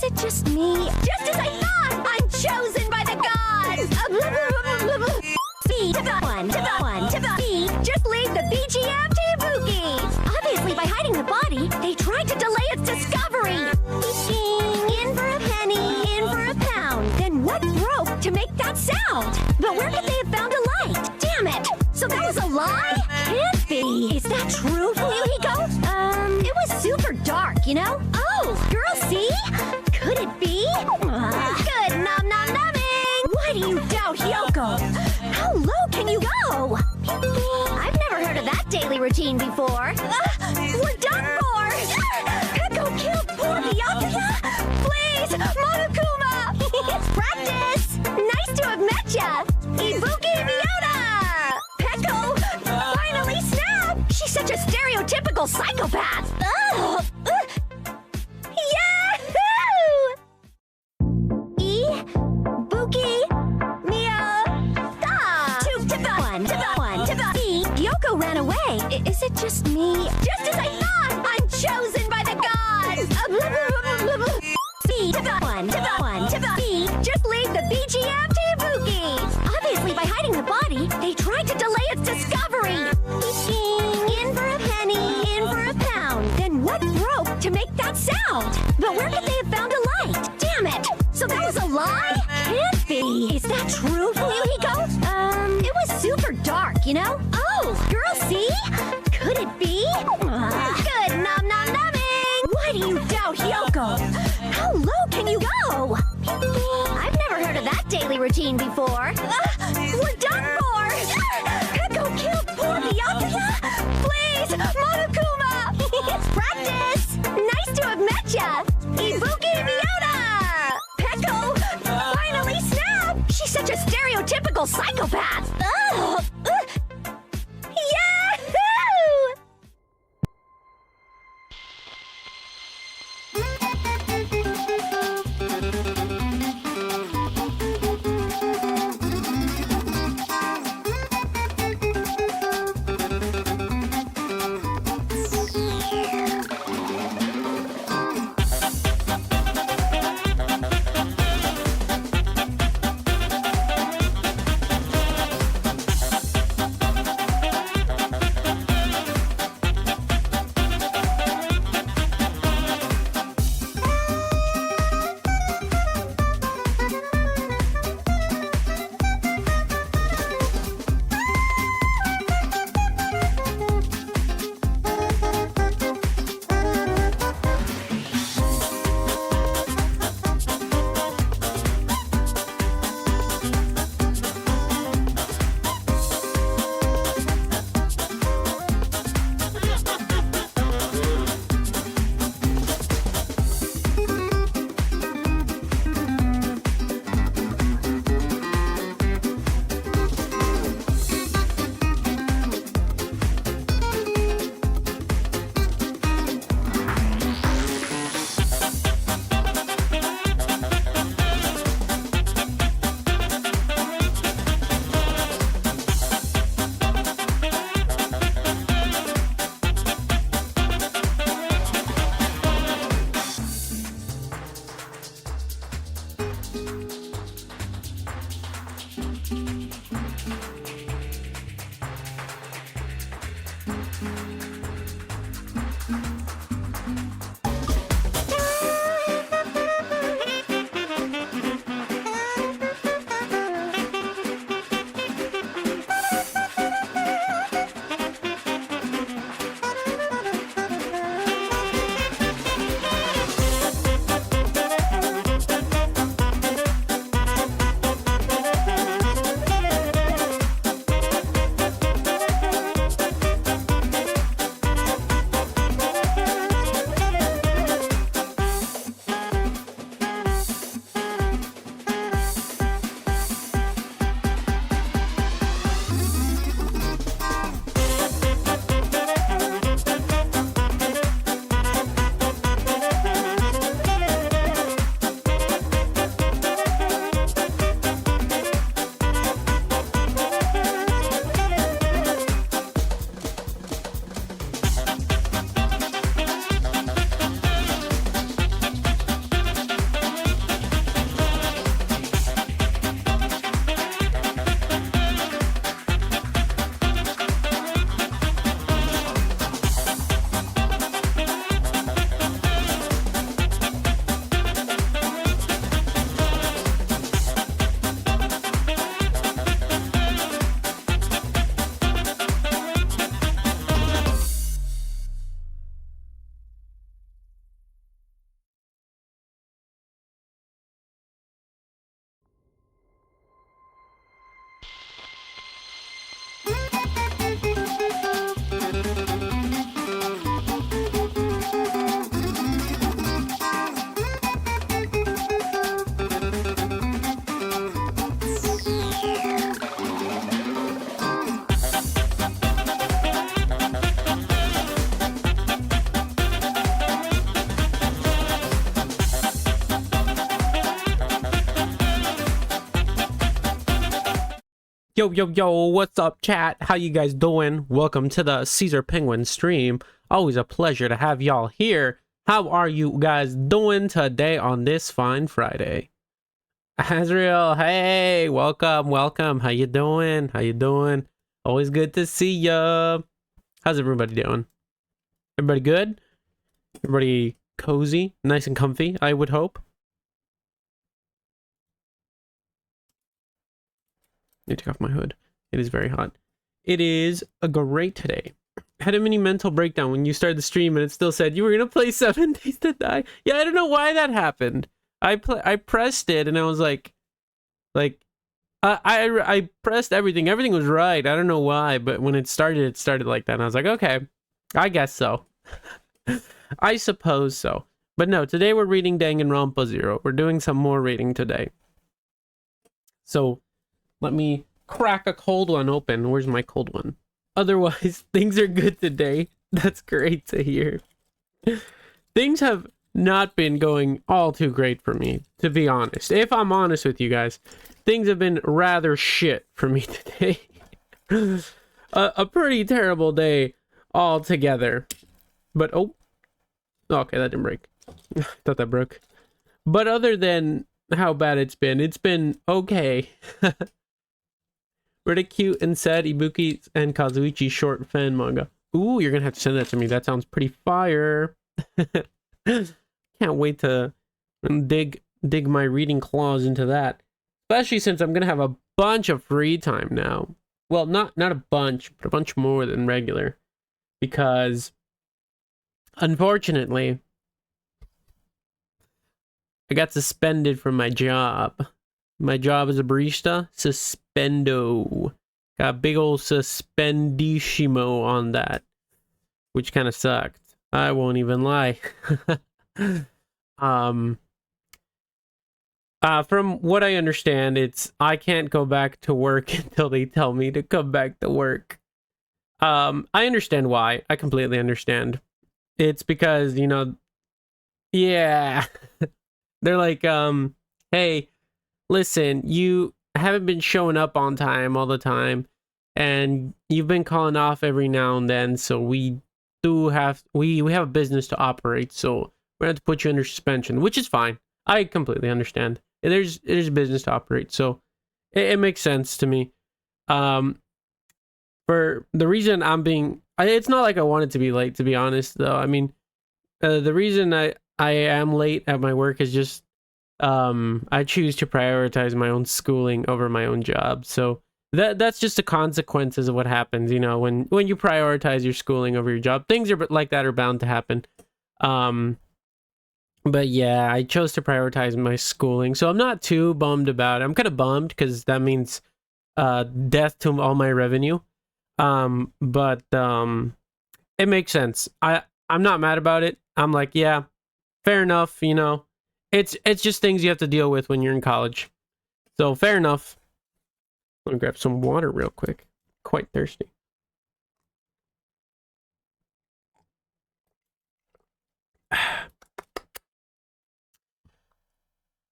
Is it just me? Just as I thought! I'm chosen by the gods! B to the one, to the one, to the B. Just leave the BGM to Ibuki! Obviously, by hiding the body, they tried to delay its discovery! In for a penny, in for a pound. Then what broke to make that sound? But where could they have found a light? Damn it! So that was a lie? Can't be! Is that true, Fuyuhiko? It was super dark, you know? Oh, girls, see? Could it be? Good nom-nom-nomming! Why do you doubt Hyoko? How low can you go? I've never heard of that daily routine before. We're done for! Peko killed poor Byakuya? Please, Monokuma! Practice! Nice to have met ya! Ibuki Miota! Peko finally snapped! She's such a stereotypical psychopath! Ugh! Yahoo! Ibuki Miota! Two to the one, to the one, to the B. Yoko ran away. Is it just me? Just as I thought! I'm chosen by the gods! B to the one, to the one, to the B. Just leave the BGM to Ibuki! Obviously, by hiding the body, they tried to delay its discovery! In for a penny, in for a pound. Then what broke to make that sound? But where could they have found a light? Damn it! So that was a lie? Can't be! Is that true, Fuyuhiko? It was super dark, you know? Oh, girls, see? Could it be? Good nom-nom-nomming! Why do you doubt Hyoko? How low can you go? I've never heard of that daily routine before. We're done for! Peko killed poor Byakuya? Please, Monokuma! Practice! Nice to have met ya! Ibuki Miota! Peko finally snapped! She's such a stereotypical psychopath! Ugh! Yahoo! Yo, yo, yo, what's up, chat? How you guys doing? Welcome to the Caesar Penguin stream. Always a pleasure to have y'all here. How are you guys doing today on this fine Friday? Azriel, hey, welcome, welcome. How you doing? How you doing? Always good to see ya. How's everybody doing? Everybody good? Everybody cozy? Nice and comfy, I would hope. Need to take off my hood. It is very hot. It is a great day. Had a mini mental breakdown when you started the stream and it still said you were gonna play 7 Days to Die. Yeah, I don't know why that happened. I pressed it and I was like I pressed everything. Everything was right. I don't know why, but when it started like that. And I was like, okay, I guess so. I suppose so. But no, today we're reading Danganronpa 0. We're doing some more reading today. So let me crack a cold one open. Where's my cold one? Otherwise, things are good today. That's great to hear. Things have not been going all too great for me, to be honest. If I'm honest with you guys, things have been rather shit for me today. A pretty terrible day altogether. But, oh. Okay, that didn't break. I thought that broke. But other than how bad it's been okay. Really cute and sad Ibuki and Kazuichi short fan manga. Ooh, you're gonna have to send that to me. That sounds pretty fire. Can't wait to dig my reading claws into that. Especially since I'm gonna have a bunch of free time now. Well, not a bunch, but a bunch more than regular. Because unfortunately, I got suspended from my job. My job as a barista, suspendo. Got a big old suspendissimo on that, which kind of sucked. I won't even lie. From what I understand, it's I can't go back to work until they tell me to come back to work. I understand why. I completely understand. It's because, you know, yeah. They're like, hey, listen, you haven't been showing up on time all the time, and you've been calling off every now and then, so we have a business to operate, so we're going to put you under suspension, which is fine. I completely understand. There's business to operate, so it makes sense to me. For the reason it's not like I wanted to be late, to be honest, though. I mean, the reason I am late at my work is just I choose to prioritize my own schooling over my own job. So that's just the consequences of what happens, you know, when you prioritize your schooling over your job. Things are like that are bound to happen. But yeah, I chose to prioritize my schooling. So I'm not too bummed about it. I'm kind of bummed because that means death to all my revenue. But it makes sense. I'm not mad about it. I'm like, yeah, fair enough, you know. It's just things you have to deal with when you're in college. So fair enough. Let me grab some water real quick. Quite thirsty. It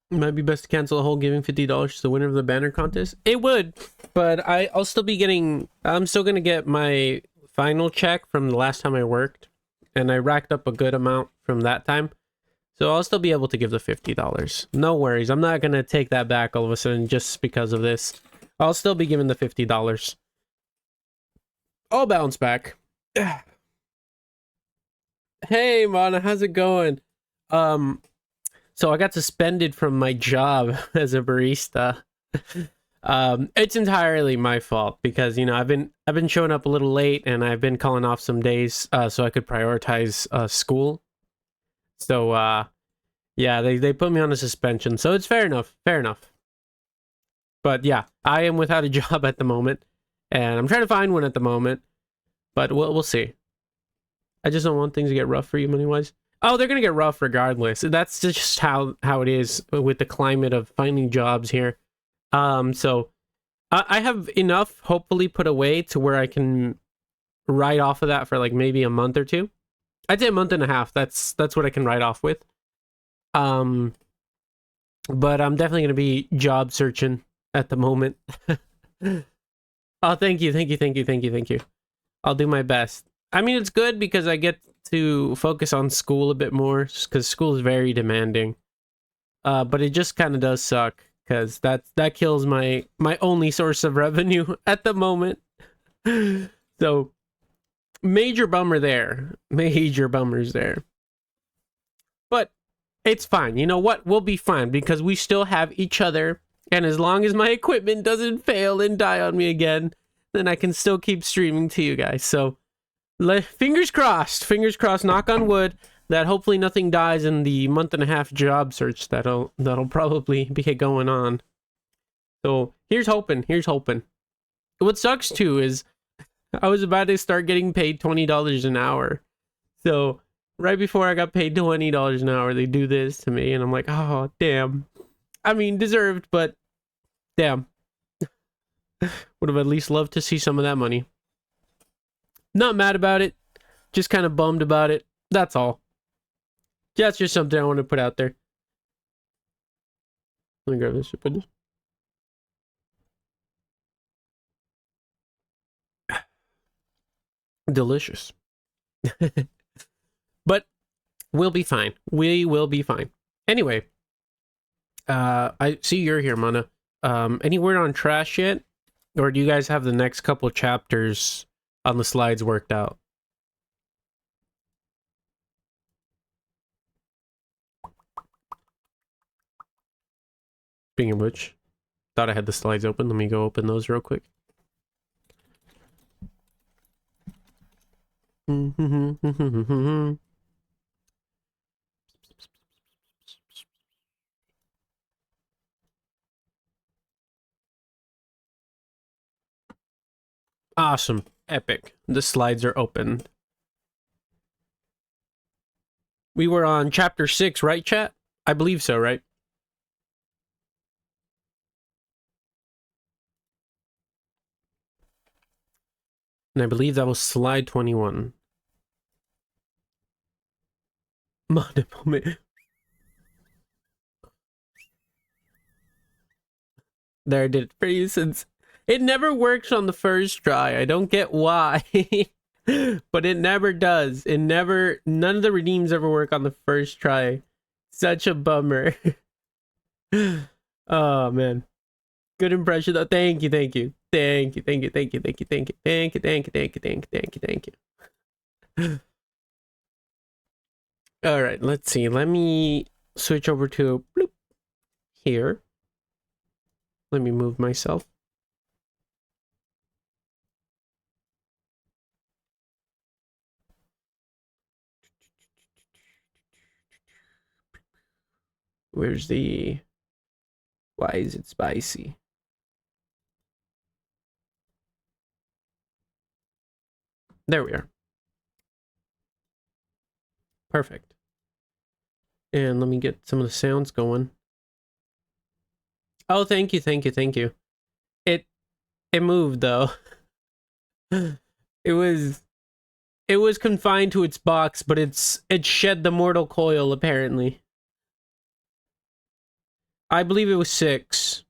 might be best to cancel the whole giving $50 to the winner of the banner contest. It would, but I'm still gonna get my final check from the last time I worked, and I racked up a good amount from that time. So I'll still be able to give the $50. No worries. I'm not going to take that back all of a sudden just because of this. I'll still be giving the $50. I'll bounce back. Hey, Mana, how's it going? So I got suspended from my job as a barista. It's entirely my fault because, you know, I've been showing up a little late and I've been calling off some days so I could prioritize school. So, yeah, they put me on a suspension, so it's fair enough. But yeah, I am without a job at the moment, and I'm trying to find one at the moment, but we'll see. I just don't want things to get rough for you money-wise. Oh, they're gonna get rough regardless. That's just how it is with the climate of finding jobs here. So I have enough, hopefully, put away to where I can write off of that for like maybe a month or two. I'd say a month and a half. That's what I can write off with. But I'm definitely gonna be job searching at the moment. Oh, thank you, thank you, thank you, thank you, thank you. I'll do my best. I mean, it's good because I get to focus on school a bit more because school is very demanding. But it just kind of does suck because that kills my only source of revenue at the moment. So major bummer there. Major bummers there. But it's fine. You know what? We'll be fine because we still have each other. And as long as my equipment doesn't fail and die on me again, then I can still keep streaming to you guys. So fingers crossed, knock on wood, that hopefully nothing dies in the month-and-a-half job search that'll probably be going on. So here's hoping. What sucks too is I was about to start getting paid $20 an hour. So right before I got paid $20 an hour, they do this to me, and I'm like, oh damn. I mean, deserved, but damn. Would have at least loved to see some of that money. Not mad about it, just kind of bummed about it. That's all. That's just something I want to put out there. Let me grab this. Put this. Delicious. But we'll be fine. We will be fine. Anyway, I see you're here, Mana. Any word on trash yet? Or do you guys have the next couple chapters on the slides worked out? Speaking of which, thought I had the slides open. Let me go open those real quick. Awesome. Epic. The slides are open. We were on chapter 6, right, chat? I believe so, right? And I believe that was slide 21. There, I did it for you since it never works on the first try. I don't get why. But it never does. None of the redeems ever work on the first try. Such a bummer. Oh man. Good impression though. Thank you. All right, let's see. Let me switch over to bloop, here. Let me move myself. Where's the... Why is it spicy? There we are. Perfect. And let me get some of the sounds going. Oh, thank you. It moved though. It was confined to its box, but it shed the mortal coil apparently. I believe it was 6.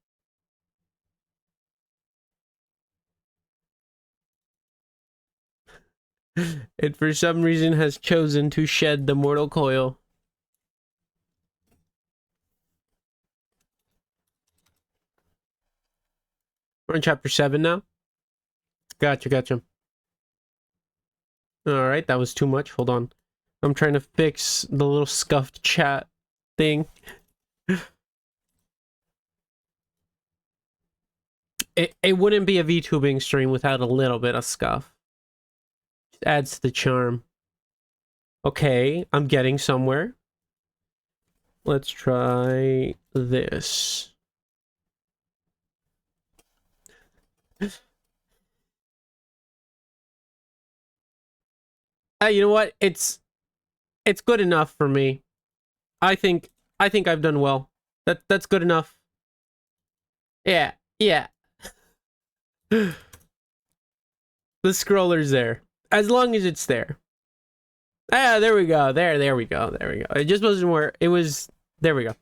It for some reason has chosen to shed the mortal coil. We're in chapter 7 now. Gotcha. Alright, that was too much. Hold on. I'm trying to fix the little scuffed chat thing. It wouldn't be a VTubing stream without a little bit of scuff. Just adds to the charm. Okay, I'm getting somewhere. Let's try this. You know what? It's good enough for me. I think I've done well. That's good enough. Yeah. The scroller's there. As long as it's there. Ah, there we go. There we go. It just wasn't where it was. There we go.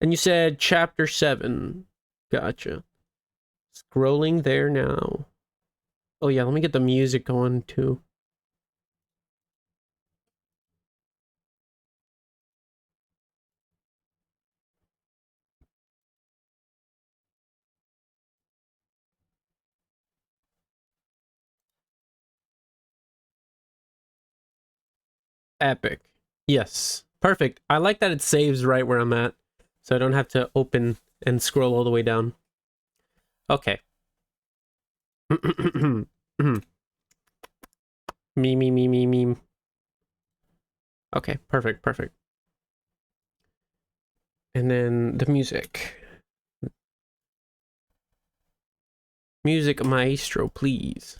And you said chapter 7. Gotcha. Scrolling there now. Oh yeah, let me get the music going too. Epic. Yes. Perfect. I like that it saves right where I'm at, so I don't have to open and scroll all the way down. Okay. Me. Okay, perfect, perfect. And then the music. Music maestro, please.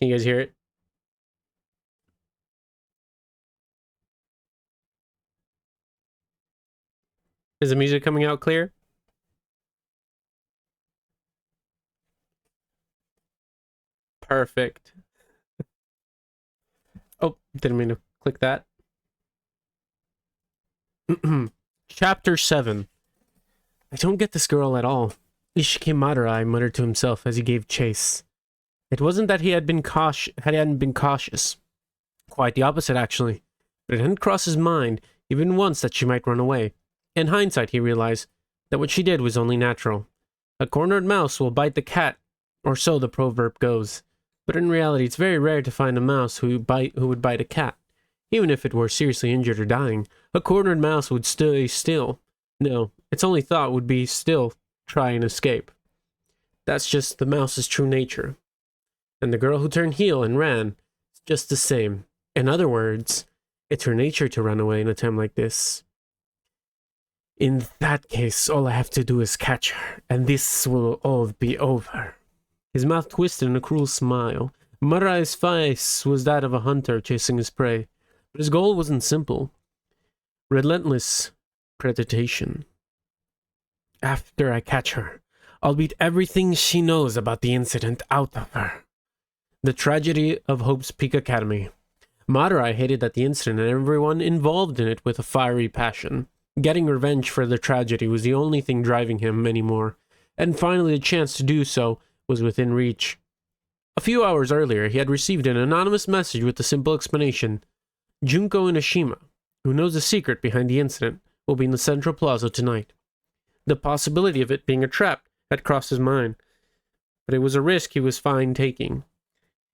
Can you guys hear it? Is the music coming out clear? Perfect. Oh, didn't mean to click that. Chapter 7. I don't get this girl at all. Ishiki Marurai muttered to himself as he gave chase. It wasn't that he hadn't been cautious. Quite the opposite, actually. But it hadn't crossed his mind, even once, that she might run away. In hindsight, he realized that what she did was only natural. A cornered mouse will bite the cat, or so the proverb goes. But in reality, it's very rare to find a mouse who would bite a cat. Even if it were seriously injured or dying, a cornered mouse would stay still. No, its only thought would be still try and escape. That's just the mouse's true nature. And the girl who turned heel and ran is just the same. In other words, it's her nature to run away in a time like this. In that case, all I have to do is catch her, and this will all be over. His mouth twisted in a cruel smile. Marai's face was that of a hunter chasing his prey, but his goal wasn't simple. Relentless predation. After I catch her, I'll beat everything she knows about the incident out of her. The tragedy of Hope's Peak Academy. Marurai hated that the incident and everyone involved in it with a fiery passion. Getting revenge for the tragedy was the only thing driving him anymore, and finally the chance to do so was within reach. A few hours earlier, he had received an anonymous message with the simple explanation: Junko Inoshima, who knows the secret behind the incident, will be in the Central Plaza tonight. The possibility of it being a trap had crossed his mind, but it was a risk he was fine taking.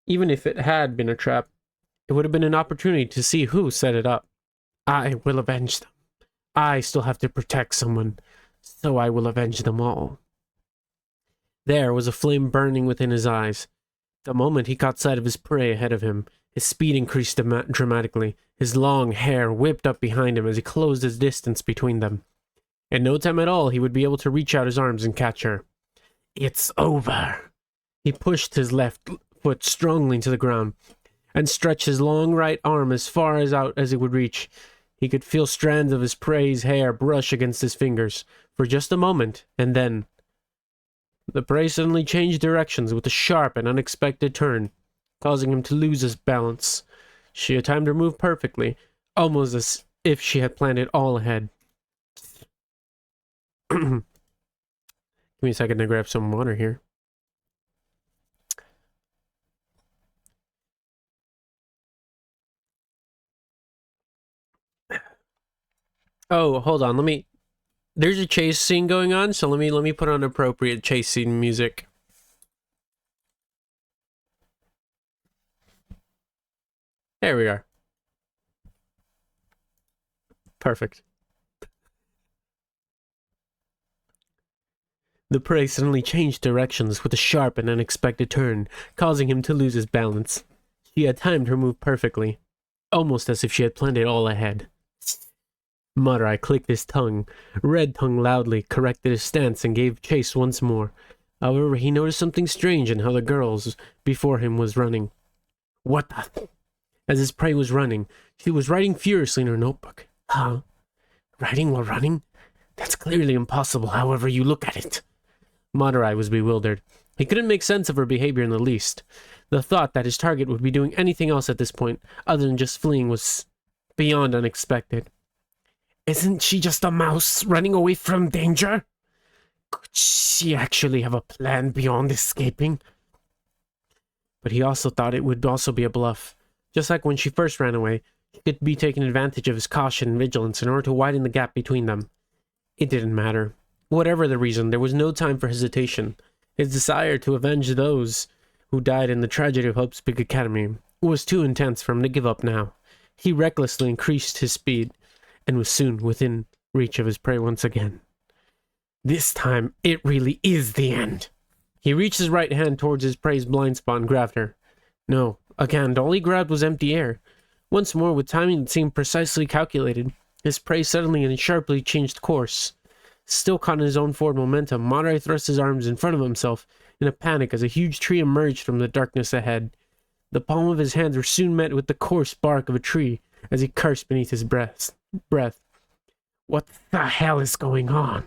Even if it had been a trap, it would have been an opportunity to see who set it up. I will avenge them. I still have to protect someone, so I will avenge them all. There was a flame burning within his eyes. The moment he caught sight of his prey ahead of him, his speed increased dramatically. His long hair whipped up behind him as he closed his distance between them. In no time at all, he would be able to reach out his arms and catch her. It's over. He pushed his left foot strongly to the ground and stretched his long right arm as far out as it would reach. He could feel strands of his prey's hair brush against his fingers for just a moment, and then the prey suddenly changed directions with a sharp and unexpected turn, causing him to lose his balance. She had timed her move perfectly, almost as if she had planned it all ahead. Give me a second to grab some water here. Oh, hold on. There's a chase scene going on, so let me put on appropriate chase scene music. There we are. Perfect. The prey suddenly changed directions with a sharp and unexpected turn, causing him to lose his balance. She had timed her move perfectly, almost as if she had planned it all ahead. Marurai clicked his tongue, red tongue loudly, corrected his stance, and gave chase once more. However, he noticed something strange in how the girls before him was running. What the... As his prey was running, she was writing furiously in her notebook. Huh? Writing while running? That's clearly impossible, however you look at it. Marurai was bewildered. He couldn't make sense of her behavior in the least. The thought that his target would be doing anything else at this point, other than just fleeing, was beyond unexpected. Isn't she just a mouse running away from danger? Could she actually have a plan beyond escaping? But he also thought it would also be a bluff. Just like when she first ran away, he could be taking advantage of his caution and vigilance in order to widen the gap between them. It didn't matter. Whatever the reason, there was no time for hesitation. His desire to avenge those who died in the tragedy of Hope's Big Academy was too intense for him to give up now. He recklessly increased his speed, and was soon within reach of his prey once again. This time, it really is the end. He reached his right hand towards his prey's blind spot and grabbed her. No, again, all he grabbed was empty air. Once more, with timing that seemed precisely calculated, his prey suddenly and sharply changed course. Still caught in his own forward momentum, Madarai thrust his arms in front of himself in a panic as a huge tree emerged from the darkness ahead. The palm of his hands were soon met with the coarse bark of a tree as he cursed beneath his breath. What the hell is going on?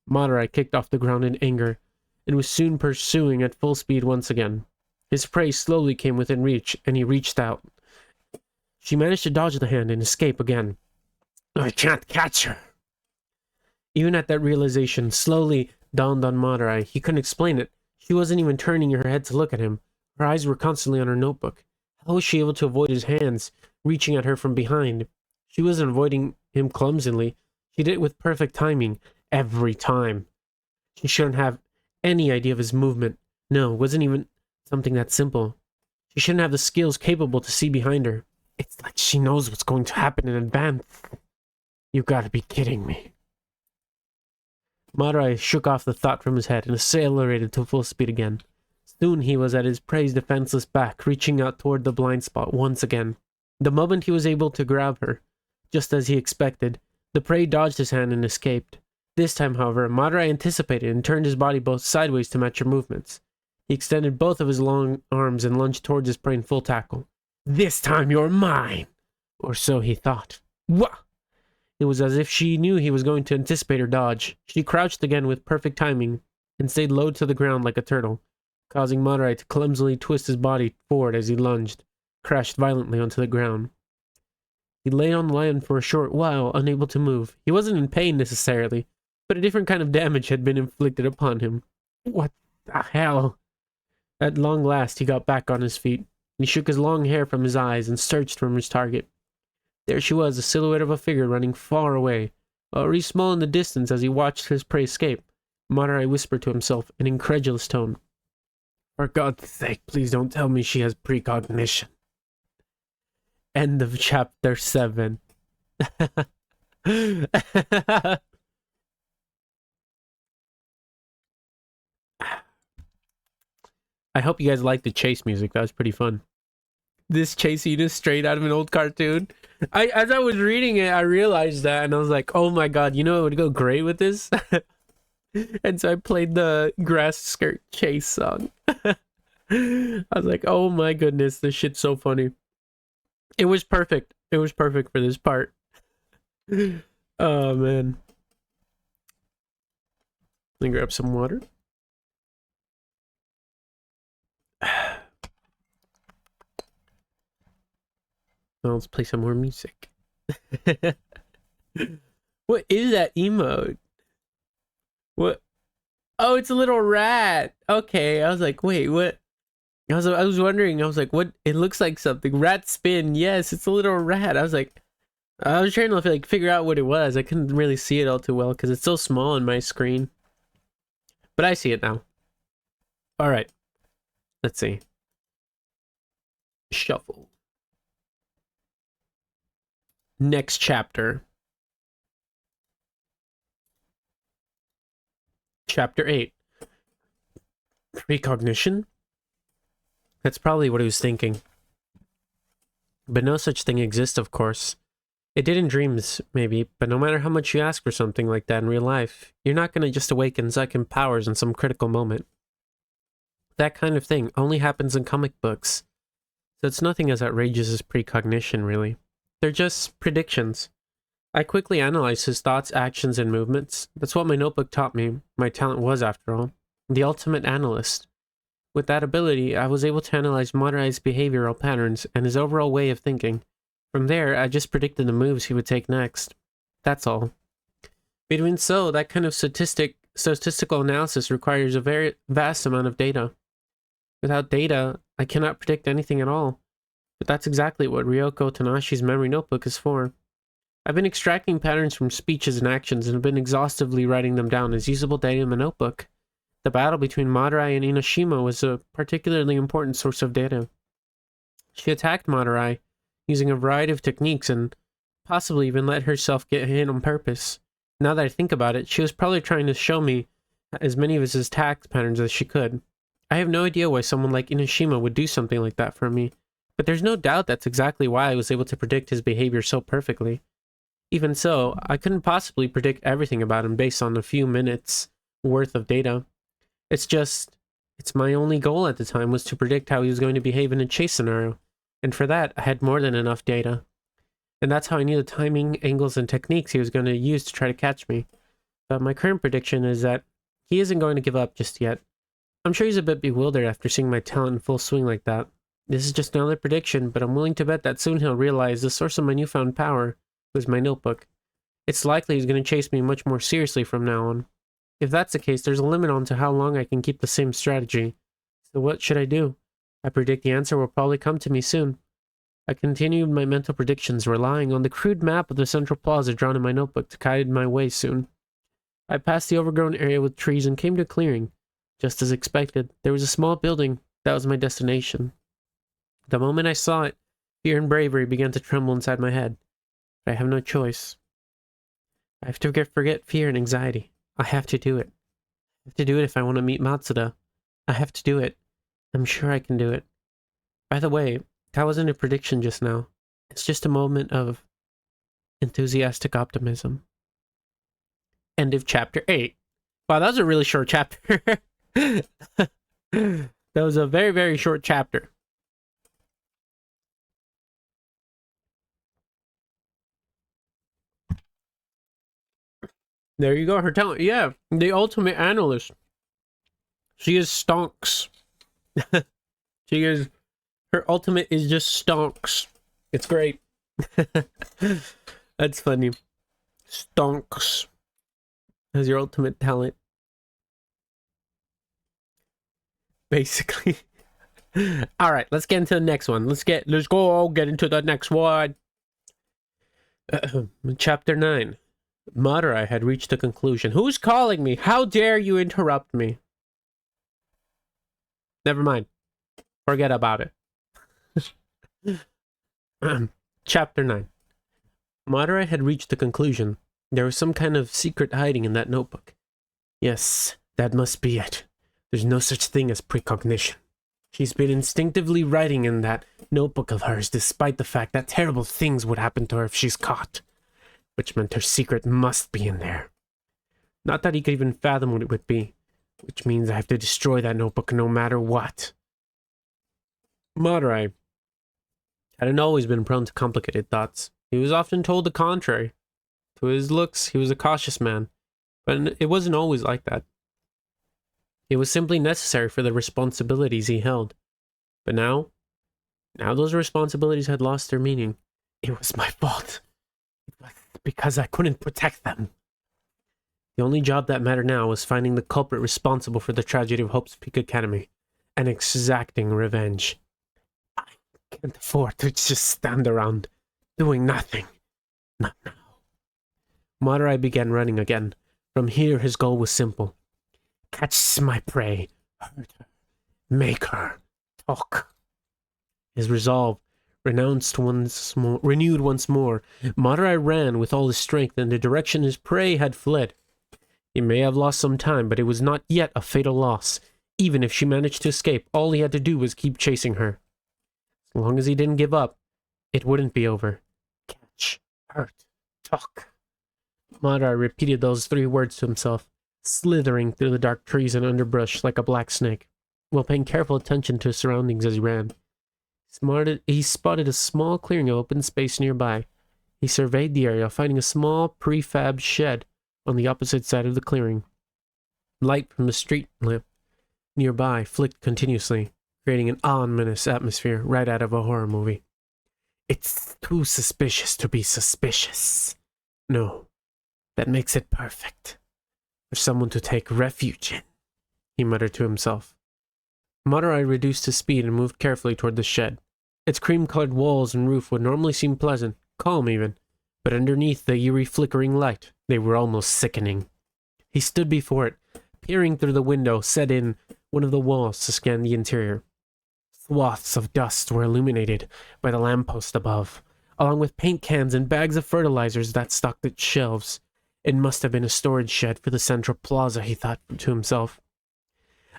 Madarai kicked off the ground in anger and was soon pursuing at full speed once again. His prey slowly came within reach, and he reached out. She managed to dodge the hand and escape again. I can't catch her. Even at that realization, slowly dawned on Madarai. He couldn't explain it. She wasn't even turning her head to look at him. Her eyes were constantly on her notebook. How was she able to avoid his hands reaching at her from behind? She wasn't avoiding him clumsily. She did it with perfect timing, every time. She shouldn't have any idea of his movement. No, it wasn't even something that simple. She shouldn't have the skills capable to see behind her. It's like she knows what's going to happen in advance. You gotta be kidding me. Madarai shook off the thought from his head and accelerated to full speed again. Soon he was at his prey's defenseless back, reaching out toward the blind spot once again. The moment he was able to grab her, just as he expected, the prey dodged his hand and escaped. This time, however, Madarai anticipated and turned his body both sideways to match her movements. He extended both of his long arms and lunged towards his prey in full tackle. This time you're mine! Or so he thought. Wah! It was as if she knew he was going to anticipate her dodge. She crouched again with perfect timing and stayed low to the ground like a turtle, causing Madarai to clumsily twist his body forward as he lunged, crashed violently onto the ground. He lay on land for a short while, unable to move. He wasn't in pain necessarily, but a different kind of damage had been inflicted upon him. What the hell? At long last, he got back on his feet. He shook his long hair from his eyes and searched for his target. There she was, a silhouette of a figure running far away. Already small in the distance as he watched his prey escape, Madarai whispered to himself in incredulous tone. For God's sake, please don't tell me she has precognition. End of chapter 7. I hope you guys liked the chase music. That was pretty fun. This chase scene is straight out of an old cartoon. As I was reading it, I realized that, and I was like, oh my god, you know it would go great with this? And so I played the grass skirt chase song. I was like, oh my goodness, this shit's so funny. It was perfect. It was perfect for this part. Oh man. Let me grab some water. Well, let's play some more music. What is that emote? What? Oh, it's a little rat. Okay, I was like, wait, what? I was wondering. I was like, what? It looks like something. Rat spin. Yes, it's a little rat. I was trying to like figure out what it was. I couldn't really see it all too well because it's so small on my screen. But I see it now. All right. Let's see. Shuffle. Next chapter. Chapter 8. Precognition? That's probably what he was thinking. But no such thing exists, of course. It did in dreams, maybe, but no matter how much you ask for something like that in real life, you're not going to just awaken psychic powers in some critical moment. That kind of thing only happens in comic books. So it's nothing as outrageous as precognition, really. They're just predictions. I quickly analyzed his thoughts, actions, and movements. That's what my notebook taught me. My talent was, after all. the ultimate analyst. With that ability, I was able to analyze Madarai's behavioral patterns and his overall way of thinking. From there, I just predicted the moves he would take next. That's all. But even so, that kind of statistical analysis requires a very vast amount of data. Without data, I cannot predict anything at all. But that's exactly what Ryoko Tanashi's memory notebook is for. I've been extracting patterns from speeches and actions and have been exhaustively writing them down as usable data in my notebook. The battle between Madurai and Inoshima was a particularly important source of data. She attacked Madurai using a variety of techniques and possibly even let herself get hit on purpose. Now that I think about it, she was probably trying to show me as many of his attack patterns as she could. I have no idea why someone like Inoshima would do something like that for me, but there's no doubt that's exactly why I was able to predict his behavior so perfectly. Even so, I couldn't possibly predict everything about him based on a few minutes worth of data. It's my only goal at the time was to predict how he was going to behave in a chase scenario, and for that, I had more than enough data. And that's how I knew the timing, angles, and techniques he was going to use to try to catch me. But my current prediction is that he isn't going to give up just yet. I'm sure he's a bit bewildered after seeing my talent in full swing like that. This is just another prediction, but I'm willing to bet that soon he'll realize the source of my newfound power was my notebook. It's likely he's going to chase me much more seriously from now on. If that's the case, there's a limit on to how long I can keep the same strategy. So what should I do? I predict the answer will probably come to me soon. I continued my mental predictions, relying on the crude map of the central plaza drawn in my notebook to guide my way soon. I passed the overgrown area with trees and came to a clearing. Just as expected, there was a small building. That was my destination. The moment I saw it, fear and bravery began to tremble inside my head. But I have no choice. I have to forget fear and anxiety. I have to do it. I have to do it if I want to meet Matsuda. I have to do it. I'm sure I can do it. By the way, that wasn't a prediction just now. It's just a moment of enthusiastic optimism. End of chapter 8. Wow, that was a really short chapter. That was a very, very short chapter. There you go, her talent. Yeah, the ultimate analyst. She is stonks. Her ultimate is just stonks. It's great. That's funny. Stonks. As your ultimate talent. Basically. Alright, let's get into the next one. Let's get into the next one. Chapter 9. Madurai had reached a conclusion. Who's calling me? How dare you interrupt me? Never mind. Forget about it. Chapter 9. Madurai had reached the conclusion. There was some kind of secret hiding in that notebook. Yes, that must be it. There's no such thing as precognition. She's been instinctively writing in that notebook of hers, despite the fact that terrible things would happen to her if she's caught. Which meant her secret must be in there. Not that he could even fathom what it would be. Which means I have to destroy that notebook no matter what. Madurai hadn't always been prone to complicated thoughts. He was often told the contrary. To his looks, he was a cautious man. But it wasn't always like that. It was simply necessary for the responsibilities he held. But now those responsibilities had lost their meaning. It was my fault. It was because I couldn't protect them. The only job that mattered now was finding the culprit responsible for the tragedy of Hope's Peak Academy and exacting revenge. I can't afford to just stand around doing nothing. Not now. Madurai began running again. From here, his goal was simple. Catch my prey, hurt her, make her talk. His resolve renewed once more, Madurai ran with all his strength in the direction his prey had fled. He may have lost some time, but it was not yet a fatal loss. Even if she managed to escape, all he had to do was keep chasing her. As long as he didn't give up, it wouldn't be over. Catch, hurt, talk. Madurai repeated those 3 words to himself, slithering through the dark trees and underbrush like a black snake, while paying careful attention to his surroundings as he ran. He spotted a small clearing of open space nearby. He surveyed the area, finding a small prefab shed on the opposite side of the clearing. Light from the street lamp nearby flicked continuously, creating an ominous atmosphere right out of a horror movie. It's too suspicious to be suspicious. No, that makes it perfect. For someone to take refuge in, he muttered to himself. Madurai reduced his speed and moved carefully toward the shed. Its cream-colored walls and roof would normally seem pleasant, calm even, but underneath the eerie flickering light, they were almost sickening. He stood before it, peering through the window set in one of the walls to scan the interior. Swaths of dust were illuminated by the lamppost above, along with paint cans and bags of fertilizers that stocked its shelves. It must have been a storage shed for the central plaza, he thought to himself.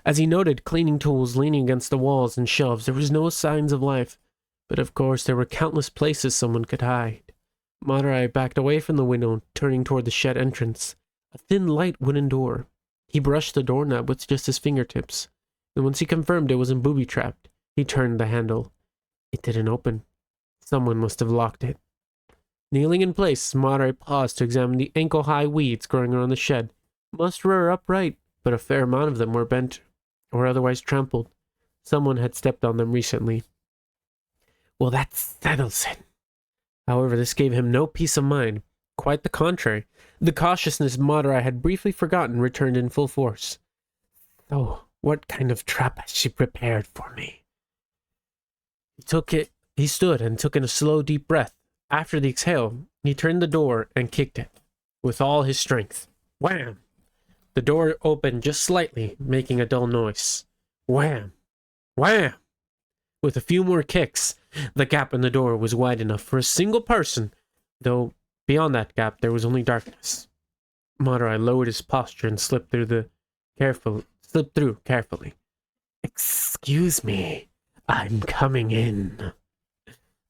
As he noted cleaning tools leaning against the walls and shelves, there was no signs of life, but of course there were countless places someone could hide. Madurai backed away from the window, turning toward the shed entrance. A thin, light wooden door. He brushed the doorknob with just his fingertips, and once he confirmed it wasn't booby-trapped, he turned the handle. It didn't open. Someone must have locked it. Kneeling in place, Madurai paused to examine the ankle-high weeds growing around the shed. Most were upright, but a fair amount of them were bent or otherwise trampled. Someone had stepped on them recently. Well, that settles it. However, this gave him no peace of mind. Quite the contrary. The cautiousness Madurai had briefly forgotten returned in full force. So, what kind of trap has she prepared for me? He stood and took in a slow, deep breath. After the exhale, he turned the door and kicked it with all his strength. Wham! The door opened just slightly, making a dull noise. Wham! Wham! With a few more kicks, the gap in the door was wide enough for a single person, though beyond that gap there was only darkness. Madurai lowered his posture and slipped through carefully. Excuse me, I'm coming in.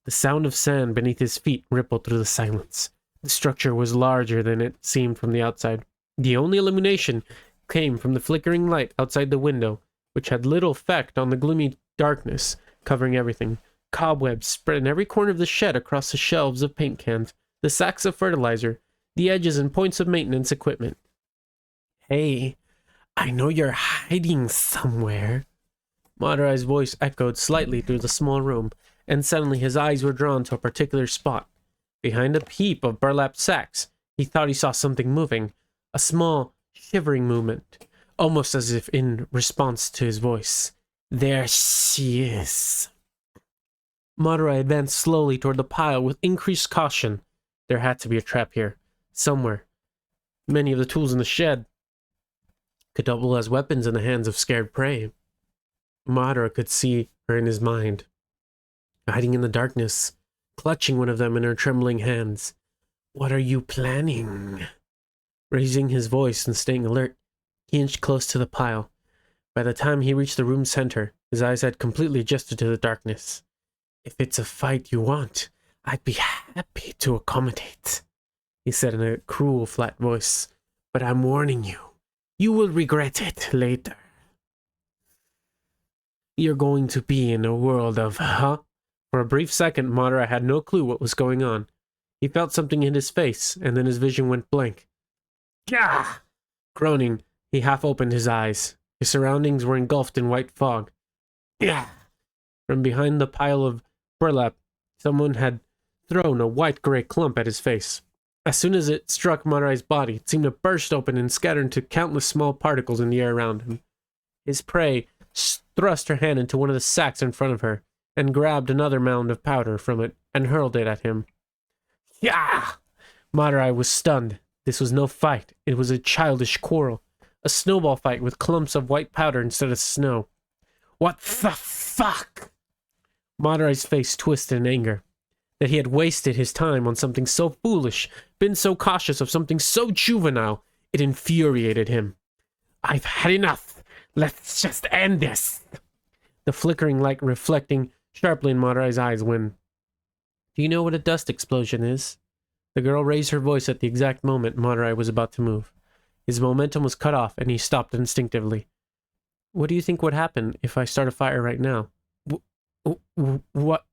The sound of sand beneath his feet rippled through the silence. The structure was larger than it seemed from the outside. The only illumination came from the flickering light outside the window, which had little effect on the gloomy darkness covering everything. Cobwebs spread in every corner of the shed across the shelves of paint cans, the sacks of fertilizer, the edges and points of maintenance equipment. Hey, I know you're hiding somewhere. Madurai's voice echoed slightly through the small room, and suddenly his eyes were drawn to a particular spot. Behind a heap of burlap sacks, he thought he saw something moving, a small, shivering movement, almost as if in response to his voice. There she is. Madurai advanced slowly toward the pile with increased caution. There had to be a trap here, somewhere. Many of the tools in the shed could double as weapons in the hands of scared prey. Madurai could see her in his mind, hiding in the darkness, clutching one of them in her trembling hands. What are you planning? Raising his voice and staying alert, he inched close to the pile. By the time he reached the room's center, his eyes had completely adjusted to the darkness. If it's a fight you want, I'd be happy to accommodate, he said in a cruel, flat voice. But I'm warning you, you will regret it later. You're going to be in a world of, huh? For a brief second, Madurai had no clue what was going on. He felt something hit his face, and then his vision went blank. Gah! Groaning, he half opened his eyes. His surroundings were engulfed in white fog. Gah! From behind the pile of burlap, someone had thrown a white-gray clump at his face. As soon as it struck Madurai's body, it seemed to burst open and scatter into countless small particles in the air around him. His prey thrust her hand into one of the sacks in front of her, and grabbed another mound of powder from it and hurled it at him. Yeah! Madurai was stunned. This was no fight. It was a childish quarrel. A snowball fight with clumps of white powder instead of snow. What the fuck? Madurai's face twisted in anger. That he had wasted his time on something so foolish, been so cautious of something so juvenile, it infuriated him. I've had enough. Let's just end this. The flickering light reflecting sharply in Madurai's eyes when... Do you know what a dust explosion is? The girl raised her voice at the exact moment Madurai was about to move. His momentum was cut off, and he stopped instinctively. What do you think would happen if I start a fire right now? What?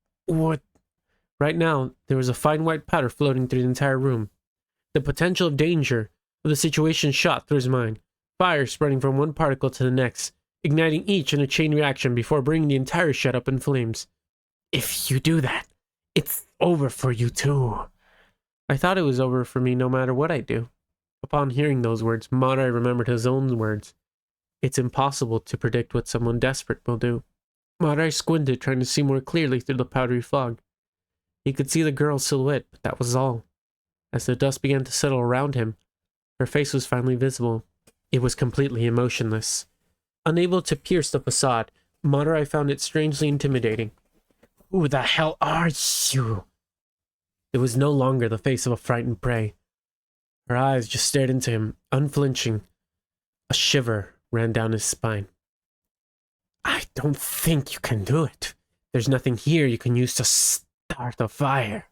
Right now, there was a fine white powder floating through the entire room. The potential of danger of the situation shot through his mind. Fire spreading from one particle to the next. igniting each in a chain reaction before bringing the entire shed up in flames. If you do that, it's over for you too. I thought it was over for me no matter what I do. Upon hearing those words, Marai remembered his own words. It's impossible to predict what someone desperate will do. Marai squinted, trying to see more clearly through the powdery fog. He could see the girl's silhouette, but that was all. As the dust began to settle around him, her face was finally visible. It was completely emotionless. Unable to pierce the facade, Marai found it strangely intimidating. Who the hell are you? It was no longer the face of a frightened prey. Her eyes just stared into him, unflinching. A shiver ran down his spine. I don't think you can do it. There's nothing here you can use to start a fire.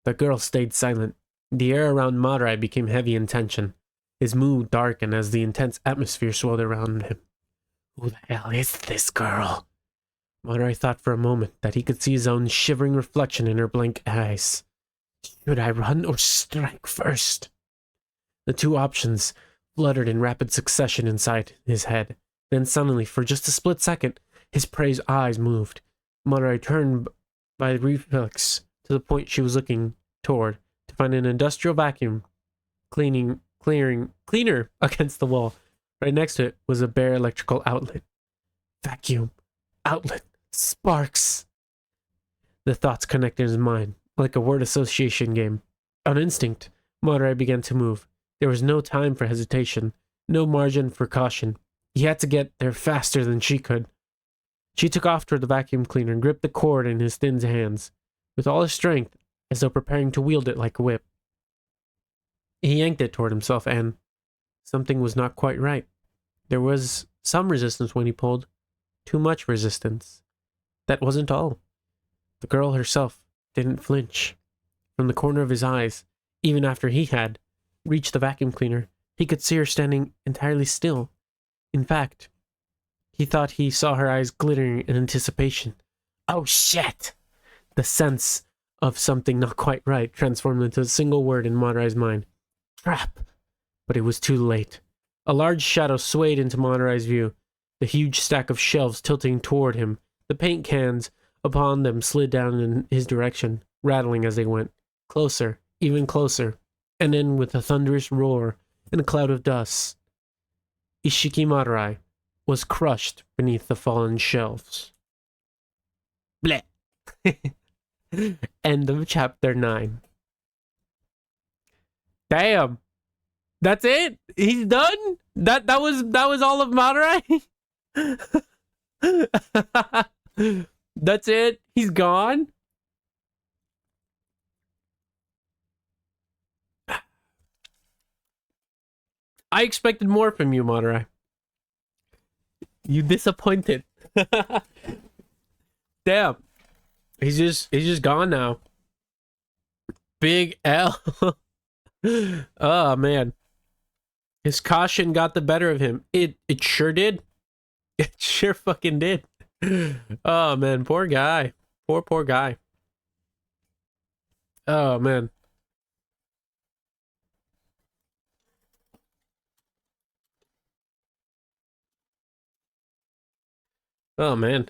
The girl stayed silent. The air around Marai became heavy in tension. His mood darkened as the intense atmosphere swelled around him. Who the hell is this girl? Marai thought for a moment that he could see his own shivering reflection in her blank eyes. Should I run or strike first? The two options fluttered in rapid succession inside his head. Then suddenly, for just a split second, his prey's eyes moved. Marai turned by reflex to the point she was looking toward to find an industrial vacuum cleaner against the wall. Right next to it was a bare electrical outlet. Vacuum, outlet, sparks. The thoughts connected in his mind, like a word association game. On instinct, Marai began to move. There was no time for hesitation, no margin for caution. He had to get there faster than she could. She took off toward the vacuum cleaner and gripped the cord in his thin hands, with all his strength, as though preparing to wield it like a whip. He yanked it toward himself, and something was not quite right. There was some resistance when he pulled. Too much resistance. That wasn't all. The girl herself didn't flinch. From the corner of his eyes, even after he had reached the vacuum cleaner, he could see her standing entirely still. In fact, he thought he saw her eyes glittering in anticipation. Oh shit! The sense of something not quite right transformed into a single word in Madarai's mind. Trap! But it was too late. A large shadow swayed into Madarai's view, the huge stack of shelves tilting toward him. The paint cans upon them slid down in his direction, rattling as they went. Closer, even closer. And then, with a thunderous roar and a cloud of dust, Ishiki Madarai was crushed beneath the fallen shelves. Bleh. End of chapter 9. Damn. That's it? He's done? That was all of Madarai? That's it? He's gone? I expected more from you, Madarai. You disappointed. Damn. He's just gone now. Big L. Oh man. His caution got the better of him. It sure did. It sure fucking did. Oh man, poor guy. Poor guy. Oh man. Oh man.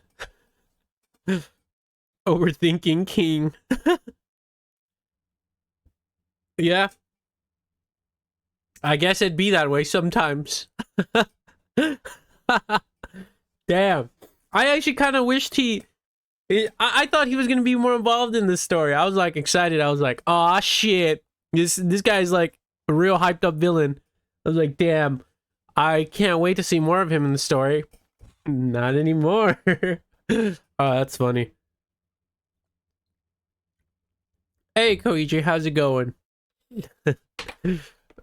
Overthinking king. Yeah. I guess it'd be that way sometimes. Damn. I actually kind of wished I thought he was going to be more involved in this story. I was like excited. I was like, "Aw, shit. This guy's like a real hyped up villain." I was like, "Damn. I can't wait to see more of him in the story." Not anymore. Oh, that's funny. Hey, Koichi, how's it going?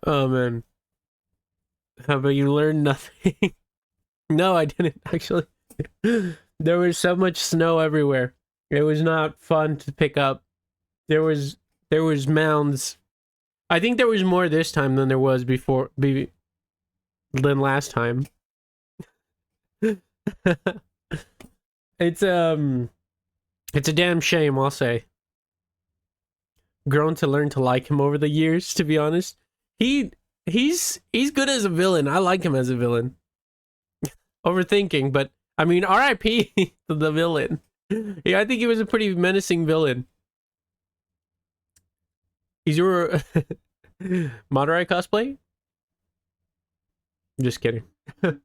Oh, man. How about you learn nothing? No, I didn't, actually. There was so much snow everywhere. It was not fun to pick up. There was mounds. I think there was more this time than there was before, than last time. It's a damn shame, I'll say. Grown to learn to like him over the years, to be honest. He's good as a villain. I like him as a villain. overthinking, but I mean, R.I.P. to the villain. Yeah, I think he was a pretty menacing villain. Is your Madurai cosplay? Just kidding. This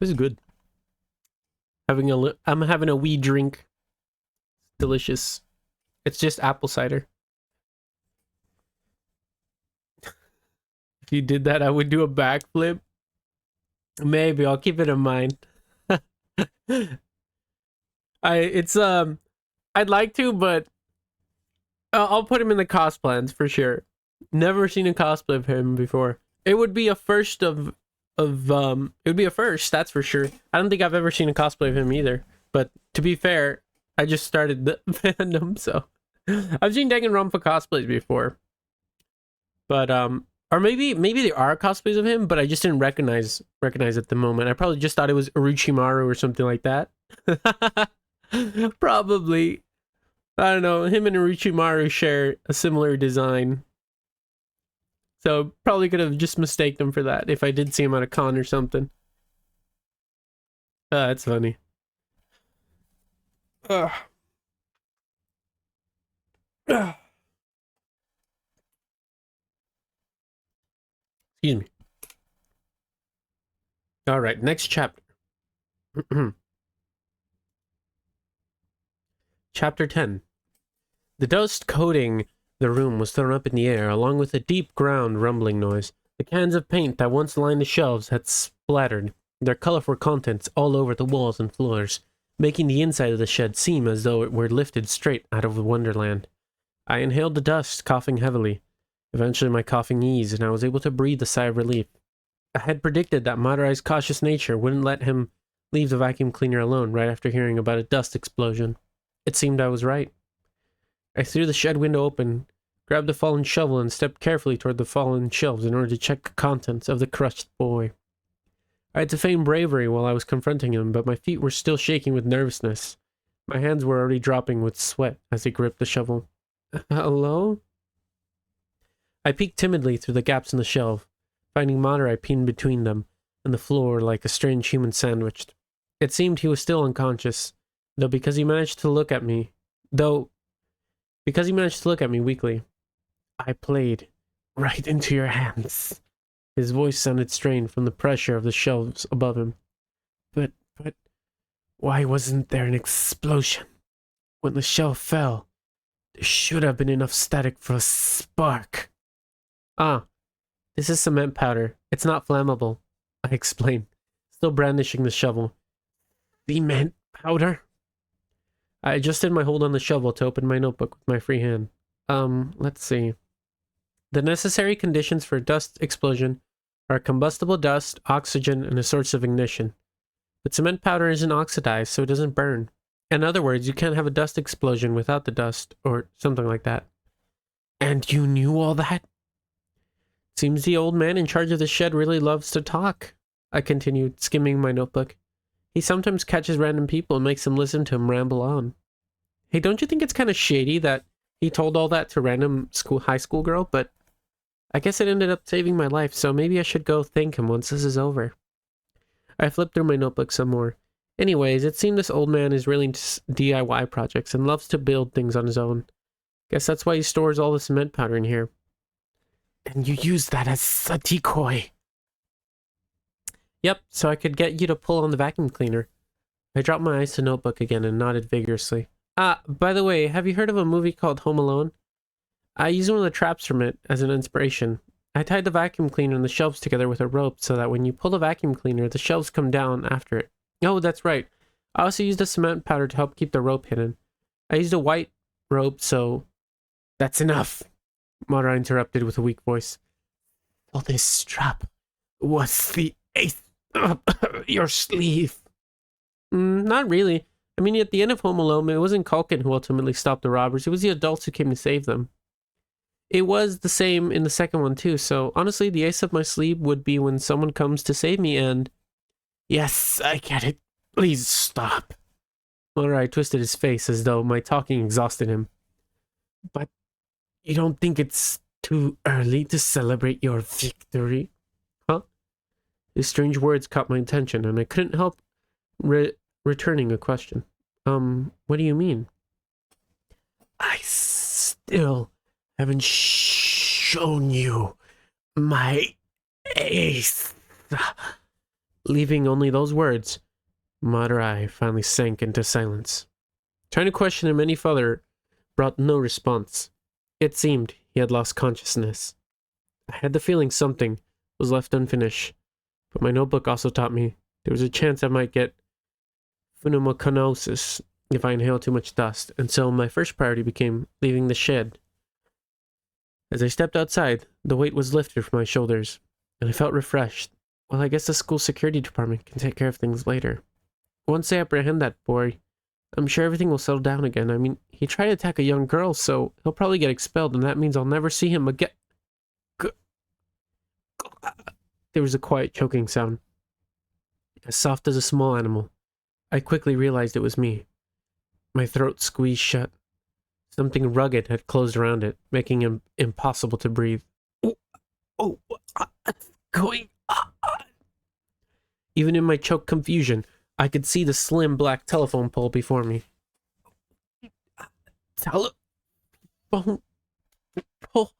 is good. I'm having a wee drink. Delicious. It's just apple cider. If you did that, I would do a backflip. Maybe I'll keep it in mind. I'd like to, but I'll put him in the cos plans for sure. Never seen a cosplay of him before. It would be a first it would be a first, that's for sure. I don't think I've ever seen a cosplay of him either. But to be fair, I just started the fandom, so I've seen Danganronpa cosplays before. But or maybe there are cosplays of him, but I just didn't recognize at the moment. I probably just thought it was Orochimaru or something like that. Probably. I don't know. Him and Orochimaru share a similar design. So probably could have just mistaken them for that if I did see him at a con or something. That's funny. Excuse me. All right, next chapter. Chapter 10. The dust coating the room was thrown up in the air, along with a deep ground rumbling noise. The cans of paint that once lined the shelves had splattered their colorful contents all over the walls and floors, making the inside of the shed seem as though it were lifted straight out of Wonderland. I inhaled the dust, coughing heavily. Eventually my coughing eased, and I was able to breathe a sigh of relief. I had predicted that Madurai's cautious nature wouldn't let him leave the vacuum cleaner alone right after hearing about a dust explosion. It seemed I was right. I threw the shed window open, grabbed a fallen shovel, and stepped carefully toward the fallen shelves in order to check the contents of the crushed boy. I had to feign bravery while I was confronting him, but my feet were still shaking with nervousness. My hands were already dropping with sweat as I gripped the shovel. Hello? I peeked timidly through the gaps in the shelf, finding Madurai pinned between them and the floor like a strange human sandwiched. It seemed he was still unconscious, because he managed to look at me weakly. I played right into your hands. His voice sounded strained from the pressure of the shelves above him. But, why wasn't there an explosion? When the shelf fell, there should have been enough static for a spark. Ah, this is cement powder. It's not flammable, I explained, still brandishing the shovel. Cement powder? I adjusted my hold on the shovel to open my notebook with my free hand. Let's see. The necessary conditions for a dust explosion are combustible dust, oxygen, and a source of ignition. But cement powder isn't oxidized, so it doesn't burn. In other words, you can't have a dust explosion without the dust, or something like that. And you knew all that? Seems the old man in charge of the shed really loves to talk, I continued, skimming my notebook. He sometimes catches random people and makes them listen to him ramble on. Hey, don't you think it's kind of shady that he told all that to random high school girl? But I guess it ended up saving my life, so maybe I should go thank him once this is over. I flipped through my notebook some more. Anyways, it seemed this old man is really into DIY projects and loves to build things on his own. Guess that's why he stores all the cement powder in here. And you used that as a decoy. Yep, so I could get you to pull on the vacuum cleaner. I dropped my eyes to notebook again and nodded vigorously. By the way, have you heard of a movie called Home Alone? I used one of the traps from it as an inspiration. I tied the vacuum cleaner and the shelves together with a rope so that when you pull the vacuum cleaner, the shelves come down after it. Oh, that's right. I also used a cement powder to help keep the rope hidden. I used a white rope, so... That's enough, Madurai interrupted with a weak voice. So this strap was the ace up your sleeve. Not really. I mean, at the end of Home Alone, it wasn't Culkin who ultimately stopped the robbers. It was the adults who came to save them. It was the same in the second one, too. So, honestly, the ace up my sleeve would be when someone comes to save me and... Yes, I get it. Please stop. Madurai twisted his face as though my talking exhausted him. But you don't think it's Too early to celebrate your victory? Huh? His strange words caught my attention, and I couldn't help returning a question. What do you mean? I still haven't shown you my ace. Leaving only those words, Madurai finally sank into silence. Trying to question him any further brought no response. It seemed he had lost consciousness. I had the feeling something was left unfinished, but my notebook also taught me there was a chance I might get pneumocanosis if I inhaled too much dust, and so my first priority became leaving the shed. As I stepped outside, the weight was lifted from my shoulders, and I felt refreshed. Well, I guess the school security department can take care of things later. Once they apprehend that boy, I'm sure everything will settle down again. I mean, he tried to attack a young girl, so he'll probably get expelled, and that means I'll never see him again. There was a quiet choking sound, as soft as a small animal. I quickly realized it was me. My throat squeezed shut. Something rugged had closed around it, making it impossible to breathe. What's going on? Even in my choked confusion, I could see the slim black telephone pole before me. Telephone pole?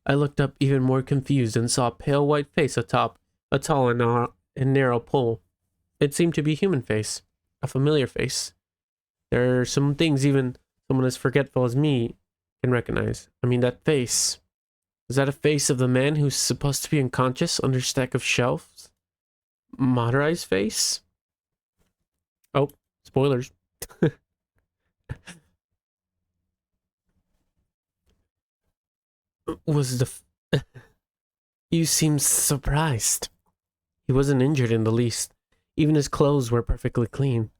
I looked up even more confused and saw a pale white face atop a tall and narrow pole. It seemed to be a human face, a familiar face. There are some things even someone as forgetful as me can recognize. I mean, that face. Was that a face of the man who's supposed to be unconscious under a stack of shelves? Madurai's face? Oh, spoilers. You seem surprised. He wasn't injured in the least. Even his clothes were perfectly clean.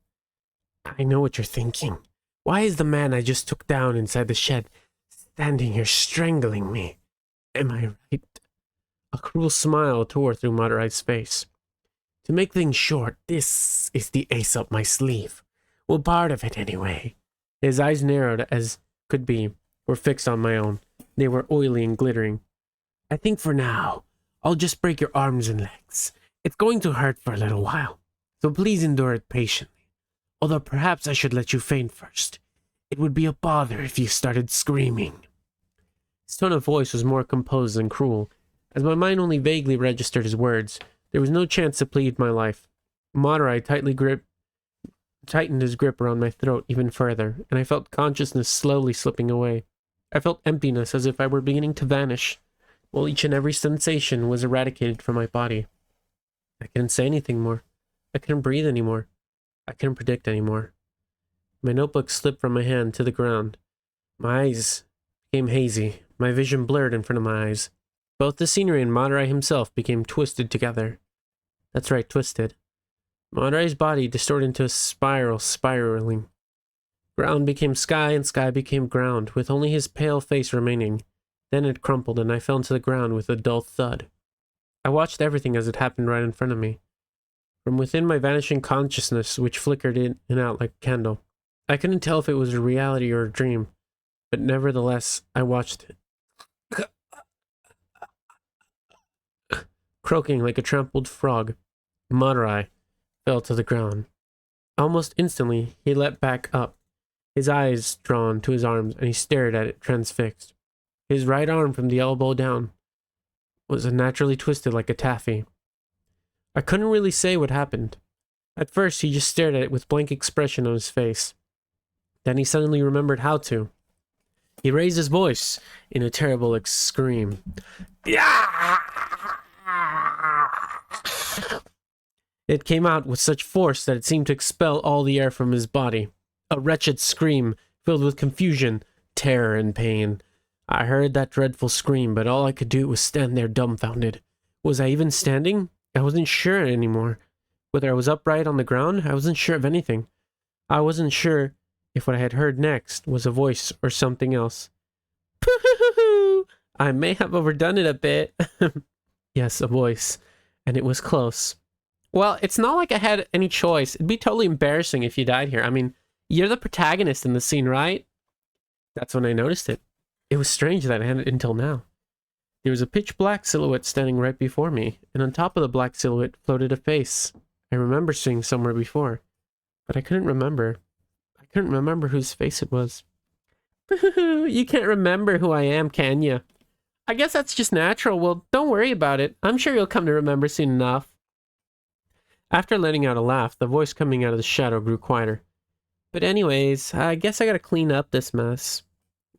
I know what you're thinking. Why is the man I just took down inside the shed standing here strangling me? Am I right? A cruel smile tore through Madurai's face. To make things short, this is the ace up my sleeve. Well, part of it anyway. His eyes, narrowed as could be, were fixed on my own. They were oily and glittering. I think for now, I'll just break your arms and legs. It's going to hurt for a little while, so please endure it patiently. Although perhaps I should let you faint first. It would be a bother if you started screaming. His tone of voice was more composed than cruel. As my mind only vaguely registered his words, there was no chance to plead my life. Madurai tightened his grip around my throat even further, and I felt consciousness slowly slipping away. I felt emptiness as if I were beginning to vanish, while each and every sensation was eradicated from my body. I couldn't say anything more. I couldn't breathe anymore. I couldn't predict anymore. My notebook slipped from my hand to the ground. My eyes became hazy, my vision blurred in front of my eyes. Both the scenery and Madurai himself became twisted together. That's right, twisted. Madurai's body distorted into a spiraling. Ground became sky and sky became ground, with only his pale face remaining. Then it crumpled and I fell into the ground with a dull thud. I watched everything as it happened right in front of me. From within my vanishing consciousness, which flickered in and out like a candle, I couldn't tell if it was a reality or a dream, but nevertheless, I watched it. Croaking like a trampled frog, Madurai fell to the ground. Almost instantly, he leapt back up, his eyes drawn to his arms, and he stared at it transfixed. His right arm from the elbow down was unnaturally twisted like a taffy. I couldn't really say what happened. At first, he just stared at it with blank expression on his face. Then he suddenly remembered how to. He raised his voice in a terrible scream. It came out with such force that it seemed to expel all the air from his body. A wretched scream filled with confusion, terror, and pain. I heard that dreadful scream, but all I could do was stand there dumbfounded. Was I even standing? I wasn't sure anymore. Whether I was upright on the ground, I wasn't sure of anything. I wasn't sure if what I had heard next was a voice or something else. I may have overdone it a bit. Yes, a voice. And it was close. Well, it's not like I had any choice. It'd be totally embarrassing if you died here. I mean, you're the protagonist in the scene, right? That's when I noticed it. It was strange that I had it until now. There was a pitch black silhouette standing right before me, and on top of the black silhouette floated a face I remember seeing somewhere before, but I couldn't remember. I couldn't remember whose face it was. You can't remember who I am, can you? I guess that's just natural. Well, don't worry about it. I'm sure you'll come to remember soon enough. After letting out a laugh, the voice coming out of the shadow grew quieter. But anyways, I guess I gotta clean up this mess.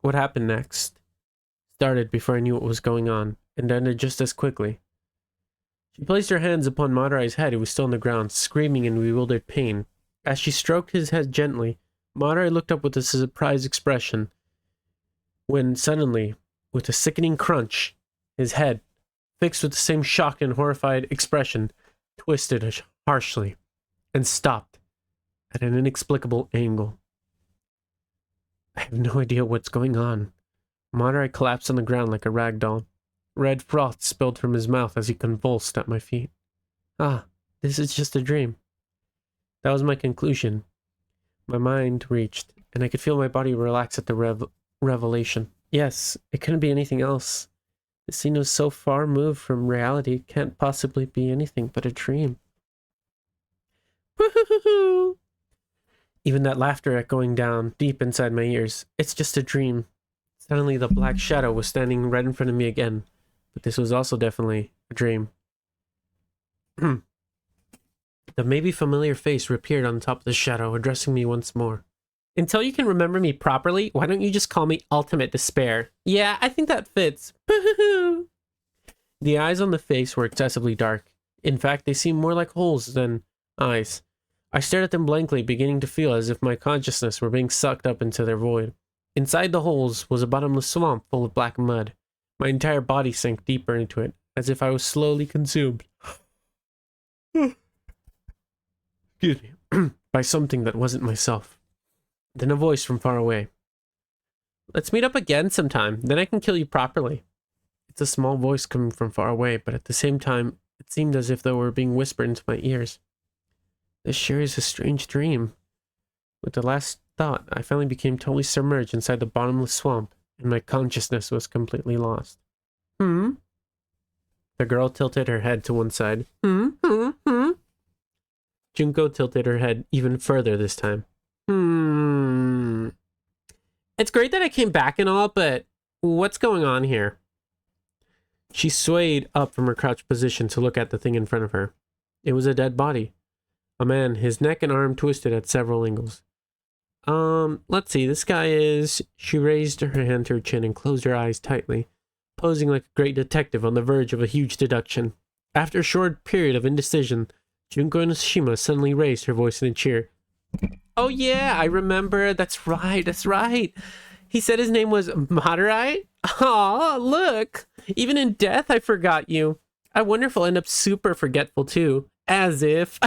What happened next started before I knew what was going on, and ended just as quickly. She placed her hands upon Madarai's head, who was still on the ground, screaming in bewildered pain. As she stroked his head gently, Madarai looked up with a surprised expression, when suddenly, with a sickening crunch, his head, fixed with the same shocked and horrified expression, twisted harshly, and stopped at an inexplicable angle. I have no idea what's going on. Madarai collapsed on the ground like a rag doll. Red froth spilled from his mouth as he convulsed at my feet. Ah, this is just a dream. That was my conclusion. My mind reached, and I could feel my body relax at the revelation. Yes, it couldn't be anything else. The scene was so far removed from reality, it can't possibly be anything but a dream. Woo-hoo-hoo-hoo! Even that laughter echoing down deep inside my ears. It's just a dream. Suddenly the black shadow was standing right in front of me again, but this was also definitely a dream. The maybe familiar face reappeared on top of the shadow, addressing me once more. Until you can remember me properly, why don't you just call me Ultimate Despair? Yeah, I think that fits. The eyes on the face were excessively dark. In fact, they seemed more like holes than eyes. I stared at them blankly, beginning to feel as if my consciousness were being sucked up into their void. Inside the holes was a bottomless swamp full of black mud. My entire body sank deeper into it, as if I was slowly consumed. Excuse me. By something that wasn't myself. Then a voice from far away. Let's meet up again sometime, then I can kill you properly. It's a small voice coming from far away, but at the same time, it seemed as if they were being whispered into my ears. This sure is a strange dream. With the last thought, I finally became totally submerged inside the bottomless swamp, and my consciousness was completely lost. The girl tilted her head to one side. Junko tilted her head even further this time. It's great that I came back and all, but what's going on here? She swayed up from her crouched position to look at the thing in front of her. It was a dead body. A man, his neck and arm twisted at several angles. Let's see, this guy is... She raised her hand to her chin and closed her eyes tightly, posing like a great detective on the verge of a huge deduction. After a short period of indecision, Junko Nishima suddenly raised her voice in a cheer. Oh yeah, I remember. That's right. He said his name was Madarai? Aw, look. Even in death, I forgot you. I wonder if I'll end up super forgetful too. As if.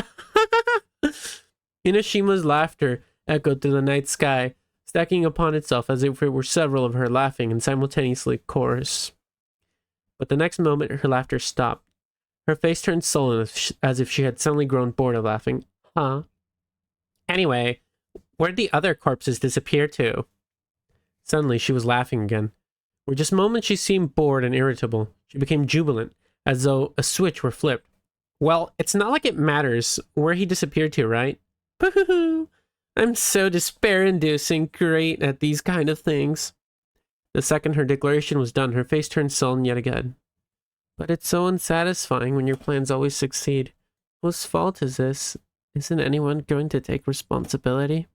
Inishima's laughter echoed through the night sky, stacking upon itself as if it were several of her laughing in simultaneously chorus. But the next moment, her laughter stopped. Her face turned sullen as if she had suddenly grown bored of laughing. Huh? Anyway, where'd the other corpses disappear to? Suddenly, she was laughing again. For just moments, she seemed bored and irritable. She became jubilant, as though a switch were flipped. Well, it's not like it matters where he disappeared to, right? Boo-hoo-hoo! I'm so despair-inducing great at these kind of things. The second her declaration was done, her face turned sullen yet again. But it's so unsatisfying when your plans always succeed. Whose fault is this? Isn't anyone going to take responsibility?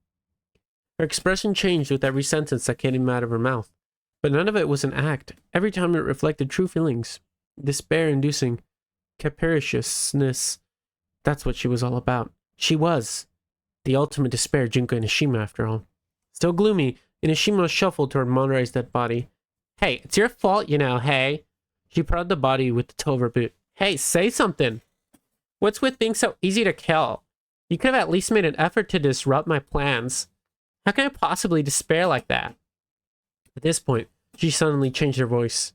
Her expression changed with every sentence that came out of her mouth. But none of it was an act. Every time it reflected true feelings. Despair-inducing. Capriciousness. That's what she was all about. She was the ultimate despair Junko Nishima, after all. Still gloomy, Inishima shuffled toward Monray's dead body. Hey, it's your fault, you know, hey. She prodded the body with the toe of her boot. Hey, say something. What's with being so easy to kill? You could have at least made an effort to disrupt my plans. How can I possibly despair like that? At this point, she suddenly changed her voice.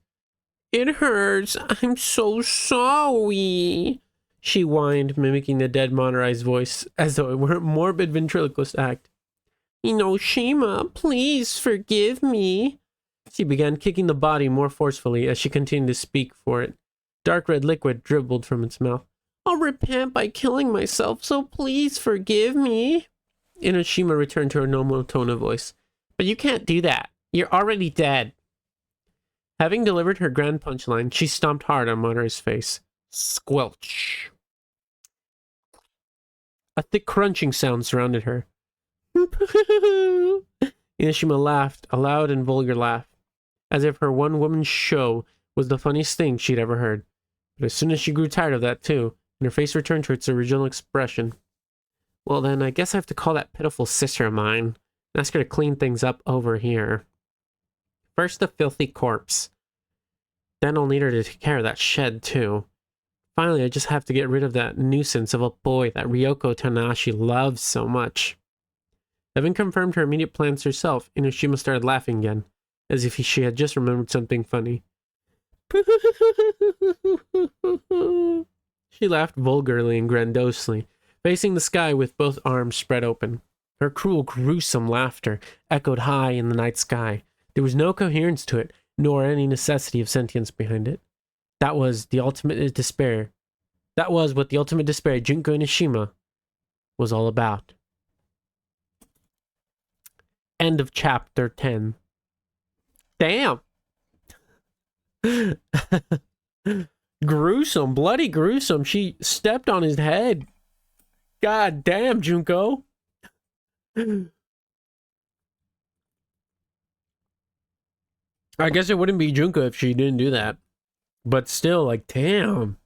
It hurts. I'm so sorry. She whined, mimicking the dead Monterey's voice, as though it were a morbid ventriloquist act. Inoshima, please forgive me. She began kicking the body more forcefully as she continued to speak for it. Dark red liquid dribbled from its mouth. I'll repent by killing myself, so please forgive me. Inoshima returned to her normal tone of voice. But you can't do that. You're already dead. Having delivered her grand punchline, she stomped hard on Madara's face. Squelch. A thick crunching sound surrounded her. Inoshima laughed, a loud and vulgar laugh, as if her one-woman show was the funniest thing she'd ever heard. But as soon as she grew tired of that too, and her face returned to its original expression, well then, I guess I have to call that pitiful sister of mine and ask her to clean things up over here. First the filthy corpse. Then I'll need her to take care of that shed too. Finally, I just have to get rid of that nuisance of a boy that Ryoko Tanahashi loves so much. Having confirmed her immediate plans herself, Inoshima started laughing again, as if she had just remembered something funny. She laughed vulgarly and grandiosely, facing the sky with both arms spread open. Her cruel, gruesome laughter echoed high in the night sky. There was no coherence to it, nor any necessity of sentience behind it. That was the ultimate despair. That was what the ultimate despair Junko Inoshima was all about. End of chapter 10. Damn! Gruesome, bloody gruesome. She stepped on his head. God damn, Junko. I guess it wouldn't be Junko if she didn't do that. But still, like, damn.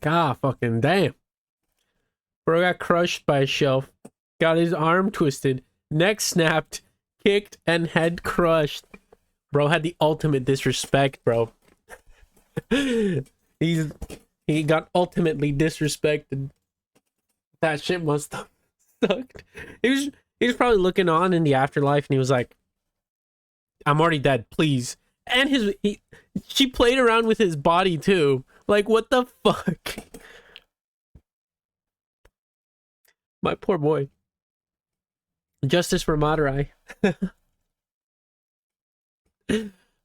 God fucking damn. Bro got crushed by a shelf. Got his arm twisted. Neck snapped. Kicked and head crushed. Bro had the ultimate disrespect, bro. He got ultimately disrespected. That shit must have sucked. He was probably looking on in the afterlife and he was like, I'm already dead, please. And she played around with his body too. Like, what the fuck? My poor boy. Justice for Madurai.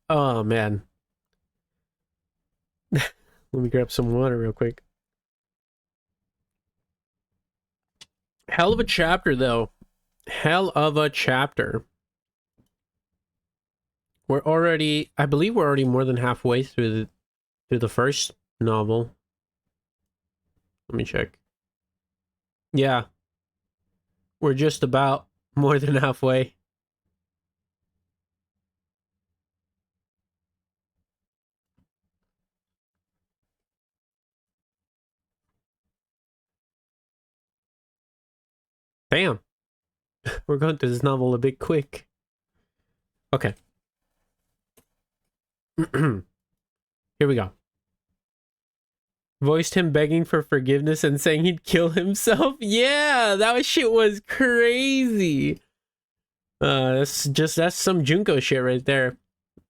Oh, man. Let me grab some water real quick. Hell of a chapter, though. Hell of a chapter. We're already, I believe we're already more than halfway through the first novel. Let me check. Yeah. We're just about more than halfway. Damn. We're going through this novel a bit quick. Okay. Here we go. Voiced him begging for forgiveness and saying he'd kill himself. Yeah, that shit was crazy. That's some Junko shit right there.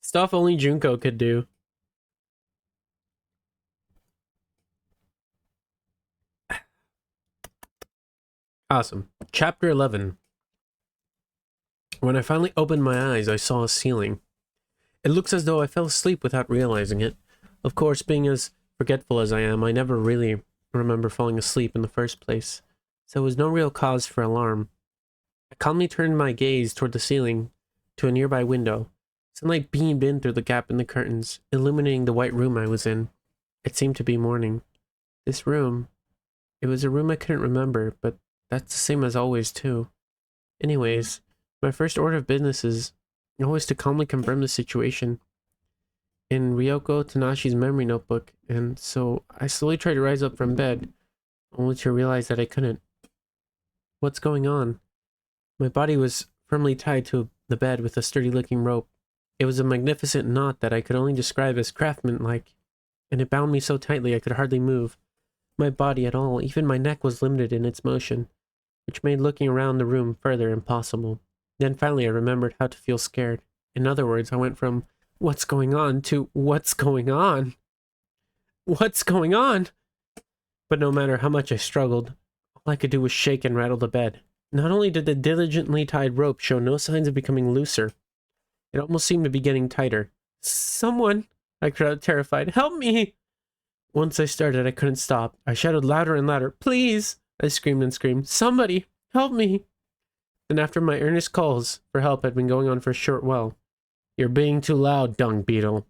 Stuff only Junko could do. Awesome. Chapter 11. When I finally opened my eyes, I saw a ceiling. It looks as though I fell asleep without realizing it. Of course, being as forgetful as I am, I never really remember falling asleep in the first place, so there was no real cause for alarm. I calmly turned my gaze toward the ceiling, to a nearby window. Sunlight beamed in through the gap in the curtains, illuminating the white room I was in. It seemed to be morning. This room, it was a room I couldn't remember, but that's the same as always, too. Anyways, my first order of business is always to calmly confirm the situation in Ryoko Tanahashi's memory notebook, and so I slowly tried to rise up from bed, only to realize that I couldn't. What's going on? My body was firmly tied to the bed with a sturdy-looking rope. It was a magnificent knot that I could only describe as craftsman-like, and it bound me so tightly I could hardly move my body at all. Even my neck was limited in its motion, which made looking around the room further impossible. Then finally I remembered how to feel scared. In other words, I went from what's going on to what's going on? What's going on? But no matter how much I struggled, all I could do was shake and rattle the bed. Not only did the diligently tied rope show no signs of becoming looser, It almost seemed to be getting tighter. Someone, I cried out, terrified. Help me! Once I started, I couldn't stop. I shouted louder and louder. Please! I screamed and screamed. Somebody! Help me! Then after my earnest calls for help had been going on for a short while, You're being too loud, dung beetle.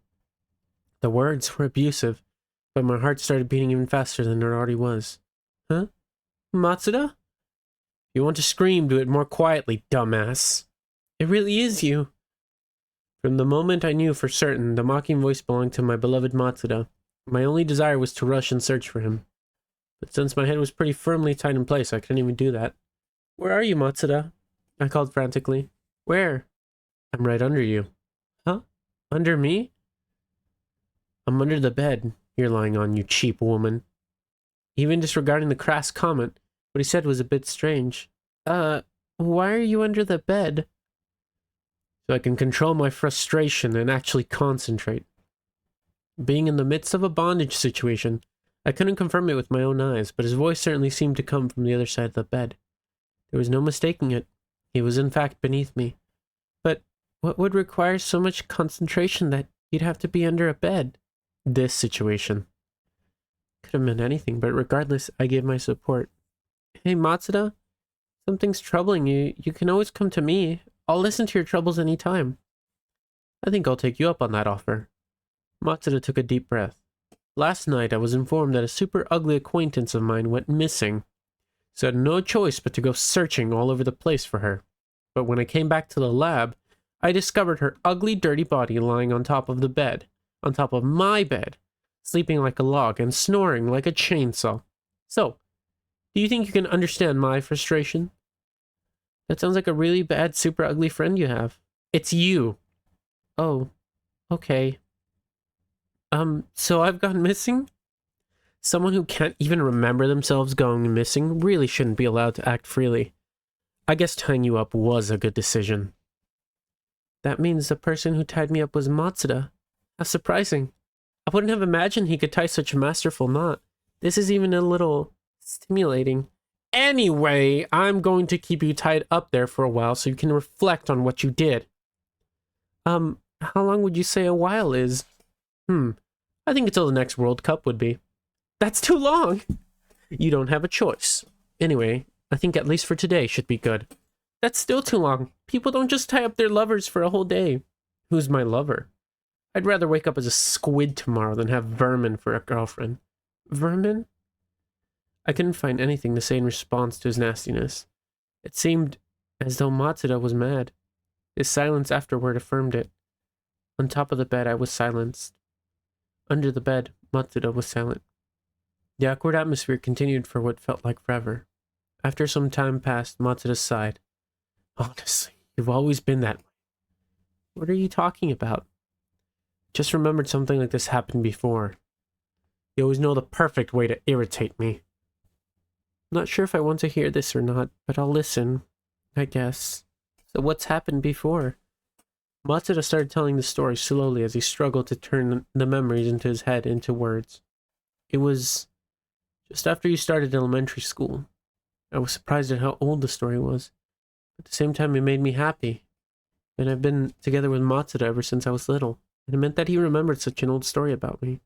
The words were abusive, but my heart started beating even faster than it already was. Huh? Matsuda? If you want to scream, do it more quietly, dumbass. It really is you. From the moment I knew for certain the mocking voice belonged to my beloved Matsuda, my only desire was to rush and search for him. But since my head was pretty firmly tied in place, I couldn't even do that. Where are you, Matsuda? I called frantically. Where? I'm right under you. Huh? Under me? I'm under the bed you're lying on, you cheap woman. Even disregarding the crass comment, what he said was a bit strange. Why are you under the bed? So I can control my frustration and actually concentrate. Being in the midst of a bondage situation, I couldn't confirm it with my own eyes, but his voice certainly seemed to come from the other side of the bed. There was no mistaking it. He was in fact beneath me. But what would require so much concentration that you'd have to be under a bed? This situation. Could have meant anything, but regardless, I gave my support. Hey, Matsuda, something's troubling you. You can always come to me. I'll listen to your troubles any time. I think I'll take you up on that offer. Matsuda took a deep breath. Last night, I was informed that a super ugly acquaintance of mine went missing, so I had no choice but to go searching all over the place for her. But when I came back to the lab, I discovered her ugly, dirty body lying on top of the bed, on top of my bed, sleeping like a log and snoring like a chainsaw. So, do you think you can understand my frustration? That sounds like a really bad, super ugly friend you have. It's you. Oh, okay. So I've gone missing? Someone who can't even remember themselves going missing really shouldn't be allowed to act freely. I guess tying you up was a good decision. That means the person who tied me up was Matsuda. How surprising. I wouldn't have imagined he could tie such a masterful knot. This is even a little stimulating. Anyway, I'm going to keep you tied up there for a while so you can reflect on what you did. How long would you say a while is? I think until the next World Cup would be. That's too long! You don't have a choice. Anyway, I think at least for today should be good. That's still too long. People don't just tie up their lovers for a whole day. Who's my lover? I'd rather wake up as a squid tomorrow than have vermin for a girlfriend. Vermin? I couldn't find anything to say in response to his nastiness. It seemed as though Matsuda was mad. His silence afterward affirmed it. On top of the bed, I was silenced. Under the bed, Matsuda was silent. The awkward atmosphere continued for what felt like forever. After some time passed, Matsuda sighed. Honestly, you've always been that way. What are you talking about? Just remembered something like this happened before. You always know the perfect way to irritate me. Not sure if I want to hear this or not, but I'll listen, I guess. So what's happened before? Matsuda started telling the story slowly as he struggled to turn the memories into his head into words. It was just after you started elementary school. I was surprised at how old the story was. At the same time, it made me happy. And I've been together with Matsuda ever since I was little. And it meant that he remembered such an old story about me.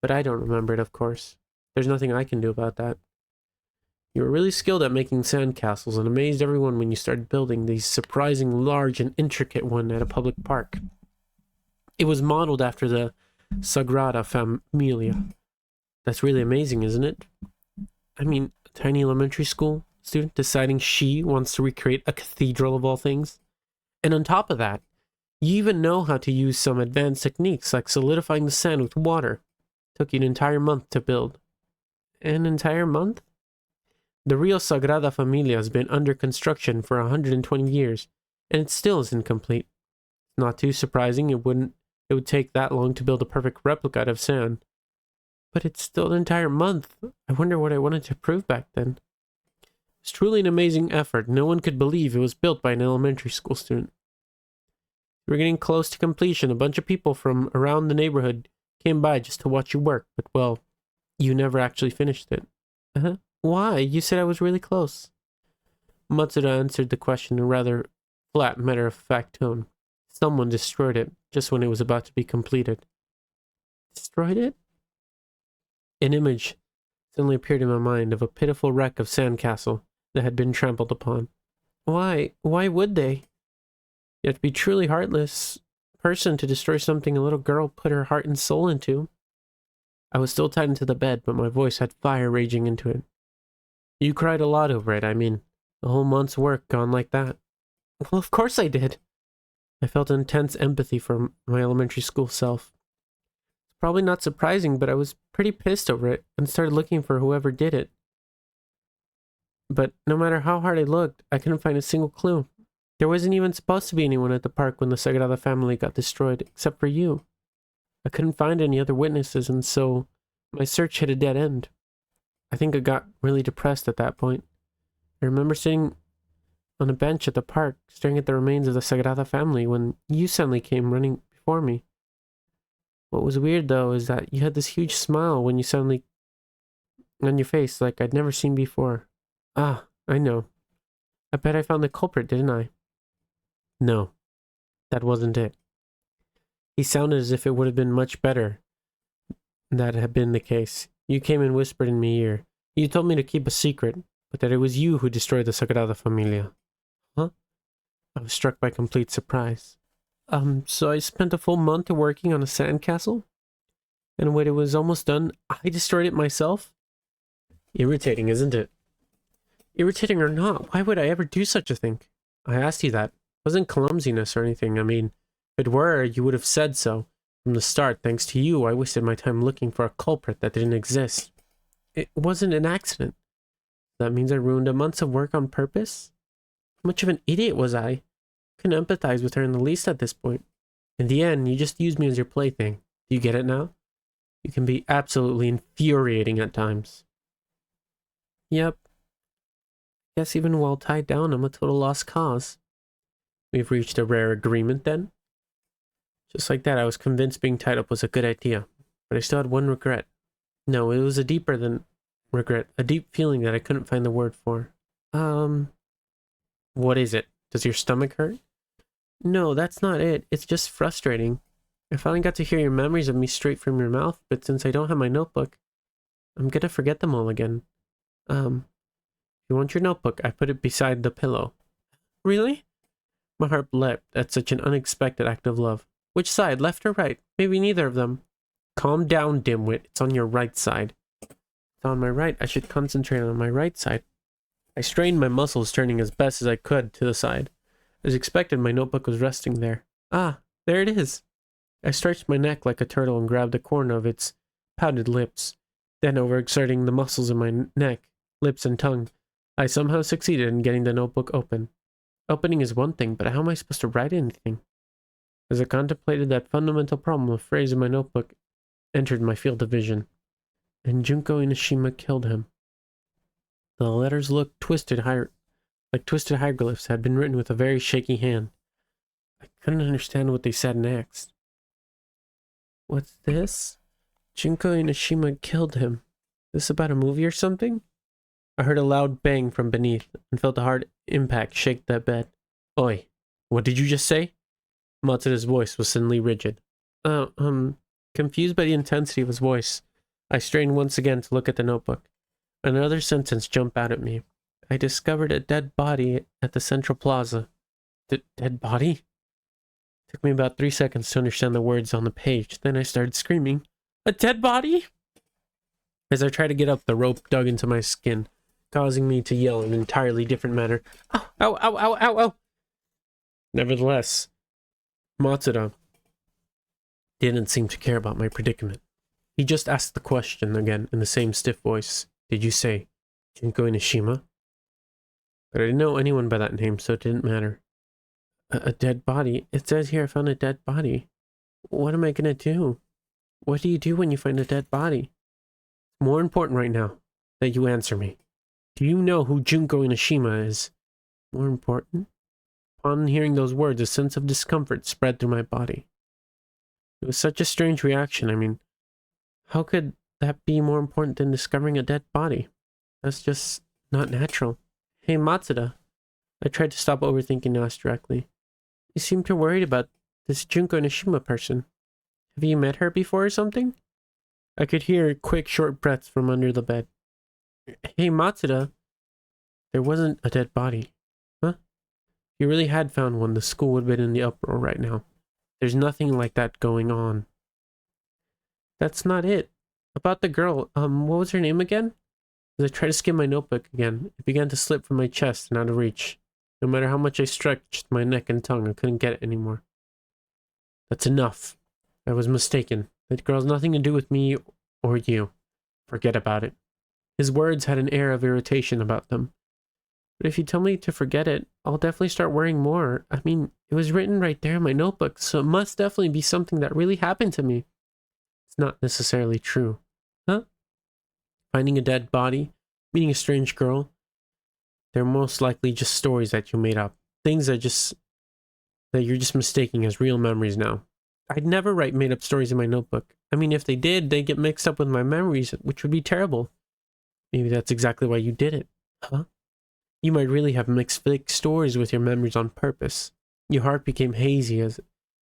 But I don't remember it, of course. There's nothing I can do about that. You were really skilled at making sandcastles and amazed everyone when you started building these surprising large and intricate one at a public park. It was modeled after the Sagrada Familia. That's really amazing, isn't it? I mean, a tiny elementary school student deciding she wants to recreate a cathedral of all things. And on top of that, you even know how to use some advanced techniques like solidifying the sand with water. Took you an entire month to build. An entire month? The real Sagrada Familia has been under construction for 120 years, and it still isn't complete. Not too surprising, it would take that long to build a perfect replica out of sand. But it's still an entire month. I wonder what I wanted to prove back then. It's truly an amazing effort. No one could believe it was built by an elementary school student. We were getting close to completion. A bunch of people from around the neighborhood came by just to watch you work, but well, you never actually finished it. Why? You said I was really close. Matsuda answered the question in a rather flat, matter-of-fact tone. Someone destroyed it just when it was about to be completed. Destroyed it? An image suddenly appeared in my mind of a pitiful wreck of sandcastle that had been trampled upon. Why? Why would they? You have to be truly heartless person to destroy something a little girl put her heart and soul into. I was still tied into the bed, but my voice had fire raging into it. You cried a lot over it, I mean. A whole month's work gone like that. Well, of course I did. I felt intense empathy for my elementary school self. It's probably not surprising, but I was pretty pissed over it and started looking for whoever did it. But no matter how hard I looked, I couldn't find a single clue. There wasn't even supposed to be anyone at the park when the Sagrada family got destroyed, except for you. I couldn't find any other witnesses, and so my search hit a dead end. I think I got really depressed at that point. I remember sitting on a bench at the park, staring at the remains of the Sagrada family when you suddenly came running before me. What was weird, though, is that you had this huge smile when you suddenly on your face like I'd never seen before. Ah, I know. I bet I found the culprit, didn't I? No, that wasn't it. He sounded as if it would have been much better that had been the case. You came and whispered in my ear. You told me to keep a secret, but that it was you who destroyed the Sagrada Familia. Huh? I was struck by complete surprise. So I spent a full month working on a sandcastle? And when it was almost done, I destroyed it myself? Irritating, isn't it? Irritating or not, why would I ever do such a thing? I asked you that. It wasn't clumsiness or anything. I mean, if it were, you would have said so. From the start, thanks to you, I wasted my time looking for a culprit that didn't exist. It wasn't an accident. That means I ruined a month of work on purpose? How much of an idiot was I? Couldn't empathize with her in the least at this point. In the end, you just used me as your plaything. Do you get it now? You can be absolutely infuriating at times. Yep. Guess even while tied down, I'm a total lost cause. We've reached a rare agreement then? Just like that, I was convinced being tied up was a good idea. But I still had one regret. No, it was a deeper than regret. A deep feeling that I couldn't find the word for. What is it? Does your stomach hurt? No, that's not it. It's just frustrating. I finally got to hear your memories of me straight from your mouth, but since I don't have my notebook, I'm gonna forget them all again. If you want your notebook, I put it beside the pillow. Really? My heart leapt at such an unexpected act of love. Which side, left or right? Maybe neither of them. Calm down, dimwit. It's on your right side. It's on my right. I should concentrate on my right side. I strained my muscles, turning as best as I could to the side. As expected, my notebook was resting there. Ah, there it is. I stretched my neck like a turtle and grabbed a corner of its pouted lips. Then, overexerting the muscles in my neck, lips, and tongue, I somehow succeeded in getting the notebook open. Opening is one thing, but how am I supposed to write anything? As I contemplated that fundamental problem, a phrase in my notebook entered my field of vision. And Junko Inoshima killed him. The letters looked like twisted hieroglyphs had been written with a very shaky hand. I couldn't understand what they said next. What's this? Junko Inoshima killed him. This about a movie or something? I heard a loud bang from beneath and felt a hard impact shake that bed. Oi, what did you just say? Matsuda's voice was suddenly rigid. Confused by the intensity of his voice, I strained once again to look at the notebook. Another sentence jumped out at me. I discovered a dead body at the Central Plaza. Dead body? It took me about 3 seconds to understand the words on the page. Then I started screaming, "A dead body?" As I tried to get up, the rope dug into my skin, causing me to yell in an entirely different manner. Ow, ow, ow, ow, ow, ow. Nevertheless, Matsuda didn't seem to care about my predicament. He just asked the question again in the same stiff voice. Did you say Junko Inoshima? But I didn't know anyone by that name, so it didn't matter. A dead body? It says here I found a dead body. What am I gonna do? What do you do when you find a dead body? More important right now that you answer me. Do you know who Junko Inoshima is? More important? Upon hearing those words, a sense of discomfort spread through my body. It was such a strange reaction. I mean, how could that be more important than discovering a dead body? That's just not natural. Hey, Matsuda. I tried to stop overthinking and ask directly. You seem too worried about This Junko Nishima person. Have you met her before or something? I could hear quick, short breaths from under the bed. Hey, Matsuda. There wasn't a dead body. Huh? If you really had found one, the school would have been in the uproar right now. There's nothing like that going on. That's not it. About the girl, what was her name again? As I tried to skim my notebook again, it began to slip from my chest and out of reach. No matter how much I stretched my neck and tongue, I couldn't get it anymore. That's enough. I was mistaken. That girl has nothing to do with me or you. Forget about it. His words had an air of irritation about them. But if you tell me to forget it, I'll definitely start worrying more. I mean, it was written right there in my notebook, so it must definitely be something that really happened to me. It's not necessarily true. Huh? Finding a dead body, meeting a strange girl, they're most likely just stories that you made up. Things that you're just mistaking as real memories now. I'd never write made-up stories in my notebook. I mean, if they did, they'd get mixed up with my memories, which would be terrible. Maybe that's exactly why you did it. Huh? You might really have mixed fake stories with your memories on purpose. My heart became hazy as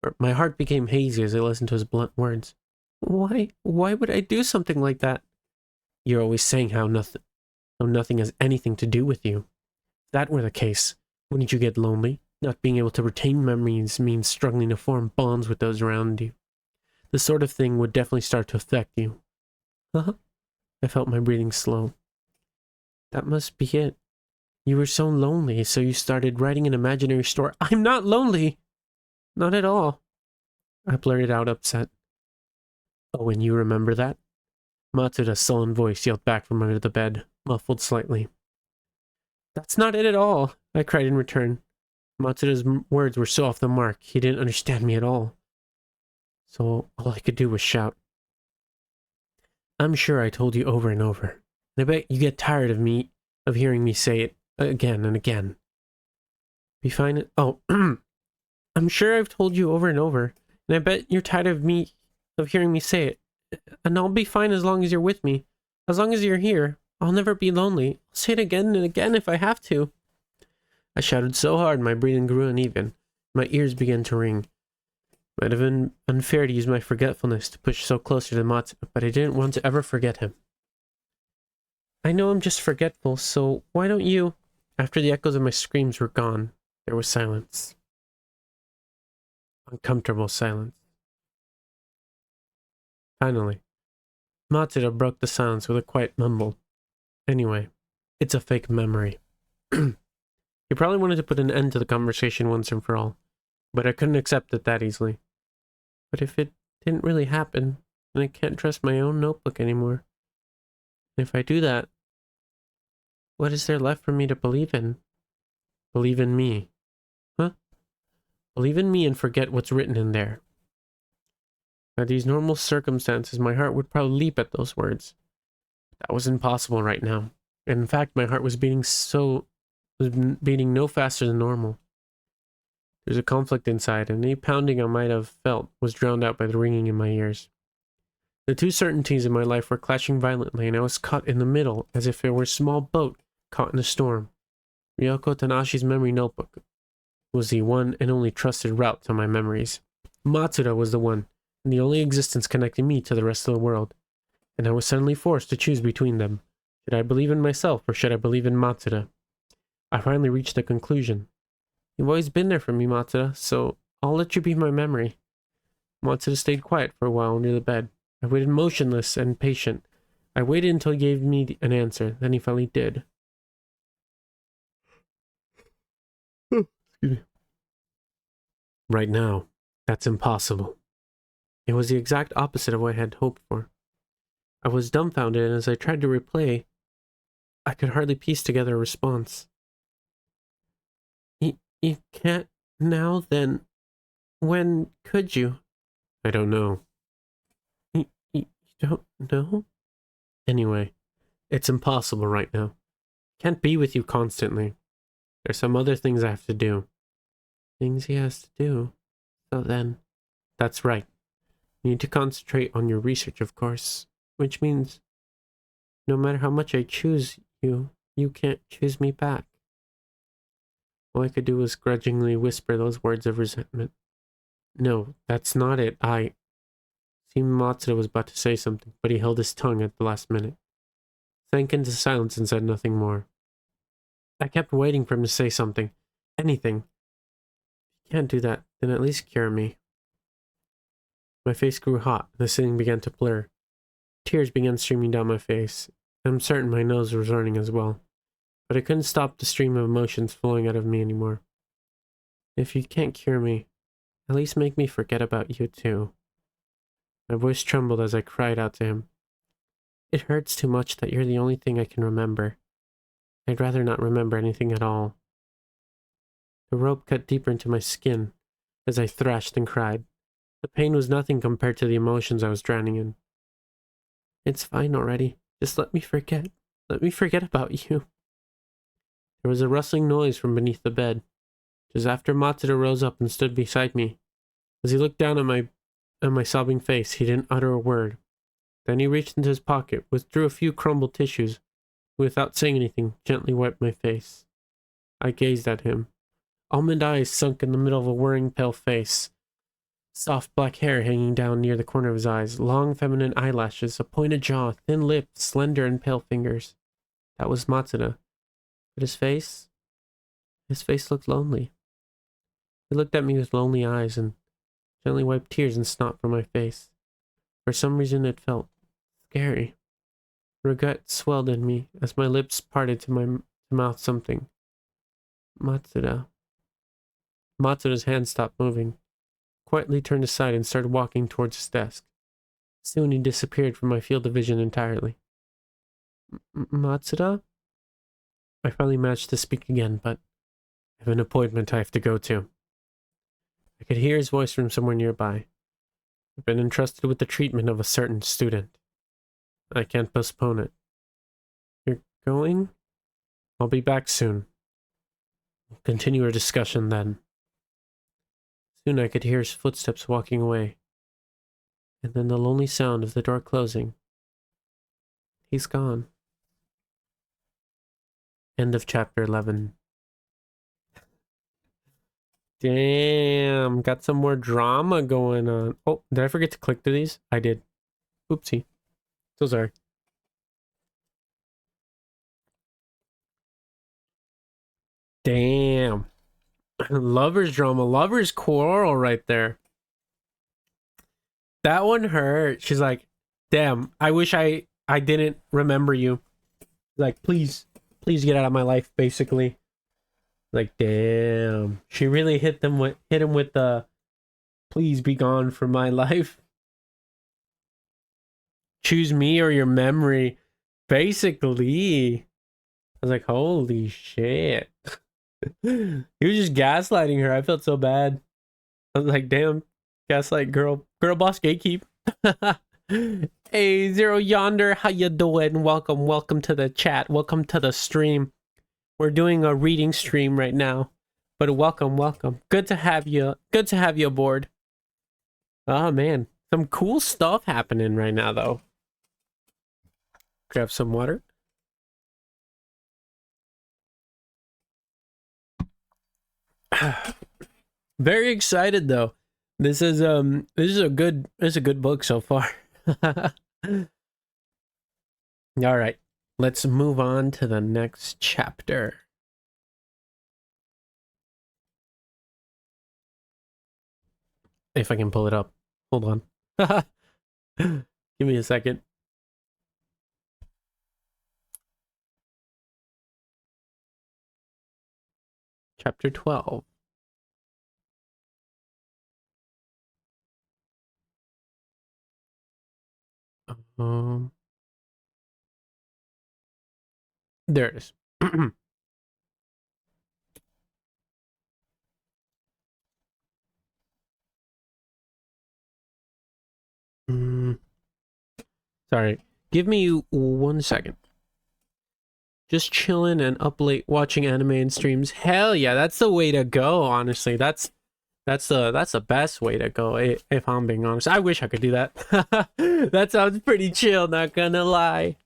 I listened to his blunt words. Why would I do something like that? You're always saying how nothing has anything to do with you. If that were the case, wouldn't you get lonely? Not being able to retain memories means struggling to form bonds with those around you. This sort of thing would definitely start to affect you. Huh? I felt my breathing slow. That must be it. You were so lonely, so you started writing an imaginary story. I'm not lonely! Not at all. I blurted out, upset. Oh, and you remember that? Matsuda's sullen voice yelled back from under the bed, muffled slightly. That's not it at all, I cried in return. Matsuda's words were so off the mark, he didn't understand me at all. So all I could do was shout. I'm sure I told you over and over, and I bet you get tired of hearing me say it again and again. Be fine. Oh, I'm sure I've told you over and over, and I bet you're tired of hearing me say it. And I'll be fine as long as you're with me. As long as you're here, I'll never be lonely. I'll say it again and again if I have to. I shouted so hard my breathing grew uneven. My ears began to ring. It might have been unfair to use my forgetfulness to push so closer to Matsuda, but I didn't want to ever forget him. I know I'm just forgetful, so why don't you... After the echoes of my screams were gone, there was silence. Uncomfortable silence. Finally, Matsuda broke the silence with a quiet mumble. Anyway, it's a fake memory. He probably wanted to put an end to the conversation once and for all, but I couldn't accept it that easily. But if it didn't really happen, then I can't trust my own notebook anymore. And if I do that, what is there left for me to believe in? Believe in me. Huh? Believe in me and forget what's written in there. Under these normal circumstances, my heart would probably leap at those words. That was impossible right now. And in fact, my heart was beating no faster than normal. There's a conflict inside, and any pounding I might have felt was drowned out by the ringing in my ears. The two certainties in my life were clashing violently, and I was caught in the middle, as if it were a small boat caught in a storm. Ryoko Tanashi's memory notebook was the one and only trusted route to my memories. Matsuda was the one, and the only existence connecting me to the rest of the world. And I was suddenly forced to choose between them. Should I believe in myself, or should I believe in Matsuda? I finally reached a conclusion. You've always been there for me, Matsuda, so I'll let you be my memory. Matsuda stayed quiet for a while under the bed. I waited motionless and patient. I waited until he gave me an answer, then he finally did. Excuse me. Right now, that's impossible. It was the exact opposite of what I had hoped for. I was dumbfounded, and as I tried to replay, I could hardly piece together a response. You can't now, then? When could you? I don't know. You don't know? Anyway, it's impossible right now. Can't be with you constantly. There's some other things I have to do. Things he has to do. So then, that's right. You need to concentrate on your research, of course. Which means, no matter how much I choose you, you can't choose me back. All I could do was grudgingly whisper those words of resentment. No, that's not it. Seemed Matsuda was about to say something, but he held his tongue at the last minute. Sank into silence and said nothing more. I kept waiting for him to say something. Anything. If you can't do that, then at least cure me. My face grew hot, and the ceiling began to blur. Tears began streaming down my face. I'm certain my nose was running as well. But I couldn't stop the stream of emotions flowing out of me anymore. If you can't cure me, at least make me forget about you too. My voice trembled as I cried out to him. It hurts too much that you're the only thing I can remember. I'd rather not remember anything at all. The rope cut deeper into my skin as I thrashed and cried. The pain was nothing compared to the emotions I was drowning in. It's fine already. Just let me forget. Let me forget about you. There was a rustling noise from beneath the bed. Just after Matsuda rose up and stood beside me. As he looked down at my sobbing face, he didn't utter a word. Then he reached into his pocket, withdrew a few crumbled tissues, and without saying anything, gently wiped my face. I gazed at him. Almond eyes sunk in the middle of a worrying pale face. Soft black hair hanging down near the corner of his eyes, long feminine eyelashes, a pointed jaw, thin lips, slender and pale fingers. That was Matsuda. But his face looked lonely. He looked at me with lonely eyes and gently wiped tears and snot from my face. For some reason it felt scary. Regret swelled in me as my lips parted to mouth something. Matsuda. Matsuda's hand stopped moving, quietly turned aside and started walking towards his desk. Soon he disappeared from my field of vision entirely. Matsuda? I finally managed to speak again, but I have an appointment I have to go to. I could hear his voice from somewhere nearby. I've been entrusted with the treatment of a certain student. I can't postpone it. You're going? I'll be back soon. We'll continue our discussion then. Soon I could hear his footsteps walking away, and then the lonely sound of the door closing. He's gone. End of chapter 11. Damn, got some more drama going on. Oh, did I forget to click through these? I did. Oopsie. So sorry. Damn. Lovers drama, lovers quarrel right there. That one hurt. She's like, damn, I wish I didn't remember you. Like, please get out of my life, basically. Like, damn. She really hit him with the please be gone from my life. Choose me or your memory. Basically. I was like, holy shit. He was just gaslighting her. I felt so bad. I was like, damn, gaslight girl boss gatekeep. Hey, Zero Yonder, how you doing? Welcome to the chat. Welcome to the stream. We're doing a reading stream right now. But welcome. Good to have you. Good to have you aboard. Oh man, some cool stuff happening right now though. Grab some water. Very excited though. This is a good book so far. All right, let's move on to the next chapter. If I can pull it up. Hold on. Give me a second. Chapter 12. There it is. Sorry. Give me 1 second. Just chilling and up late watching anime and streams. Hell yeah, that's the way to go, honestly. That's the best way to go, if I'm being honest. I wish I could do that. That sounds pretty chill, not gonna lie.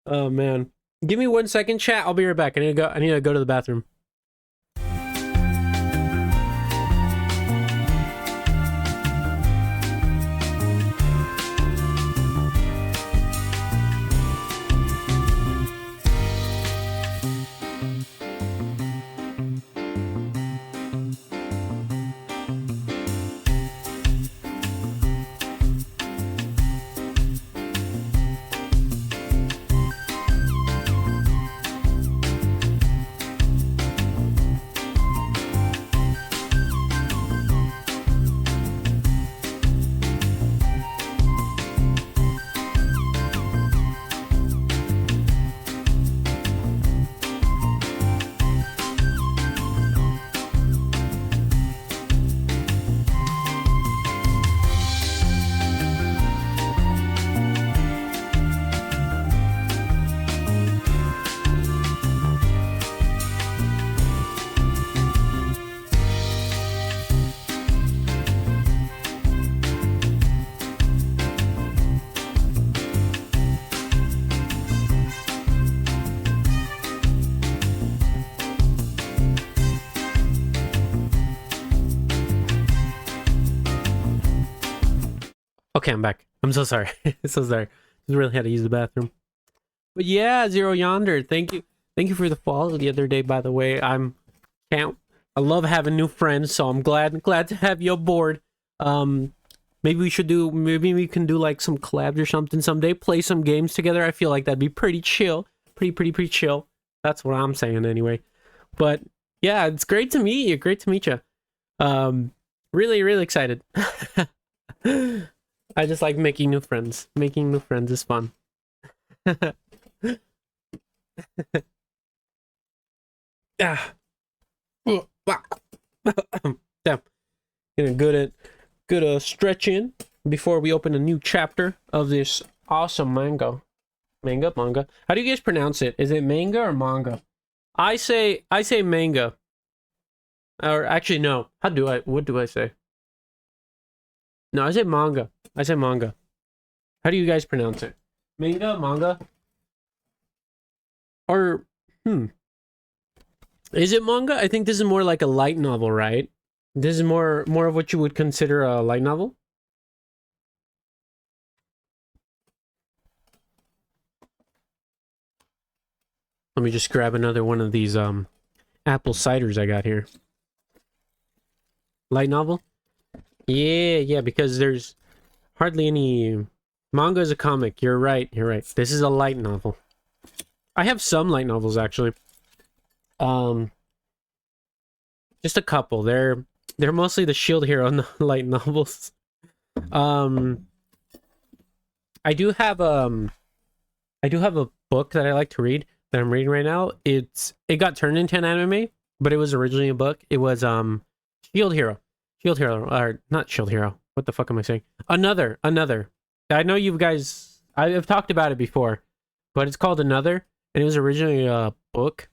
Oh man. Give me 1 second, chat. I'll be right back. I need to go to the bathroom. Okay, I'm back. I'm so sorry. So sorry. Just really had to use the bathroom. But yeah, Zero Yonder, thank you. Thank you for the follow the other day, by the way. I love having new friends, so I'm glad to have you aboard. Maybe we can do like some collabs or something someday, play some games together. I feel like that'd be pretty chill. Pretty chill. That's what I'm saying anyway. But yeah, it's great to meet you. Great to meet you. Really excited. I just like making new friends. Making new friends is fun. Ah. Damn. Getting good at stretching before we open a new chapter of this awesome manga. Manga. How do you guys pronounce it? Is it manga or manga? I say manga. Or actually no. What do I say? No, I say manga. How do you guys pronounce it? Manga? Or is it manga? I think this is more like a light novel, right? This is more of what you would consider a light novel. Let me just grab another one of these apple ciders I got here. Light novel? Yeah, because there's hardly any... Manga is a comic. You're right. This is a light novel. I have some light novels, actually. Just a couple. They're mostly the Shield Hero light novels. I do have a book that I like to read that I'm reading right now. It got turned into an anime, but it was originally a book. It was Shield Hero, or not Shield Hero. What the fuck am I saying? Another. I know you guys. I've talked about it before, but it's called Another, and it was originally a book,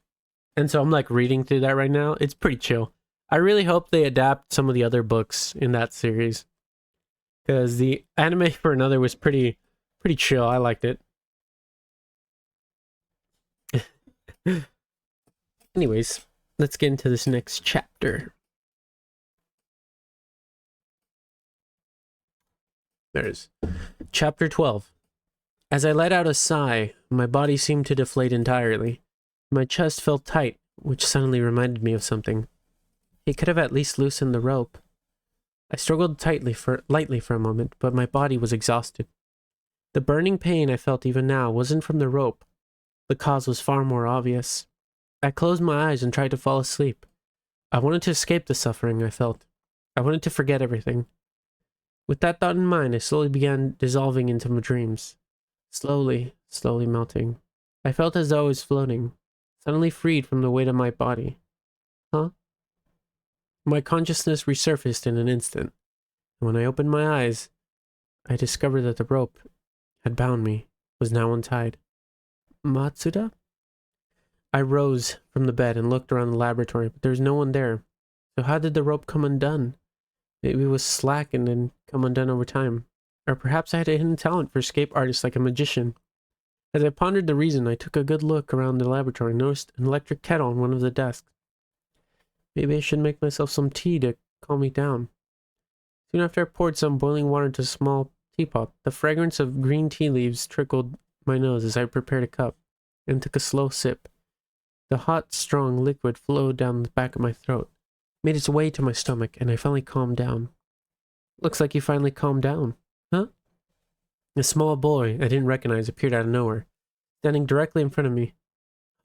and so I'm like reading through that right now. It's pretty chill. I really hope they adapt some of the other books in that series, because the anime for Another was pretty chill. I liked it. Anyways, let's get into this next chapter. There's chapter 12. As I let out a sigh, my body seemed to deflate entirely. My chest felt tight, which suddenly reminded me of something. He could have at least loosened the rope. I struggled lightly for a moment, but my body was exhausted. The burning pain I felt even now wasn't from the rope. The cause was far more obvious. I closed my eyes and tried to fall asleep. I wanted to escape the suffering I felt. I wanted to forget everything. With that thought in mind, I slowly began dissolving into my dreams. Slowly melting. I felt as though I was floating, suddenly freed from the weight of my body. Huh? My consciousness resurfaced in an instant, and when I opened my eyes, I discovered that the rope had bound me was now untied. Matsuda? I rose from the bed and looked around the laboratory, but there was no one there. So how did the rope come undone? Maybe it was slackened and come undone over time. Or perhaps I had a hidden talent for escape artists like a magician. As I pondered the reason, I took a good look around the laboratory and noticed an electric kettle on one of the desks. Maybe I should make myself some tea to calm me down. Soon after I poured some boiling water into a small teapot, the fragrance of green tea leaves trickled my nose as I prepared a cup and took a slow sip. The hot, strong liquid flowed down the back of my throat, made its way to my stomach, and I finally calmed down. Looks like you finally calmed down. Huh? A small boy I didn't recognize appeared out of nowhere, standing directly in front of me.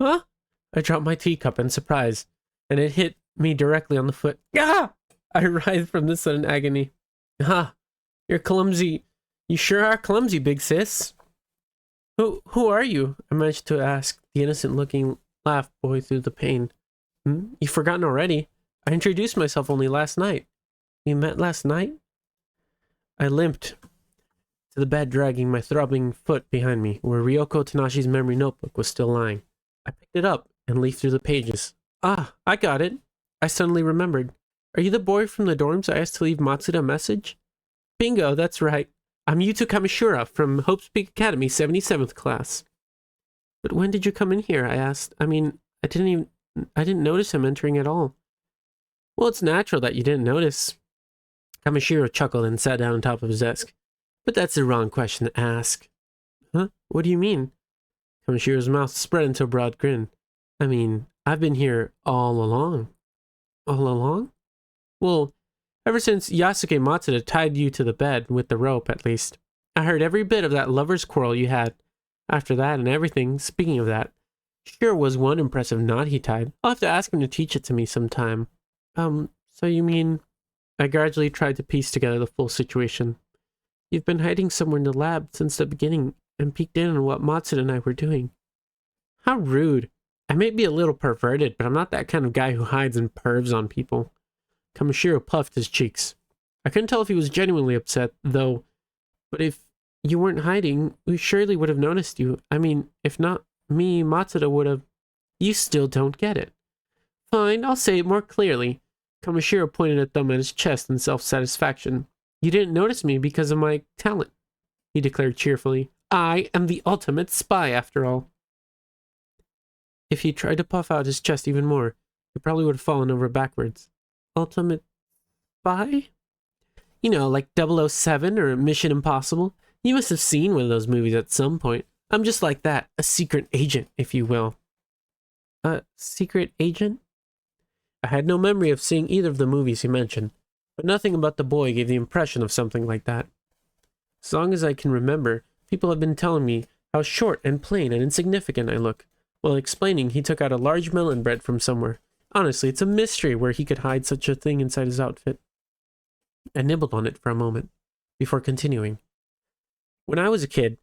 Huh? I dropped my teacup in surprise, and it hit me directly on the foot. Ah! I writhed from the sudden agony. Ah, you're clumsy. You sure are clumsy, big sis. Who are you? I managed to ask. The innocent-looking laugh boy through the pain. You've forgotten already? I introduced myself only last night. We met last night? I limped to the bed, dragging my throbbing foot behind me, where Ryoko Tanashi's memory notebook was still lying. I picked it up and leafed through the pages. Ah, I got it. I suddenly remembered. Are you the boy from the dorms I asked to leave Matsuda a message? Bingo, that's right. I'm Yuto Kamishura from Hope's Peak Academy, 77th class. But when did you come in here? I asked. I didn't notice him entering at all. Well, it's natural that you didn't notice. Kamishiro chuckled and sat down on top of his desk. But that's the wrong question to ask. Huh? What do you mean? Kamashiro's mouth spread into a broad grin. I mean, I've been here all along. All along? Well, ever since Yasuke Matsuda tied you to the bed, with the rope at least. I heard every bit of that lover's quarrel you had. After that and everything, speaking of that, sure was one impressive knot he tied. I'll have to ask him to teach it to me sometime. So you mean... I gradually tried to piece together the full situation. You've been hiding somewhere in the lab since the beginning and peeked in on what Matsuda and I were doing. How rude. I may be a little perverted, but I'm not that kind of guy who hides and pervs on people. Kamashiro puffed his cheeks. I couldn't tell if he was genuinely upset, though. But if you weren't hiding, we surely would have noticed you. I mean, if not me, Matsuda would have... You still don't get it. Fine, I'll say it more clearly. Kamashiro pointed a thumb at his chest in self-satisfaction. You didn't notice me because of my talent, he declared cheerfully. I am the ultimate spy, after all. If he tried to puff out his chest even more, he probably would have fallen over backwards. Ultimate spy? You know, like 007 or Mission Impossible. You must have seen one of those movies at some point. I'm just like that, a secret agent, if you will. A secret agent? I had no memory of seeing either of the movies he mentioned, but nothing about the boy gave the impression of something like that. As long as I can remember, people have been telling me how short and plain and insignificant I look. While explaining, he took out a large melon bread from somewhere. Honestly, it's a mystery where he could hide such a thing inside his outfit. I nibbled on it for a moment, before continuing. When I was a kid,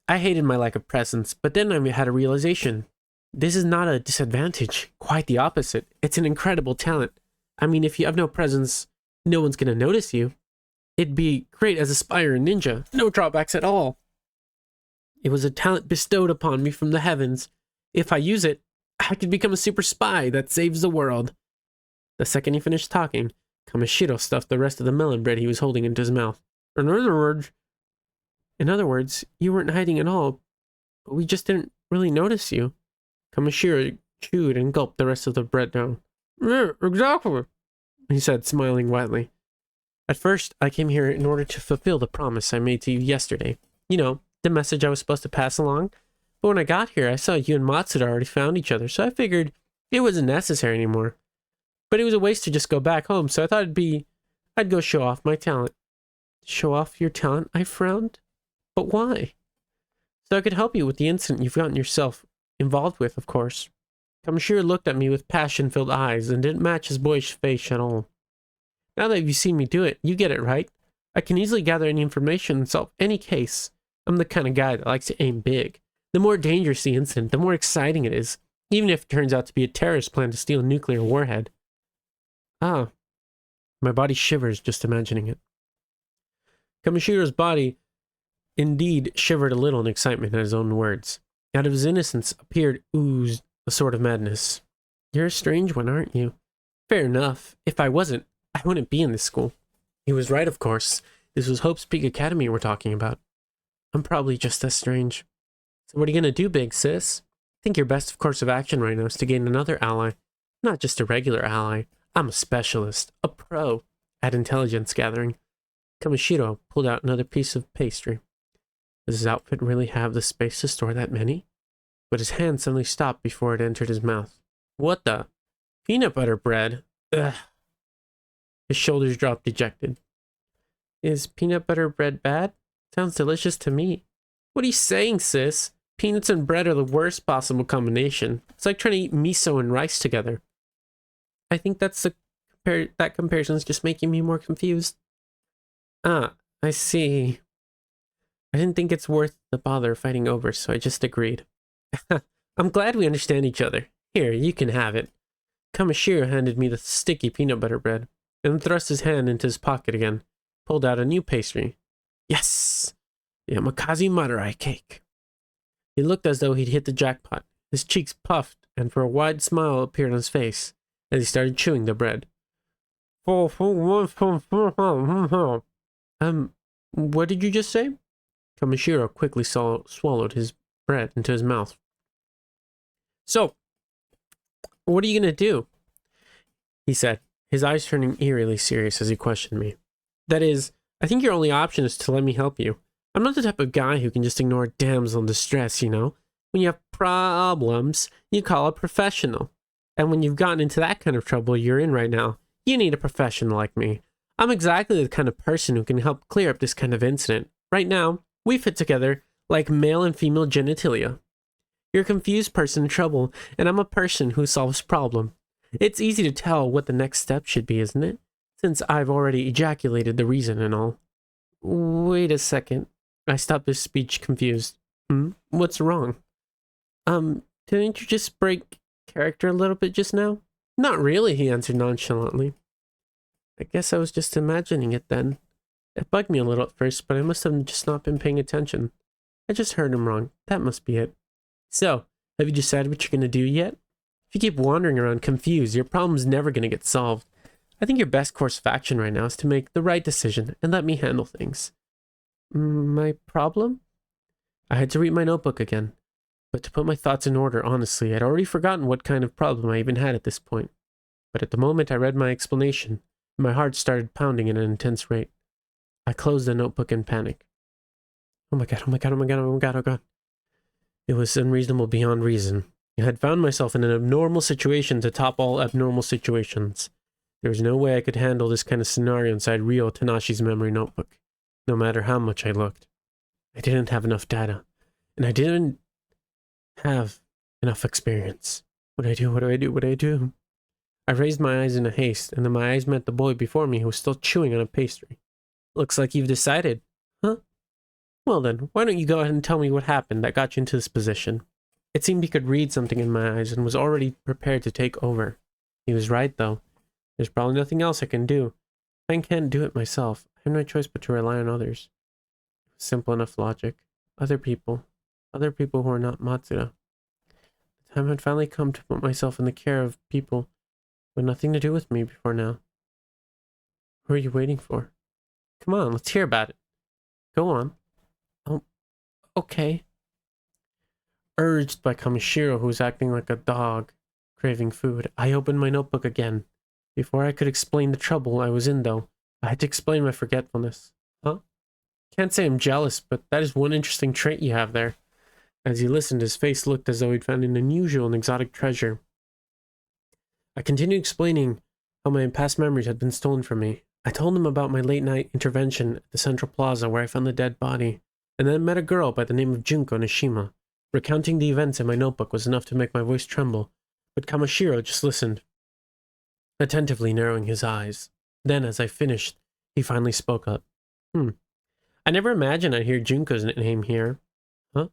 I hated my lack of presence, but then I had a realization. This is not a disadvantage, quite the opposite. It's an incredible talent. I mean, if you have no presence, no one's gonna notice you. It'd be great as a spy or a ninja, no drawbacks at all. It was a talent bestowed upon me from the heavens. If I use it, I could become a super spy that saves the world. The second he finished talking, Kamashiro stuffed the rest of the melon bread he was holding into his mouth. In other words, you weren't hiding at all, but we just didn't really notice you. Kamashiro chewed and gulped the rest of the bread down. Yeah, exactly, he said, smiling widely. At first, I came here in order to fulfill the promise I made to you yesterday. You know, the message I was supposed to pass along. But when I got here, I saw you and Matsuda already found each other, so I figured it wasn't necessary anymore. But it was a waste to just go back home, so I thought I'd go show off my talent. Show off your talent? I frowned. But why? So I could help you with the incident you've gotten yourself involved with, of course. Kamashiro looked at me with passion-filled eyes and didn't match his boyish face at all. Now that you've seen me do it, you get it, right? I can easily gather any information and solve any case. I'm the kind of guy that likes to aim big. The more dangerous the incident, the more exciting it is, even if it turns out to be a terrorist plan to steal a nuclear warhead. Ah, my body shivers just imagining it. Kamashiro's body indeed shivered a little in excitement at his own words. Out of his innocence oozed a sort of madness. You're a strange one, aren't you? Fair enough. If I wasn't, I wouldn't be in this school. He was right, of course. This was Hope's Peak Academy we're talking about. I'm probably just as strange. So what are you gonna do, big sis? I think your best course of action right now is to gain another ally. Not just a regular ally. I'm a specialist, a pro at intelligence gathering. Kamashiro pulled out another piece of pastry. Does his outfit really have the space to store that many? But his hand suddenly stopped before it entered his mouth. What the? Peanut butter bread? Ugh. His shoulders dropped dejected. Is peanut butter bread bad? Sounds delicious to me. What are you saying, sis? Peanuts and bread are the worst possible combination. It's like trying to eat miso and rice together. I think that comparison is just making me more confused. Ah, I see. I didn't think it's worth the bother of fighting over, so I just agreed. I'm glad we understand each other. Here, you can have it. Kamashiro handed me the sticky peanut butter bread, and thrust his hand into his pocket again, pulled out a new pastry. Yes! The Yamakaze Marurai cake. He looked as though he'd hit the jackpot. His cheeks puffed, and for a wide smile appeared on his face, as he started chewing the bread. What did you just say? Kamashiro quickly swallowed his bread into his mouth. So, what are you gonna do? He said, his eyes turning eerily serious as he questioned me. That is, I think your only option is to let me help you. I'm not the type of guy who can just ignore a damsel in distress, you know? When you have problems, you call a professional. And when you've gotten into that kind of trouble you're in right now, you need a professional like me. I'm exactly the kind of person who can help clear up this kind of incident. Right now, we fit together like male and female genitalia. You're a confused person in trouble, and I'm a person who solves problem. It's easy to tell what the next step should be, isn't it? Since I've already ejaculated the reason and all. Wait a second. I stopped this speech confused. What's wrong? Didn't you just break character a little bit just now? Not really, he answered nonchalantly. I guess I was just imagining it then. It bugged me a little at first, but I must have just not been paying attention. I just heard him wrong. That must be it. So, have you decided what you're going to do yet? If you keep wandering around confused, your problem's never going to get solved. I think your best course of action right now is to make the right decision and let me handle things. My problem? I had to read my notebook again. But to put my thoughts in order, honestly, I'd already forgotten what kind of problem I even had at this point. But at the moment I read my explanation, my heart started pounding at an intense rate. I closed the notebook in panic. Oh my god, oh my god, oh my god, oh my god, oh god. It was unreasonable beyond reason. I had found myself in an abnormal situation to top all abnormal situations. There was no way I could handle this kind of scenario inside Ryo Tanashi's memory notebook, no matter how much I looked. I didn't have enough data, and I didn't have enough experience. What do I do? What do I do? What do I do? I raised my eyes in a haste, and then my eyes met the boy before me who was still chewing on a pastry. Looks like you've decided. Huh? Well then, why don't you go ahead and tell me what happened that got you into this position? It seemed he could read something in my eyes and was already prepared to take over. He was right, though. There's probably nothing else I can do. I can't do it myself. I have no choice but to rely on others. Simple enough logic. Other people who are not Matsuda. The time had finally come to put myself in the care of people with nothing to do with me before now. Who are you waiting for? Come on, let's hear about it. Go on. Oh, okay. Urged by Kamishiro, who was acting like a dog, craving food, I opened my notebook again. Before I could explain the trouble I was in, though, I had to explain my forgetfulness. Huh? Can't say I'm jealous, but that is one interesting trait you have there. As he listened, his face looked as though he'd found an unusual and exotic treasure. I continued explaining how my past memories had been stolen from me. I told him about my late-night intervention at the Central Plaza where I found the dead body, and then met a girl by the name of Junko Nishima. Recounting the events in my notebook was enough to make my voice tremble, but Kamishiro just listened, attentively narrowing his eyes. Then, as I finished, he finally spoke up. I never imagined I'd hear Junko's name here. Huh?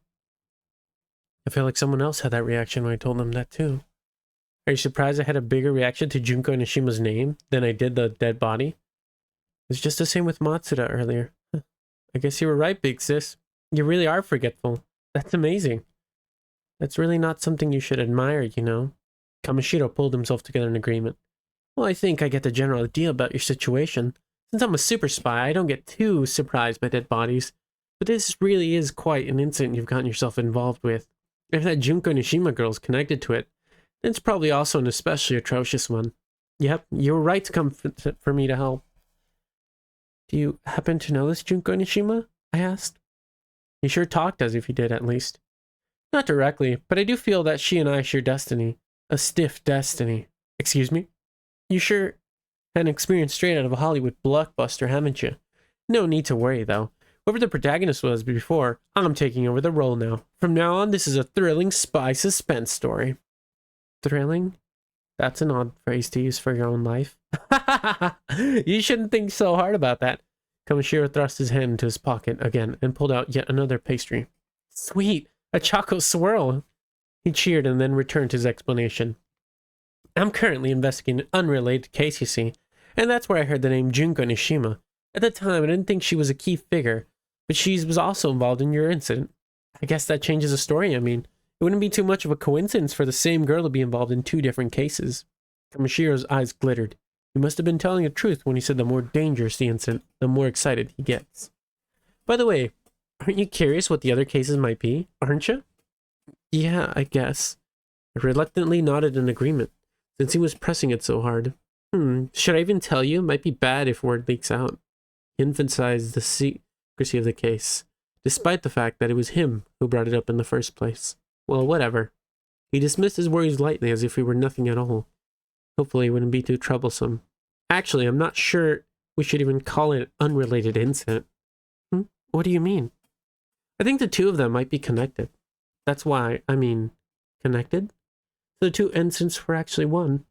I feel like someone else had that reaction when I told them that too. Are you surprised I had a bigger reaction to Junko Nishima's name than I did the dead body? It was just the same with Matsuda earlier. I guess you were right, big sis. You really are forgetful. That's amazing. That's really not something you should admire, you know. Kamishiro pulled himself together in agreement. Well, I think I get the general idea about your situation. Since I'm a super spy, I don't get too surprised by dead bodies. But this really is quite an incident you've gotten yourself involved with. If that Junko Nishima girl's connected to it, then it's probably also an especially atrocious one. Yep, you were right to come for me to help. Do you happen to know this Junko Nishima? I asked. He sure talked as if he did, at least. Not directly, but I do feel that she and I share destiny. A stiff destiny. Excuse me? You sure had an experience straight out of a Hollywood blockbuster, haven't you? No need to worry, though. Whoever the protagonist was before, I'm taking over the role now. From now on, this is a thrilling spy suspense story. Thrilling? That's an odd phrase to use for your own life. You shouldn't think so hard about that. Kamishiro thrust his hand into his pocket again and pulled out yet another pastry. Sweet! A choco swirl! He cheered and then returned to his explanation. I'm currently investigating an unrelated case, you see, and that's where I heard the name Junko Nishima. At the time, I didn't think she was a key figure, but she was also involved in your incident. I guess that changes the story, I mean. It wouldn't be too much of a coincidence for the same girl to be involved in two different cases. Kamashiro's eyes glittered. He must have been telling the truth when he said the more dangerous the incident, the more excited he gets. By the way, aren't you curious what the other cases might be, aren't you? Yeah, I guess. I reluctantly nodded in agreement, since he was pressing it so hard. Should I even tell you? Might be bad if word leaks out. He emphasized the secrecy of the case. despite the fact that it was him who brought it up in the first place. Well, whatever. He dismissed his worries lightly as if he were nothing at all. Hopefully it wouldn't be too troublesome. Actually, I'm not sure we should even call it an unrelated incident. What do you mean? I think the two of them might be connected. That's why, connected? The two incidents were actually one.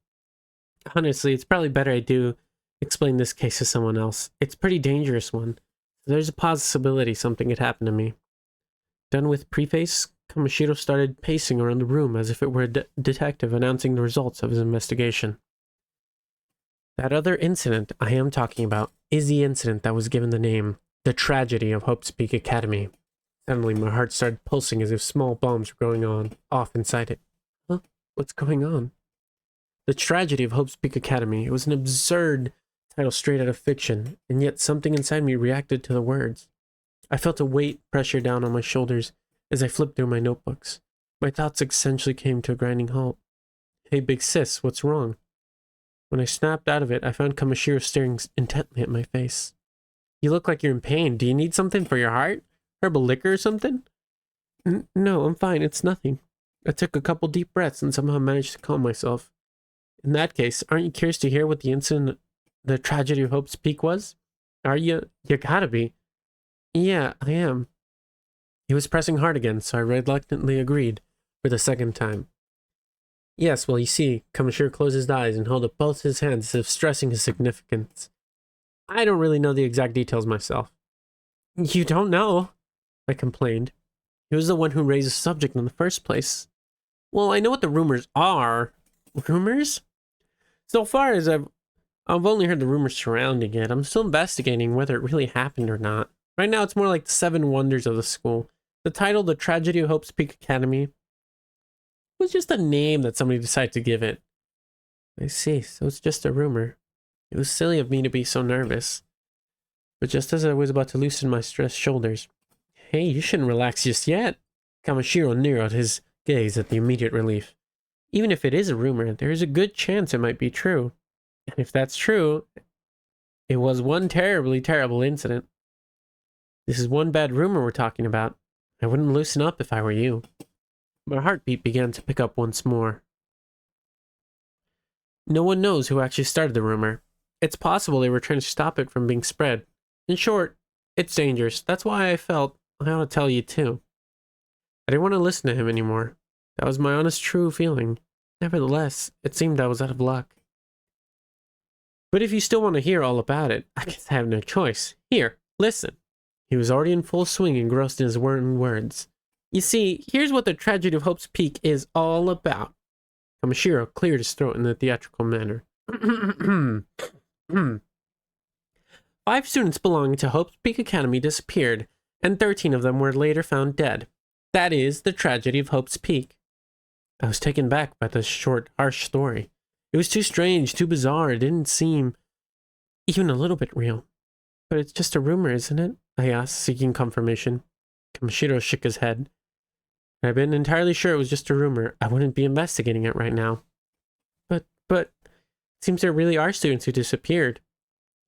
Honestly, it's probably better I do explain this case to someone else. It's a pretty dangerous one. There's a possibility something could happen to me. Done with preface, Kamishiro started pacing around the room as if it were a detective announcing the results of his investigation. That other incident I am talking about is the incident that was given the name, the tragedy of Hope's Peak Academy. Suddenly my heart started pulsing as if small bombs were going off inside it. Huh? What's going on? The tragedy of Hope's Peak Academy. It was an absurd title straight out of fiction, and yet something inside me reacted to the words. I felt a weight pressure down on my shoulders as I flipped through my notebooks. My thoughts essentially came to a grinding halt. Hey, big sis, what's wrong? When I snapped out of it, I found Kamishiro staring intently at my face. You look like you're in pain. Do you need something for your heart? Herbal liquor or something? No, I'm fine. It's nothing. I took a couple deep breaths and somehow managed to calm myself. In that case, aren't you curious to hear what the incident, the tragedy of Hope's Peak was? Are you? You gotta be. Yeah, I am. He was pressing hard again, so I reluctantly agreed for the second time. Yes, well, you see, Kamishiro closed his eyes and held up both his hands as if stressing his significance. I don't really know the exact details myself. You don't know? I complained. He was the one who raised the subject in the first place. Well, I know what the rumors are. Rumors? So far as I've only heard the rumors surrounding it. I'm still investigating whether it really happened or not. Right now, it's more like the 7 wonders of the school. The title, The Tragedy of Hope's Peak Academy, was just a name that somebody decided to give it. I see, so it's just a rumor. It was silly of me to be so nervous. But just as I was about to loosen my stressed shoulders, hey, you shouldn't relax just yet. Kamishiro narrowed his gaze at the immediate relief. Even if it is a rumor, there is a good chance it might be true. And if that's true, it was one terribly terrible incident. This is one bad rumor we're talking about. I wouldn't loosen up if I were you. My heartbeat began to pick up once more. No one knows who actually started the rumor. It's possible they were trying to stop it from being spread. In short, it's dangerous. That's why I felt I ought to tell you too. I didn't want to listen to him anymore. That was my honest, true feeling. Nevertheless, it seemed I was out of luck. But if you still want to hear all about it, I guess I have no choice. Here, listen. He was already in full swing, engrossed in his words. You see, here's what the tragedy of Hope's Peak is all about. Kamishiro cleared his throat in a theatrical manner. 5 students belonging to Hope's Peak Academy disappeared, and 13 of them were later found dead. That is the tragedy of Hope's Peak. I was taken back by the short, harsh story. It was too strange, too bizarre. It didn't seem even a little bit real. But it's just a rumor, isn't it? I asked, seeking confirmation. Kamishiro shook his head. I've been entirely sure it was just a rumor. I wouldn't be investigating it right now. But, it seems there really are students who disappeared,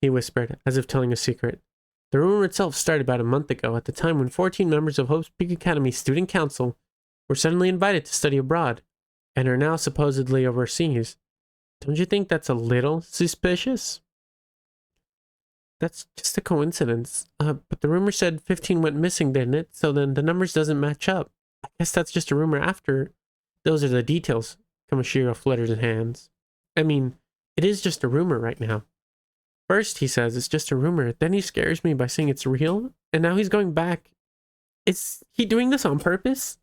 he whispered, as if telling a secret. The rumor itself started about a month ago, at the time when 14 members of Hope's Peak Academy Student Council were suddenly invited to study abroad, and are now supposedly overseas. Don't you think that's a little suspicious? That's just a coincidence. But the rumor said 15 went missing, didn't it? So then the numbers doesn't match up. I guess that's just a rumor after. Those are the details. Kamishiro fluttered his hands. I mean, it is just a rumor right now. First, he says it's just a rumor. Then he scares me by saying it's real. And now he's going back. Is he doing this on purpose?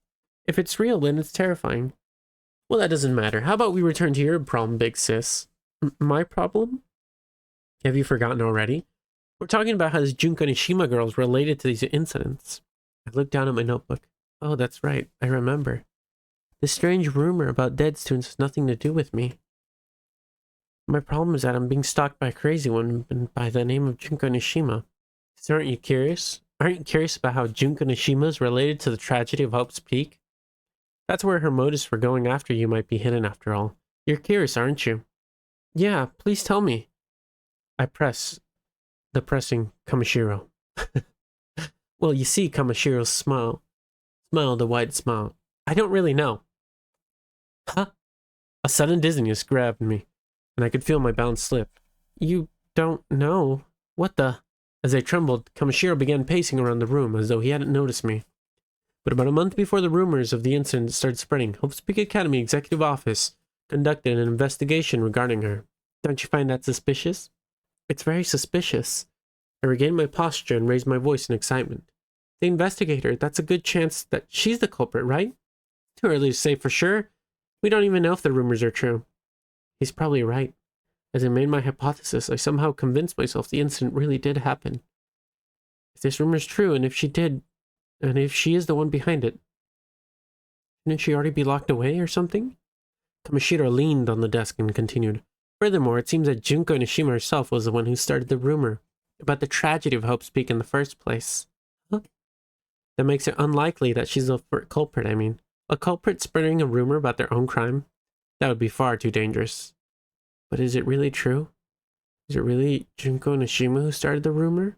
If it's real, then it's terrifying. Well, that doesn't matter. How about we return to your problem, big sis? My problem? Have you forgotten already? We're talking about how this Junko Nishima girl is related to these incidents. I looked down at my notebook. Oh, that's right. I remember. This strange rumor about dead students has nothing to do with me. My problem is that I'm being stalked by a crazy one by the name of Junko Nishima. So aren't you curious? Aren't you curious about how Junko Nishima is related to the tragedy of Hope's Peak? That's where her motives for going after you might be hidden after all. You're curious, aren't you? Yeah, please tell me. I press the pressing Kamishiro. Well, you see, Kamashiro smiled a wide smile. I don't really know. Huh? A sudden dizziness grabbed me, and I could feel my balance slip. You don't know? What the? As I trembled, Kamashiro began pacing around the room as though he hadn't noticed me. But about a month before the rumors of the incident started spreading, Hope's Peak Academy Executive Office conducted an investigation regarding her. Don't you find that suspicious? It's very suspicious. I regained my posture and raised my voice in excitement. The investigator, that's a good chance that she's the culprit, right? Too early to say for sure. We don't even know if the rumors are true. He's probably right. As I made my hypothesis, I somehow convinced myself the incident really did happen. If this rumor's true, and if she is the one behind it, shouldn't she already be locked away or something? Kamashiro leaned on the desk and continued. Furthermore, it seems that Junko Nishima herself was the one who started the rumor about the tragedy of Hope's Peak in the first place. Huh? That makes it unlikely that she's the culprit, I mean. A culprit spreading a rumor about their own crime? That would be far too dangerous. But is it really true? Is it really Junko Nishima who started the rumor?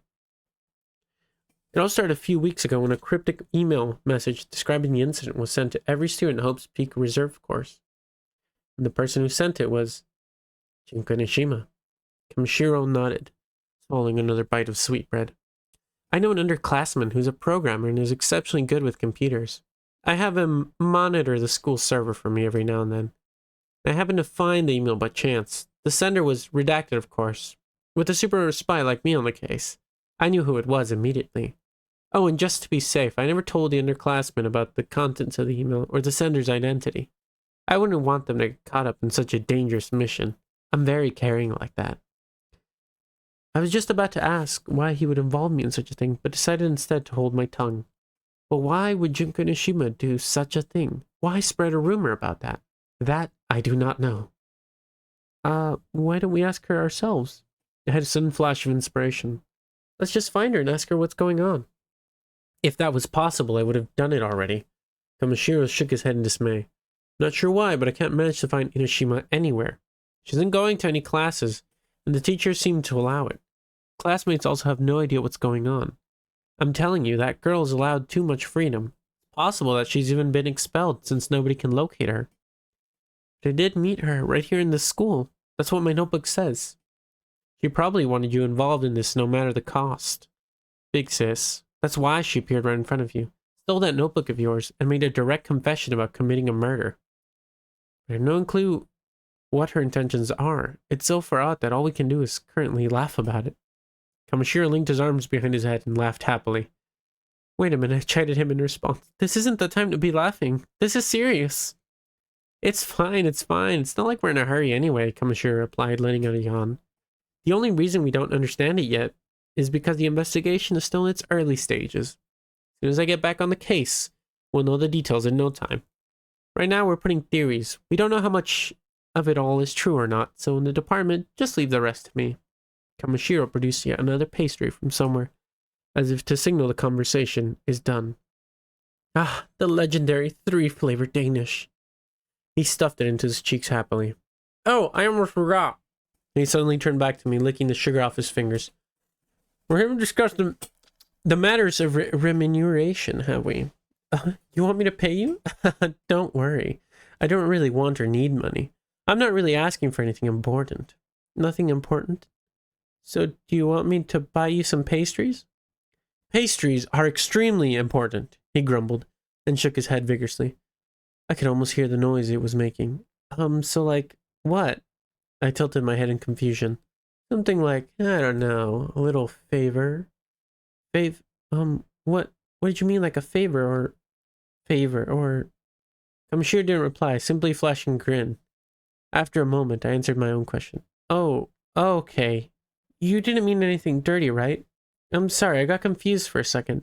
It all started a few weeks ago when a cryptic email message describing the incident was sent to every student in Hope's Peak Reserve course. And the person who sent it was Junko Nishima. Kamashiro nodded, swallowing another bite of sweetbread. I know an underclassman who's a programmer and is exceptionally good with computers. I have him monitor the school server for me every now and then. I happened to find the email by chance. The sender was redacted, of course. With a super spy like me on the case, I knew who it was immediately. Oh, and just to be safe, I never told the underclassmen about the contents of the email or the sender's identity. I wouldn't want them to get caught up in such a dangerous mission. I'm very caring like that. I was just about to ask why he would involve me in such a thing, but decided instead to hold my tongue. But why would Junko Nishima do such a thing? Why spread a rumor about that? That I do not know. Why don't we ask her ourselves? I had a sudden flash of inspiration. Let's just find her and ask her what's going on. If that was possible, I would have done it already. Kamashiro shook his head in dismay. Not sure why, but I can't manage to find Inoshima anywhere. She isn't going to any classes, and the teachers seem to allow it. Classmates also have no idea what's going on. I'm telling you, that girl is allowed too much freedom. It's possible that she's even been expelled since nobody can locate her. But I did meet her right here in this school. That's what my notebook says. She probably wanted you involved in this no matter the cost. Big sis. That's why she appeared right in front of you, stole that notebook of yours, and made a direct confession about committing a murder. I have no clue what her intentions are. It's so far out that all we can do is currently laugh about it. Kamashiro linked his arms behind his head and laughed happily. Wait a minute, I chided him in response. This isn't the time to be laughing. This is serious. It's fine, it's fine. It's not like we're in a hurry anyway, Kamashiro replied, letting out a yawn. The only reason we don't understand it yet is because the investigation is still in its early stages. As soon as I get back on the case, we'll know the details in no time. Right now we're putting theories. We don't know how much of it all is true or not, so in the department, just leave the rest to me. Kamashiro produced yet another pastry from somewhere, as if to signal the conversation is done. Ah, the legendary 3-flavored Danish. He stuffed it into his cheeks happily. Oh, I almost forgot. He suddenly turned back to me, licking the sugar off his fingers. We haven't discussed the matters of remuneration, have we? You want me to pay you? Don't worry. I don't really want or need money. I'm not really asking for anything important. Nothing important? So do you want me to buy you some pastries? Pastries are extremely important, he grumbled, and shook his head vigorously. I could almost hear the noise it was making. So like, what? I tilted my head in confusion. Something like, I don't know, a little favor. What did you mean, like a favor or... Kamashiro didn't reply, simply flashing a grin. After a moment, I answered my own question. Oh, okay. You didn't mean anything dirty, right? I'm sorry, I got confused for a second.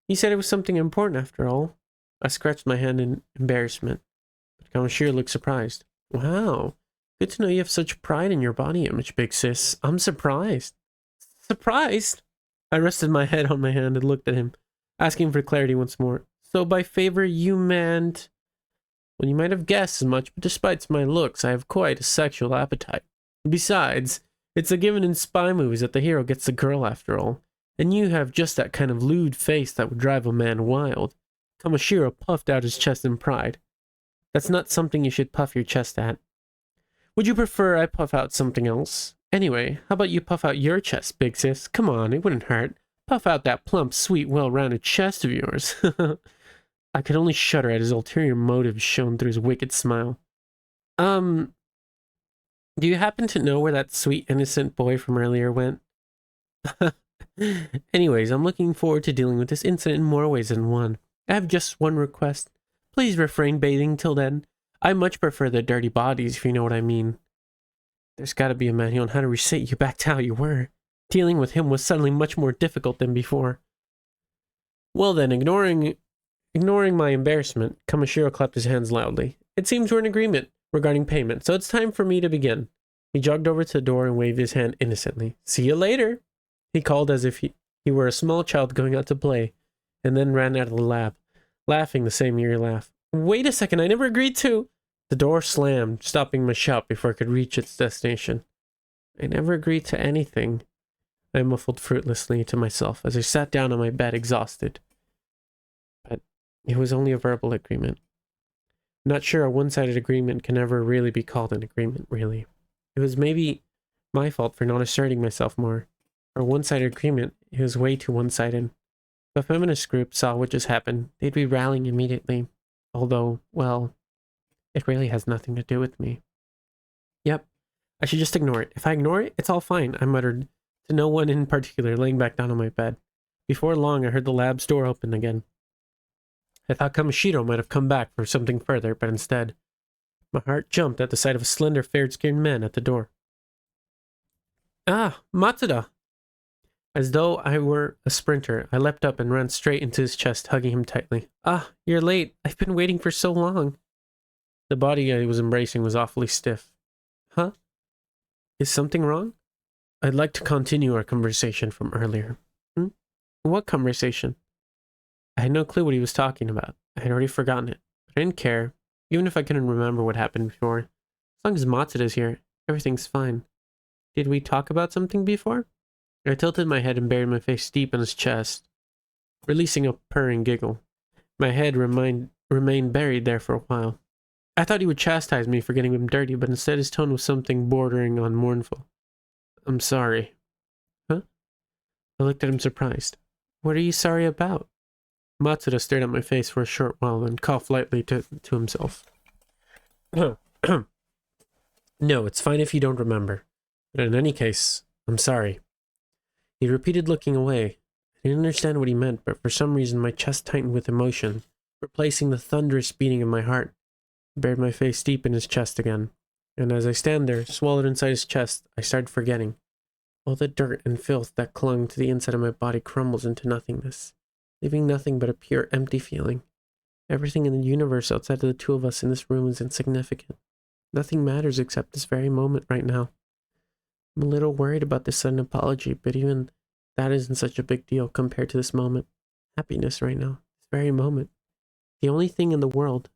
You said it was something important after all. I scratched my hand in embarrassment. But Kamashiro looked surprised. Wow. Good to know you have such pride in your body image, big sis. I'm surprised. Surprised? I rested my head on my hand and looked at him, asking for clarity once more. So by favor you meant... Well, you might have guessed as much, but despite my looks, I have quite a sexual appetite. Besides, it's a given in spy movies that the hero gets the girl after all. And you have just that kind of lewd face that would drive a man wild. Kamashiro puffed out his chest in pride. That's not something you should puff your chest at. Would you prefer I puff out something else? Anyway, how about you puff out your chest, big sis? Come on, it wouldn't hurt. Puff out that plump, sweet, well-rounded chest of yours. I could only shudder at his ulterior motives shown through his wicked smile. Do you happen to know where that sweet, innocent boy from earlier went? Anyways, I'm looking forward to dealing with this incident in more ways than one. I have just one request. Please refrain bathing till then. I much prefer the dirty bodies, if you know what I mean. There's gotta be a man who'll know how to reset you back to how you were. Dealing with him was suddenly much more difficult than before. Well then, ignoring my embarrassment, Kamashiro clapped his hands loudly. It seems we're in agreement regarding payment, so it's time for me to begin. He jogged over to the door and waved his hand innocently. See you later, he called as if he were a small child going out to play, and then ran out of the lab, laughing the same eerie laugh. Wait a second, I never agreed to... The door slammed, stopping my shout before it could reach its destination. I never agreed to anything, I muffled fruitlessly to myself as I sat down on my bed exhausted. But it was only a verbal agreement. I'm not sure a one-sided agreement can ever really be called an agreement, really. It was maybe my fault for not asserting myself more. For a one-sided agreement, it was way too one-sided. If a feminist group saw what just happened, they'd be rallying immediately. Although, well, it really has nothing to do with me. Yep, I should just ignore it. If I ignore it, it's all fine, I muttered, to no one in particular, laying back down on my bed. Before long, I heard the lab's door open again. I thought Kamashiro might have come back for something further, but instead, my heart jumped at the sight of a slender, fair-skinned man at the door. Ah, Matsuda! As though I were a sprinter, I leapt up and ran straight into his chest, hugging him tightly. Ah, you're late. I've been waiting for so long. The body I was embracing was awfully stiff. Huh? Is something wrong? I'd like to continue our conversation from earlier. What conversation? I had no clue what he was talking about. I had already forgotten it. But I didn't care, even if I couldn't remember what happened before. As long as Matsuda's here, everything's fine. Did we talk about something before? I tilted my head and buried my face deep in his chest, releasing a purring giggle. My head remained buried there for a while. I thought he would chastise me for getting him dirty, but instead his tone was something bordering on mournful. I'm sorry. Huh? I looked at him surprised. What are you sorry about? Matsuda stared at my face for a short while and coughed lightly to himself. No, it's fine if you don't remember. But in any case, I'm sorry. He repeated, looking away. I didn't understand what he meant, but for some reason my chest tightened with emotion, replacing the thunderous beating of my heart. I buried my face deep in his chest again, and as I stand there, swallowed inside his chest, I started forgetting. All the dirt and filth that clung to the inside of my body crumbles into nothingness, leaving nothing but a pure empty feeling. Everything in the universe outside of the two of us in this room is insignificant. Nothing matters except this very moment right now. I'm a little worried about this sudden apology, but even that isn't such a big deal compared to this moment. Happiness right now. This very moment. The only thing in the world.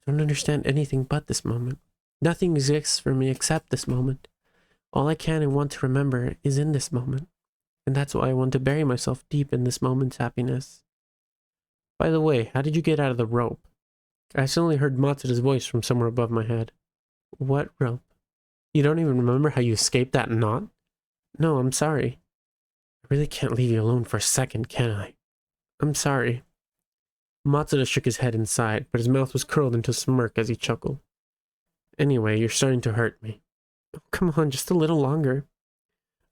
I don't understand anything but this moment. Nothing exists for me except this moment. All I can and want to remember is in this moment. And that's why I want to bury myself deep in this moment's happiness. By the way, how did you get out of the rope? I suddenly heard Matsuda's voice from somewhere above my head. What rope? You don't even remember how you escaped that knot? No, I'm sorry. I really can't leave you alone for a second, can I? I'm sorry. Matsuda shook his head and sighed, but his mouth was curled into a smirk as he chuckled. Anyway, you're starting to hurt me. Oh, come on, just a little longer.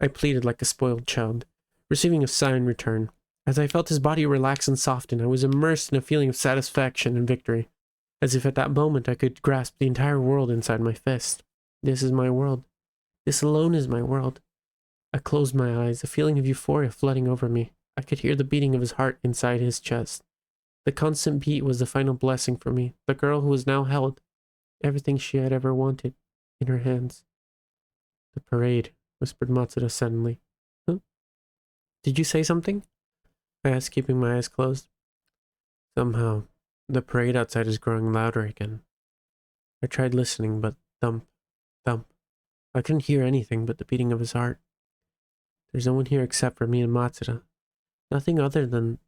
I pleaded like a spoiled child, receiving a sigh in return. As I felt his body relax and soften, I was immersed in a feeling of satisfaction and victory, as if at that moment I could grasp the entire world inside my fist. This is my world. This alone is my world. I closed my eyes, a feeling of euphoria flooding over me. I could hear the beating of his heart inside his chest. The constant beat was the final blessing for me, the girl who was now held, everything she had ever wanted, in her hands. The parade, whispered Matsuda suddenly. Huh? Did you say something? I asked, keeping my eyes closed. Somehow, the parade outside is growing louder again. I tried listening, but thump, thump. I couldn't hear anything but the beating of his heart. There's no one here except for me and Matsuda. Nothing other than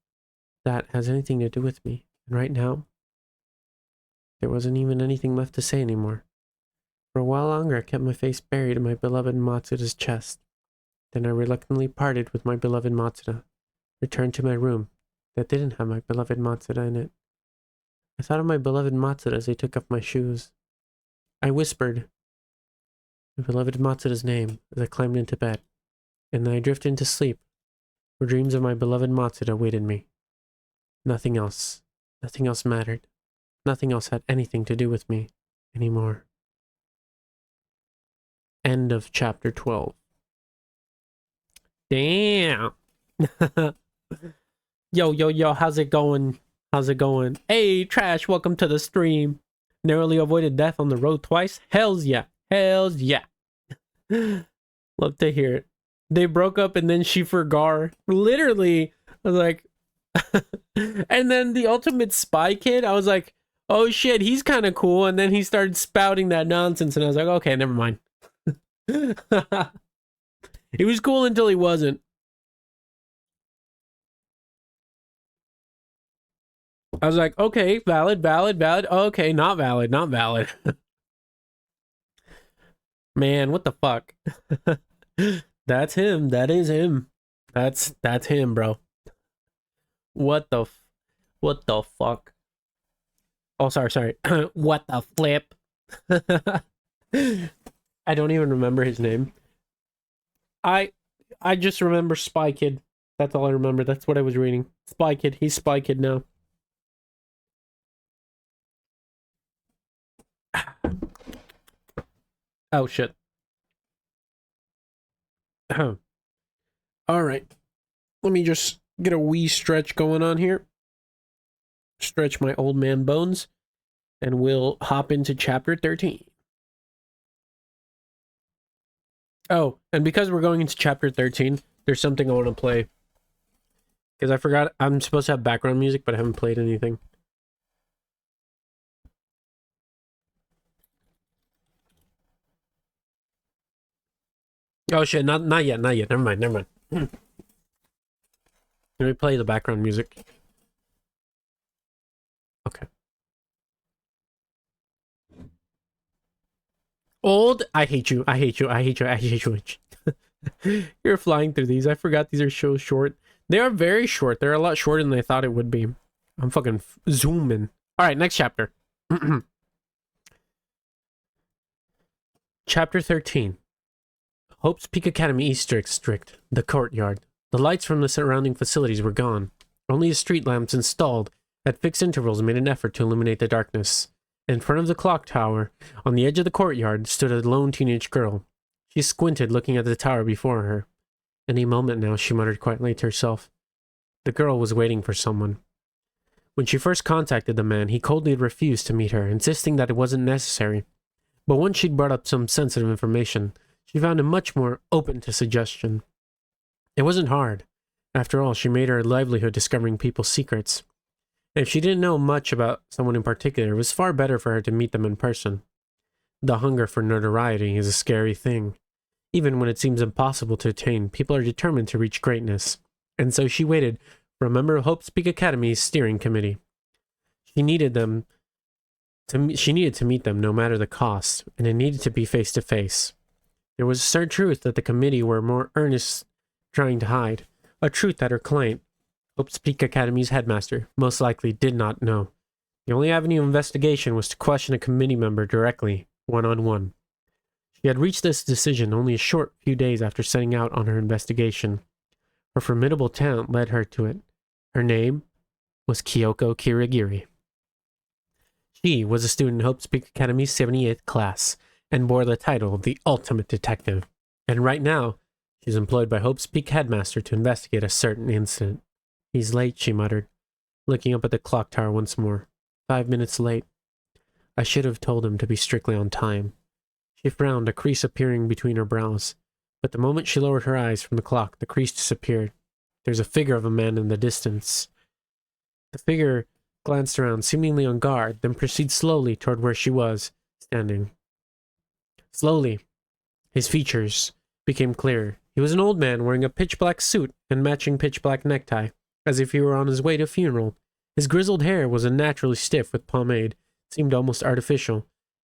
that has anything to do with me. And right now, there wasn't even anything left to say anymore. For a while longer, I kept my face buried in my beloved Matsuda's chest. Then I reluctantly parted with my beloved Matsuda, returned to my room that didn't have my beloved Matsuda in it. I thought of my beloved Matsuda as I took off my shoes. I whispered my beloved Matsuda's name as I climbed into bed, and then I drifted into sleep, where dreams of my beloved Matsuda awaited me. Nothing else mattered. Nothing else had anything to do with me anymore. End of chapter 12. Damn. Yo, how's it going? Hey, Trash, welcome to the stream. Narrowly avoided death on the road twice? Hells yeah. Love to hear it. They broke up and then she forgot. Literally, I was like... And then the ultimate spy kid, I was like, oh shit, he's kind of cool. And then he started spouting that nonsense and I was like, okay, never mind. He was cool until he wasn't. I was like, okay, valid. Okay, not valid. Man, what the fuck? That's him. That is him. That's him, bro. What the fuck? Oh, sorry. What the flip? I don't even remember his name. I just remember Spy Kid. That's all I remember. That's what I was reading. Spy Kid. He's Spy Kid now. Oh, shit. All right. Let me just get a wee stretch going on here. Stretch my old man bones. And we'll hop into chapter 13. Oh, and because we're going into chapter 13, there's something I want to play. Because I forgot, I'm supposed to have background music, but I haven't played anything. Oh shit, not yet. Never mind. Let me play the background music. Okay. Old, I hate you. You're flying through these. I forgot these are so short. They are very short. They're a lot shorter than I thought it would be. I'm fucking zooming. All right, next chapter. Chapter 13. Hope's Peak Academy East District, the courtyard. The lights from the surrounding facilities were gone. Only the street lamps installed at fixed intervals made an effort to illuminate the darkness. In front of the clock tower, on the edge of the courtyard, stood a lone teenage girl. She squinted, looking at the tower before her. Any moment now, she muttered quietly to herself. The girl was waiting for someone. When she first contacted the man, he coldly refused to meet her, insisting that it wasn't necessary. But once she'd brought up some sensitive information, she found him much more open to suggestion. It wasn't hard. After all, she made her livelihood discovering people's secrets. And if she didn't know much about someone in particular, it was far better for her to meet them in person. The hunger for notoriety is a scary thing. Even when it seems impossible to attain, people are determined to reach greatness. And so she waited for a member of Hope's Peak Academy's steering committee. She needed to meet them no matter the cost, and it needed to be face to face. There was a certain truth that the committee were more earnest trying to hide, a truth that her client, Hope's Peak Academy's headmaster, most likely did not know. The only avenue of investigation was to question a committee member directly, one-on-one. She had reached this decision only a short few days after setting out on her investigation. Her formidable talent led her to it. Her name was Kyoko Kirigiri. She was a student in Hope's Peak Academy's 78th class, and bore the title of the Ultimate Detective. And right now, she's employed by Hope's Peak Headmaster to investigate a certain incident. He's late, she muttered, looking up at the clock tower once more. 5 minutes late. I should have told him to be strictly on time. She frowned, a crease appearing between her brows. But the moment she lowered her eyes from the clock, the crease disappeared. There's a figure of a man in the distance. The figure glanced around, seemingly on guard, then proceeded slowly toward where she was, standing. Slowly, his features became clearer. He was an old man wearing a pitch-black suit and matching pitch-black necktie, as if he were on his way to a funeral. His grizzled hair was unnaturally stiff with pomade, seemed almost artificial.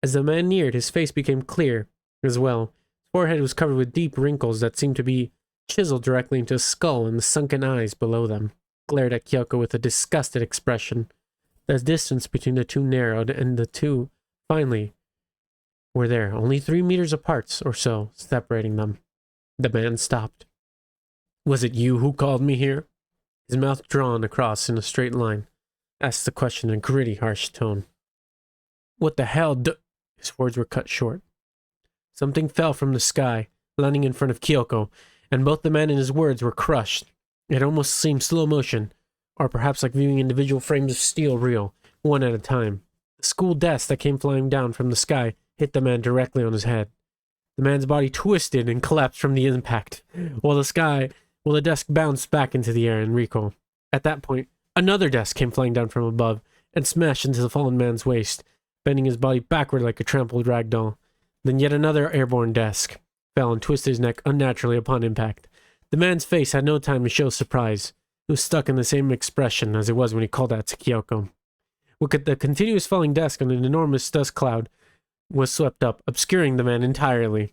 As the man neared, his face became clear as well. His forehead was covered with deep wrinkles that seemed to be chiseled directly into his skull, and the sunken eyes below them glared at Kyoko with a disgusted expression. The distance between the two narrowed, and the two, finally, were there, only 3 meters apart or so, separating them. The man stopped. "Was it you who called me here?" His mouth drawn across in a straight line, asked the question in a gritty, harsh tone. "What the hell His words were cut short. Something fell from the sky, landing in front of Kyoko, and both the man and his words were crushed. It almost seemed slow motion, or perhaps like viewing individual frames of steel reel, one at a time. The school desk that came flying down from the sky hit the man directly on his head. The man's body twisted and collapsed from the impact, while the desk bounced back into the air in recoil. At that point, another desk came flying down from above and smashed into the fallen man's waist, bending his body backward like a trampled rag doll. Then yet another airborne desk fell and twisted his neck unnaturally upon impact. The man's face had no time to show surprise. It was stuck in the same expression as it was when he called out to Kyoko. With the continuous falling desk and an enormous dust cloud was swept up, obscuring the man entirely.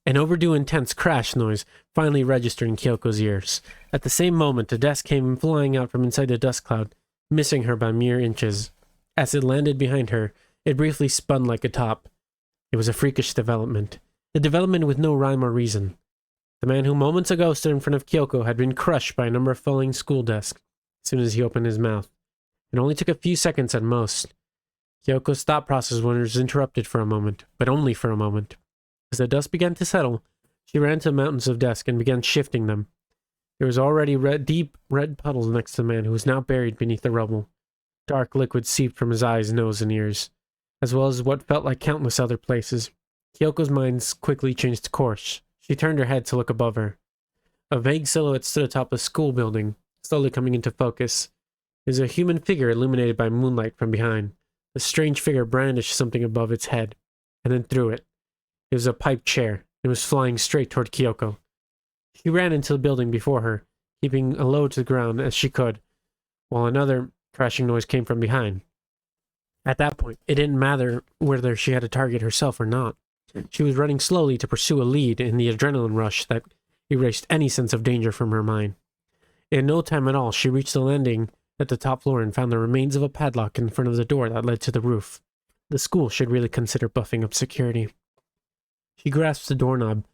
An overdue intense crash noise finally registered in Kyoko's ears. At the same moment, the desk came flying out from inside the dust cloud, missing her by mere inches. As it landed behind her, it briefly spun like a top. It was a freakish development. A development with no rhyme or reason. The man who moments ago stood in front of Kyoko had been crushed by a number of falling school desks as soon as he opened his mouth. It only took a few seconds at most. Kyoko's thought process was interrupted for a moment, but only for a moment. As the dust began to settle, she ran to the mountains of desks and began shifting them. There was already deep red puddles next to the man who was now buried beneath the rubble. Dark liquid seeped from his eyes, nose, and ears, as well as what felt like countless other places. Kyoko's mind quickly changed course. She turned her head to look above her. A vague silhouette stood atop the school building, slowly coming into focus. It was a human figure illuminated by moonlight from behind. The strange figure brandished something above its head, and then threw it. It was a pipe chair. It was flying straight toward Kyoko. She ran into the building before her, keeping low to the ground as she could, while another crashing noise came from behind. At that point, it didn't matter whether she had a target herself or not. She was running slowly to pursue a lead in the adrenaline rush that erased any sense of danger from her mind. In no time at all, she reached the landing at the top floor and found the remains of a padlock in front of the door that led to the roof. The school should really consider buffing up security. She grasped the doorknob,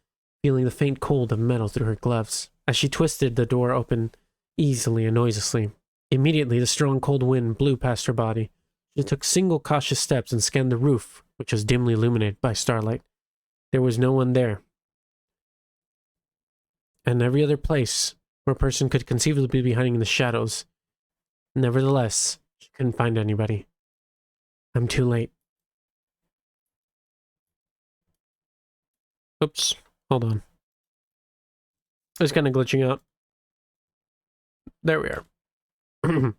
feeling the faint cold of metal through her gloves. As she twisted the door open easily and noiselessly, immediately the strong cold wind blew past her body. She took single cautious steps and scanned the roof, which was dimly illuminated by starlight. There was no one there. And every other place where a person could conceivably be hiding in the shadows. Nevertheless, she couldn't find anybody. I'm too late. Oops, hold on. It's kind of glitching out. There we are.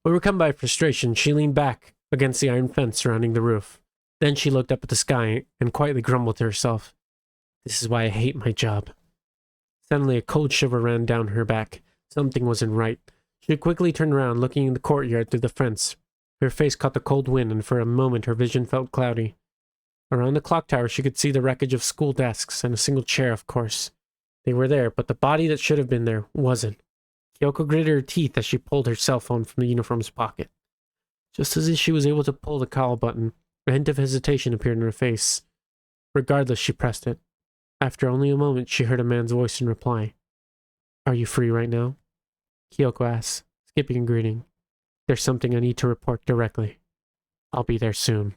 Overcome by frustration, she leaned back against the iron fence surrounding the roof. Then she looked up at the sky and quietly grumbled to herself, "This is why I hate my job." Suddenly a cold shiver ran down her back. Something wasn't right. She quickly turned around, looking in the courtyard through the fence. Her face caught the cold wind, and for a moment her vision felt cloudy. Around the clock tower she could see the wreckage of school desks and a single chair, of course. They were there, but the body that should have been there wasn't. Kyoko gritted her teeth as she pulled her cell phone from the uniform's pocket. Just as she was able to pull the call button, a hint of hesitation appeared in her face. Regardless, she pressed it. After only a moment, she heard a man's voice in reply. "Are you free right now?" Kyoko asked, skipping a greeting. "There's something I need to report directly. I'll be there soon."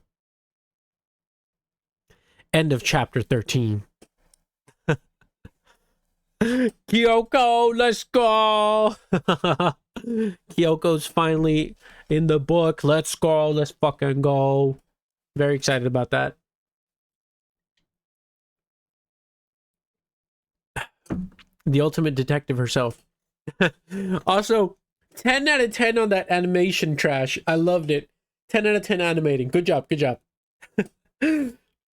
End of chapter 13. Kyoko, let's go! Kyoko's finally in the book. Let's go. Let's fucking go. Very excited about that. The ultimate detective herself. Also, 10 out of 10 on that animation trash. I loved it. 10 out of 10 animating. Good job. Good job.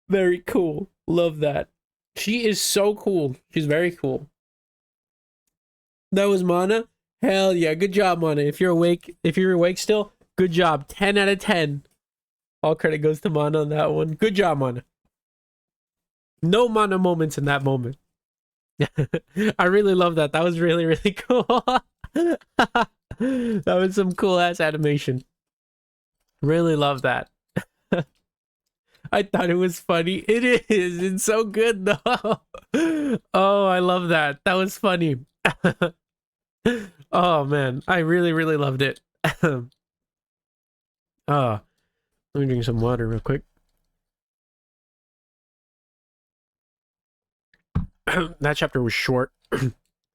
Very cool. Love that. She is so cool. She's very cool. That was Mana. Hell yeah, good job, Mana. If you're awake still, good job. 10 out of 10. All credit goes to Mana on that one. Good job, Mana. No Mana moments in that moment. I really love that. That was really, really cool. That was some cool ass animation. Really love that. I thought it was funny. It is. It's so good though. Oh, I love that. That was funny. Oh man, I really, really loved it. Let me drink some water real quick. That chapter was short.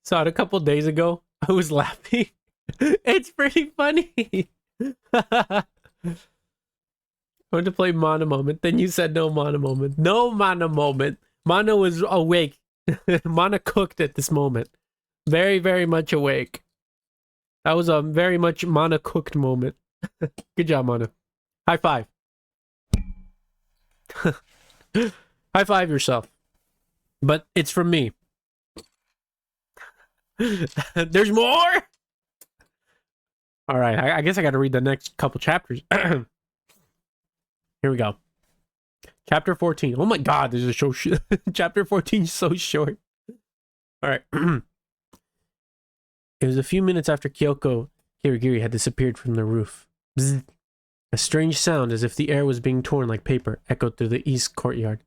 Saw it a couple days ago. I was laughing. It's pretty funny. I went to play Mana Moment. Then you said no Mana Moment. No Mana Moment. Mana was awake. Mana cooked at this moment. Very, very much awake. That was a very much Mana cooked moment. Good job, Mana. High five. High five yourself. But it's from me. There's more? All right, I guess I got to read the next couple chapters. Here we go. Chapter 14. Oh my god, this is so Chapter 14 is so short. All right. It was a few minutes after Kyoko Kirigiri had disappeared from the roof. Bzz. A strange sound, as if the air was being torn like paper, echoed through the east courtyard.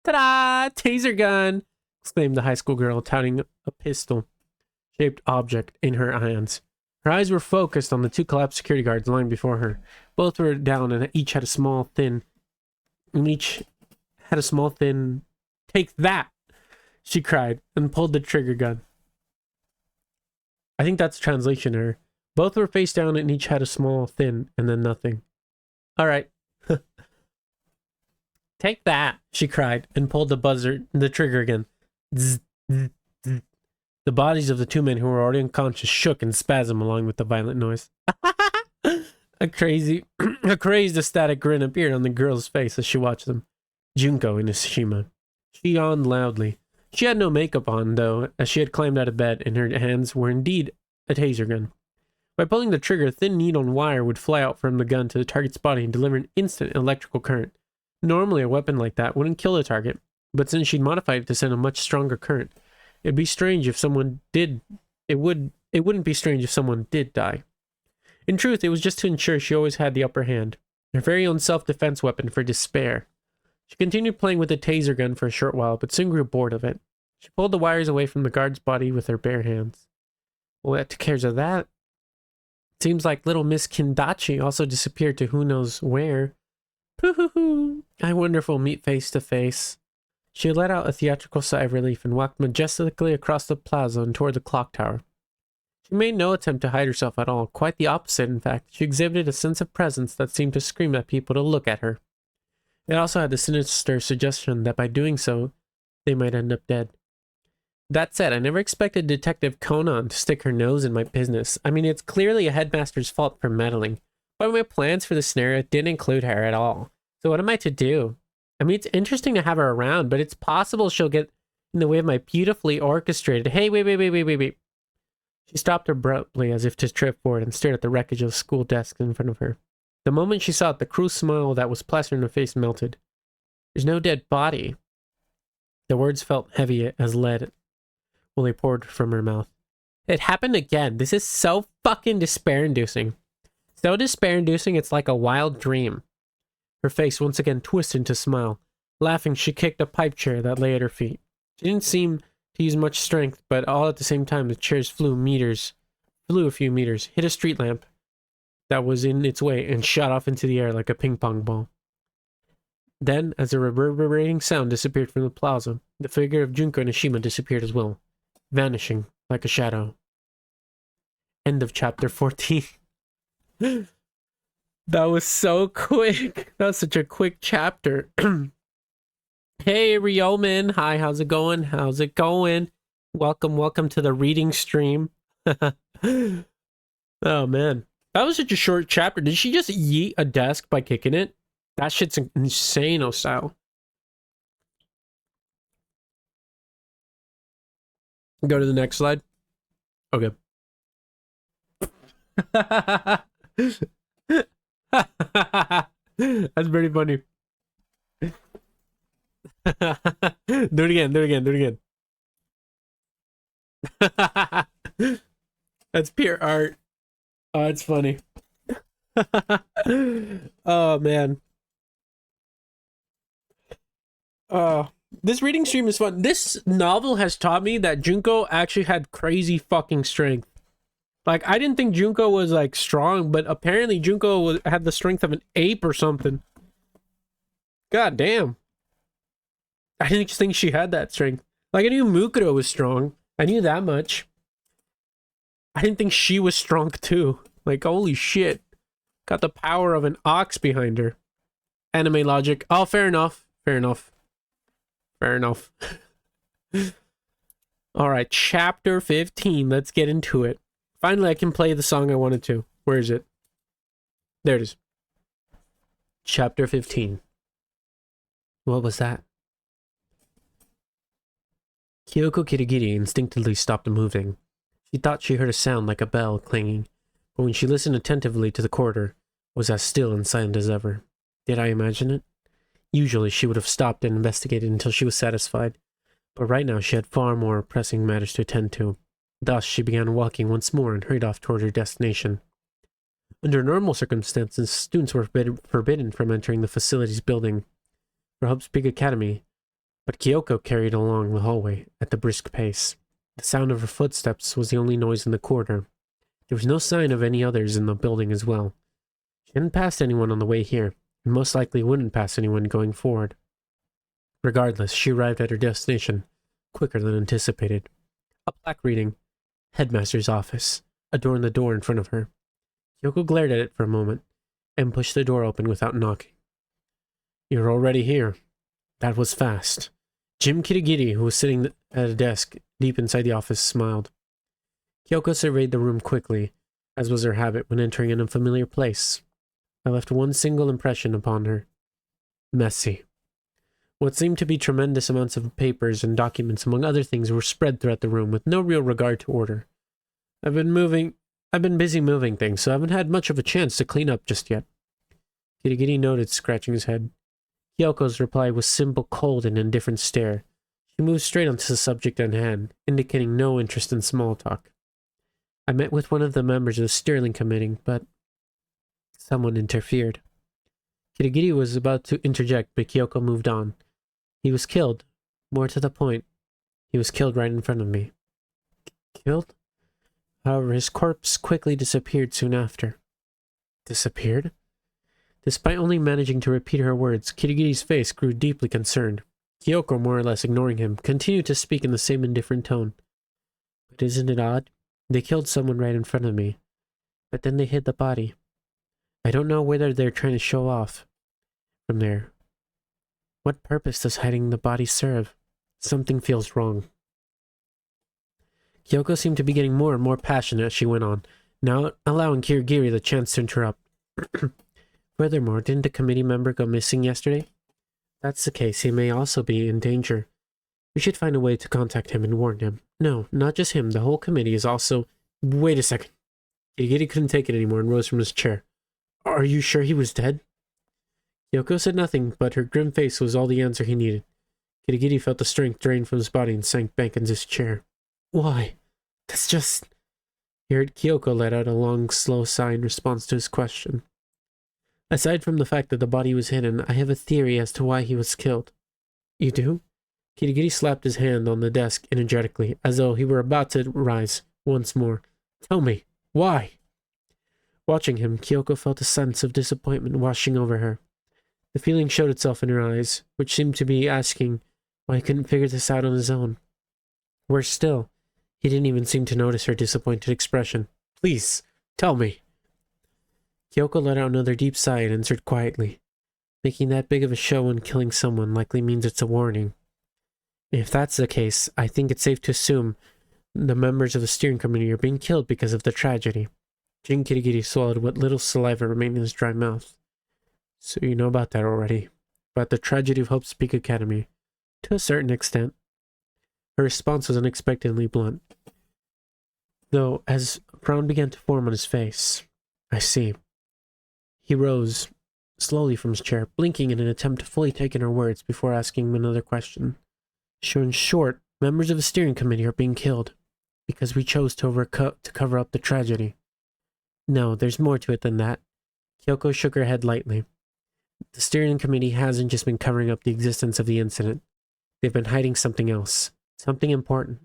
Ta-da! Taser gun! Exclaimed the high school girl, touting a pistol-shaped object in her hands. Her eyes were focused on the two collapsed security guards lying before her. Both were down and each had a small, thin... Take that! She cried, and pulled the trigger gun. I think that's a translation error. Both were face down and each had a small, thin, and then nothing. Alright. Take that, she cried, and pulled the trigger again. Zzz, zzz, zzz. The bodies of the two men who were already unconscious shook in spasm along with the violent noise. A crazy, crazed, ecstatic grin appeared on the girl's face as she watched them. Junko and Ishima. She yawned loudly. She had no makeup on, though, as she had climbed out of bed, and her hands were indeed a taser gun. By pulling the trigger, a thin needle and wire would fly out from the gun to the target's body and deliver an instant electrical current. Normally, a weapon like that wouldn't kill the target, but since she'd modified it to send a much stronger current, it'd be strange if someone did. It wouldn't be strange if someone did die. In truth, it was just to ensure she always had the upper hand, her very own self-defense weapon for despair. She continued playing with the taser gun for a short while, but soon grew bored of it. She pulled the wires away from the guard's body with her bare hands. What cares of that? Seems like little Miss Kindachi also disappeared to who knows where. Pooh-hoo-hoo. I wonder if we'll meet face to face. She let out a theatrical sigh of relief and walked majestically across the plaza and toward the clock tower. She made no attempt to hide herself at all. Quite the opposite, in fact. She exhibited a sense of presence that seemed to scream at people to look at her. It also had the sinister suggestion that by doing so, they might end up dead. That said, I never expected Detective Conan to stick her nose in my business. I mean, it's clearly a headmaster's fault for meddling. But my plans for the scenario didn't include her at all. So what am I to do? I mean, it's interesting to have her around, but it's possible she'll get in the way of my beautifully orchestrated... Hey, wait. She stopped abruptly as if to trip forward and stared at the wreckage of school desks in front of her. The moment she saw it, the cruel smile that was plastered on her face melted. There's no dead body. The words felt heavy as lead while they poured from her mouth. It happened again. This is so fucking despair-inducing. So despair-inducing, it's like a wild dream. Her face once again twisted into a smile. Laughing, she kicked a pipe chair that lay at her feet. She didn't seem to use much strength, but all at the same time the chairs flew a few meters, hit a street lamp that was in its way, and shot off into the air like a ping-pong ball. Then, as a reverberating sound disappeared from the plaza, the figure of Junko Nishima disappeared as well, vanishing like a shadow. End of chapter 14. That was so quick. That was such a quick chapter. Hey, Ryoman. Hi, how's it going? How's it going? Welcome to the reading stream. Oh, man. That was such a short chapter. Did she just yeet a desk by kicking it? That shit's insane, style. Go to the next slide. Okay. That's pretty funny. Do it again, do it again, do it again. That's pure art. Oh, it's funny. Oh man. This reading stream is fun. This novel has taught me that Junko actually had crazy fucking strength. Like, I didn't think Junko was like strong, but apparently Junko had the strength of an ape or something. God damn. I didn't think she had that strength. Like, I knew Mukuro was strong. I knew that much. I didn't think she was strong too. Like, holy shit. Got the power of an ox behind her. Anime logic. Oh, fair enough. Fair enough. Fair enough. Alright, chapter 15. Let's get into it. Finally, I can play the song I wanted to. Where is it? There it is. Chapter 15. What was that? Kyoko Kirigiri instinctively stopped moving. She thought she heard a sound like a bell clanging, but when she listened attentively to the corridor, it was as still and silent as ever. Did I imagine it? Usually she would have stopped and investigated until she was satisfied, but right now she had far more pressing matters to attend to. Thus, she began walking once more and hurried off toward her destination. Under normal circumstances, students were forbidden from entering the facilities building for Hope's Peak Academy, but Kyoko carried along the hallway at a brisk pace. The sound of her footsteps was the only noise in the corridor. There was no sign of any others in the building as well. She hadn't passed anyone on the way here, and most likely wouldn't pass anyone going forward. Regardless, she arrived at her destination quicker than anticipated. A plaque reading, Headmaster's Office, adorned the door in front of her. Kyoko glared at it for a moment, and pushed the door open without knocking. You're already here. That was fast. Jim Kirigiri, who was sitting at a desk deep inside the office, smiled. Kyoko surveyed the room quickly, as was her habit when entering an unfamiliar place. I left one single impression upon her. Messy. What seemed to be tremendous amounts of papers and documents, among other things, were spread throughout the room with no real regard to order. I've been busy moving things, so I haven't had much of a chance to clean up just yet. Kirigiri noted, scratching his head. Kyoko's reply was simple, cold, and indifferent stare. She moved straight onto the subject at hand, indicating no interest in small talk. I met with one of the members of the steering committee, but someone interfered. Kirigiri was about to interject, but Kyoko moved on. He was killed. More to the point, he was killed right in front of me. Killed? However, his corpse quickly disappeared soon after. Disappeared? Despite only managing to repeat her words, Kirigiri's face grew deeply concerned. Kyoko, more or less ignoring him, continued to speak in the same indifferent tone. But isn't it odd? They killed someone right in front of me. But then they hid the body. I don't know whether they're trying to show off from there. What purpose does hiding the body serve? Something feels wrong. Kyoko seemed to be getting more and more passionate as she went on, now allowing Kirigiri the chance to interrupt. Furthermore, didn't a committee member go missing yesterday? If that's the case, he may also be in danger. We should find a way to contact him and warn him. No, not just him, the whole committee is also... Wait a second. Kirigiri couldn't take it anymore and rose from his chair. Are you sure he was dead? Kyoko said nothing, but her grim face was all the answer he needed. Kirigiri felt the strength drain from his body and sank back into his chair. Why? That's just... He heard Kyoko let out a long, slow sigh in response to his question. Aside from the fact that the body was hidden, I have a theory as to why he was killed. You do? Kirigiri slapped his hand on the desk energetically, as though he were about to rise once more. Tell me, why? Watching him, Kyoko felt a sense of disappointment washing over her. The feeling showed itself in her eyes, which seemed to be asking why he couldn't figure this out on his own. Worse still, he didn't even seem to notice her disappointed expression. Please, tell me. Kyoko let out another deep sigh and answered quietly. Making that big of a show when killing someone likely means it's a warning. If that's the case, I think it's safe to assume the members of the steering committee are being killed because of the tragedy. Jin Kirigiri swallowed what little saliva remained in his dry mouth. So you know about that already. About the tragedy of Hope's Peak Academy. To a certain extent. Her response was unexpectedly blunt, though as a frown began to form on his face. I see. He rose slowly from his chair, blinking in an attempt to fully take in her words before asking him another question. So in short, members of the steering committee are being killed because we chose to cover up the tragedy. No, there's more to it than that. Kyoko shook her head lightly. The steering committee hasn't just been covering up the existence of the incident. They've been hiding something else. Something important.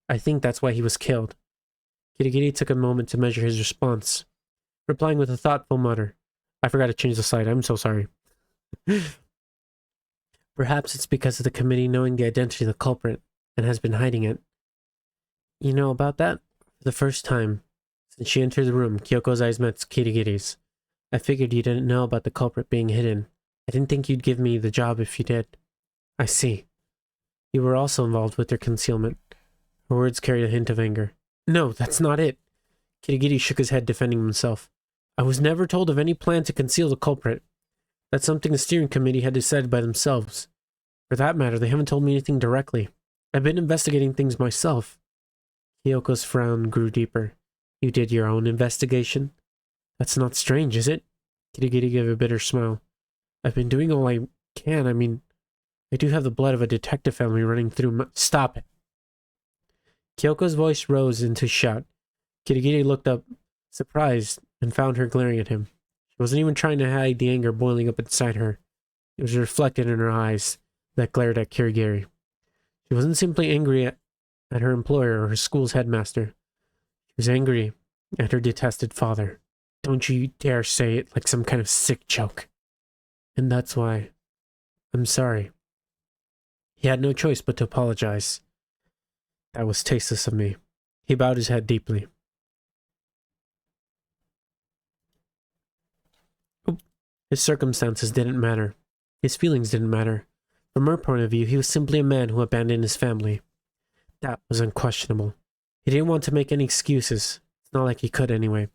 I think that's why he was killed. Kirigiri took a moment to measure his response, replying with a thoughtful mutter. I forgot to change the slide. I'm so sorry. Perhaps it's because of the committee knowing the identity of the culprit and has been hiding it. You know about that? For the first time since she entered the room, Kyoko's eyes met Kirigiri's. I figured you didn't know about the culprit being hidden. I didn't think you'd give me the job if you did. I see. You were also involved with their concealment. Her words carried a hint of anger. No, that's not it. Kirigiri shook his head, defending himself. I was never told of any plan to conceal the culprit. That's something the steering committee had decided by themselves. For that matter, they haven't told me anything directly. I've been investigating things myself. Kyoko's frown grew deeper. You did your own investigation? That's not strange, is it? Kirigiri gave a bitter smile. I've been doing all I can. I mean, I do have the blood of a detective family running through my... Stop it! Kyoko's voice rose into a shout. Kirigiri looked up, surprised, and found her glaring at him. She wasn't even trying to hide the anger boiling up inside her. It was reflected in her eyes that glared at Kirigiri. She wasn't simply angry at her employer or her school's headmaster. She was angry at her detested father. Don't you dare say it like some kind of sick joke. And that's why I'm sorry. He had no choice but to apologize. That was tasteless of me. He bowed his head deeply. His circumstances didn't matter. His feelings didn't matter. From her point of view, he was simply a man who abandoned his family. That was unquestionable. He didn't want to make any excuses. It's not like he could anyway.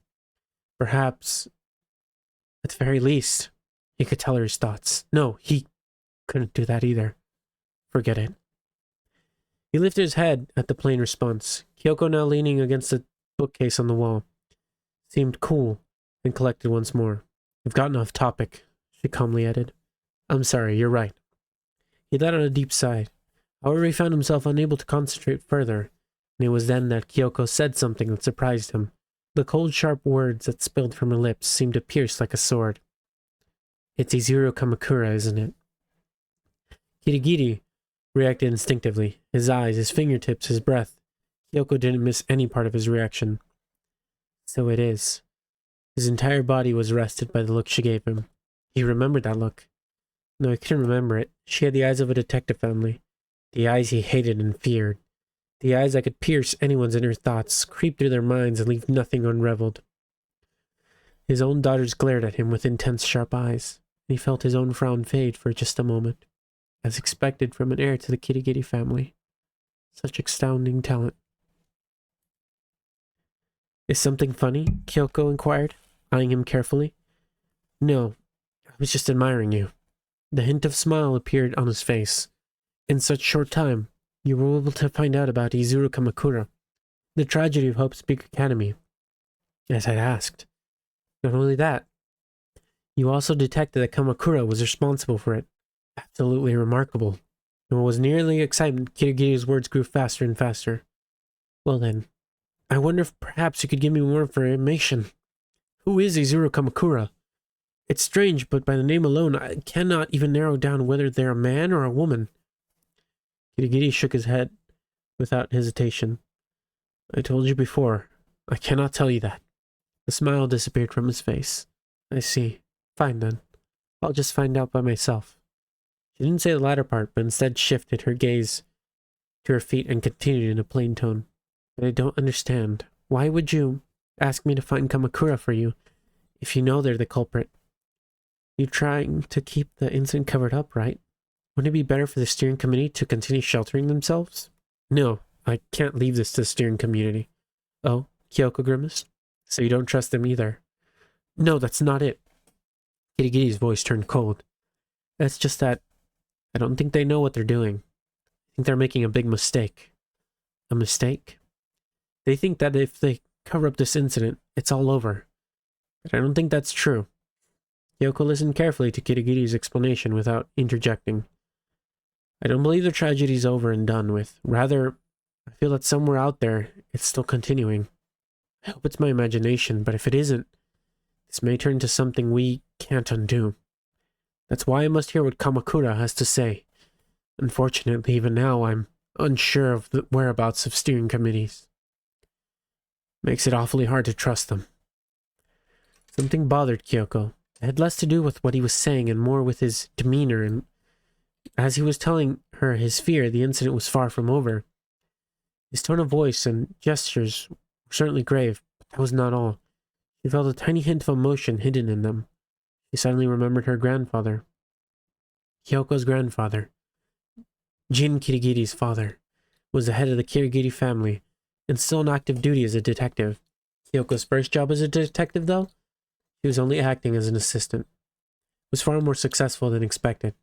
Perhaps, at the very least, he could tell her his thoughts. No, he couldn't do that either. Forget it. He lifted his head at the plain response. Kyoko, now leaning against the bookcase on the wall, seemed cool and collected once more. We've gotten off topic, she calmly added. I'm sorry, you're right. He let out a deep sigh. However, he found himself unable to concentrate further, and it was then that Kyoko said something that surprised him. The cold, sharp words that spilled from her lips seemed to pierce like a sword. It's Izuru Kamakura, isn't it? Kirigiri reacted instinctively. His eyes, his fingertips, his breath. Kyoko didn't miss any part of his reaction. So it is. His entire body was arrested by the look she gave him. He remembered that look. No, he couldn't remember it. She had the eyes of a detective family. The eyes he hated and feared. The eyes that could pierce anyone's inner thoughts, creep through their minds, and leave nothing unreveled. His own daughters glared at him with intense, sharp eyes, and he felt his own frown fade for just a moment, as expected from an heir to the Kirigiri family. Such astounding talent. Is something funny? Kyoko inquired, eyeing him carefully. No, I was just admiring you. The hint of smile appeared on his face. In such short time, you were able to find out about Izuru Kamakura, the tragedy of Hope's Peak Academy, as I asked. Not only that, you also detected that Kamakura was responsible for it. Absolutely remarkable. And what was nearly excitement, Kirigiri's words grew faster and faster. Well then, I wonder if perhaps you could give me more information. Who is Izuru Kamakura? It's strange, but by the name alone, I cannot even narrow down whether they're a man or a woman. Kirigiri shook his head without hesitation. I told you before, I cannot tell you that. The smile disappeared from his face. I see. Fine then. I'll just find out by myself. She didn't say the latter part, but instead shifted her gaze to her feet and continued in a plain tone. But I don't understand. Why would you ask me to find Kamakura for you if you know they're the culprit? You're trying to keep the incident covered up, right? Wouldn't it be better for the steering committee to continue sheltering themselves? No, I can't leave this to the steering community. Oh, Kyoko grimaced. So you don't trust them either? No, that's not it. Kirigiri's voice turned cold. It's just that I don't think they know what they're doing. I think they're making a big mistake. a mistake. They think that if they cover up this incident, it's all over. But I don't think that's true. Kyoko listened carefully to Kirigiri's explanation without interjecting. I don't believe the tragedy's over and done with. Rather, I feel that somewhere out there, it's still continuing. I hope it's my imagination, but if it isn't, this may turn into something we can't undo. That's why I must hear what Kamakura has to say. Unfortunately, even now, I'm unsure of the whereabouts of steering committees. Makes it awfully hard to trust them. Something bothered Kyoko. It had less to do with what he was saying and more with his demeanor, and as he was telling her his fear the incident was far from over. His tone of voice and gestures were certainly grave, but that was not all. She felt a tiny hint of emotion hidden in them. She suddenly remembered her grandfather. Kyoko's grandfather, Jin Kirigiri's father, was the head of the Kirigiri family and still on active duty as a detective. Kyoko's first job as a detective, though? He was only acting as an assistant. It was far more successful than expected,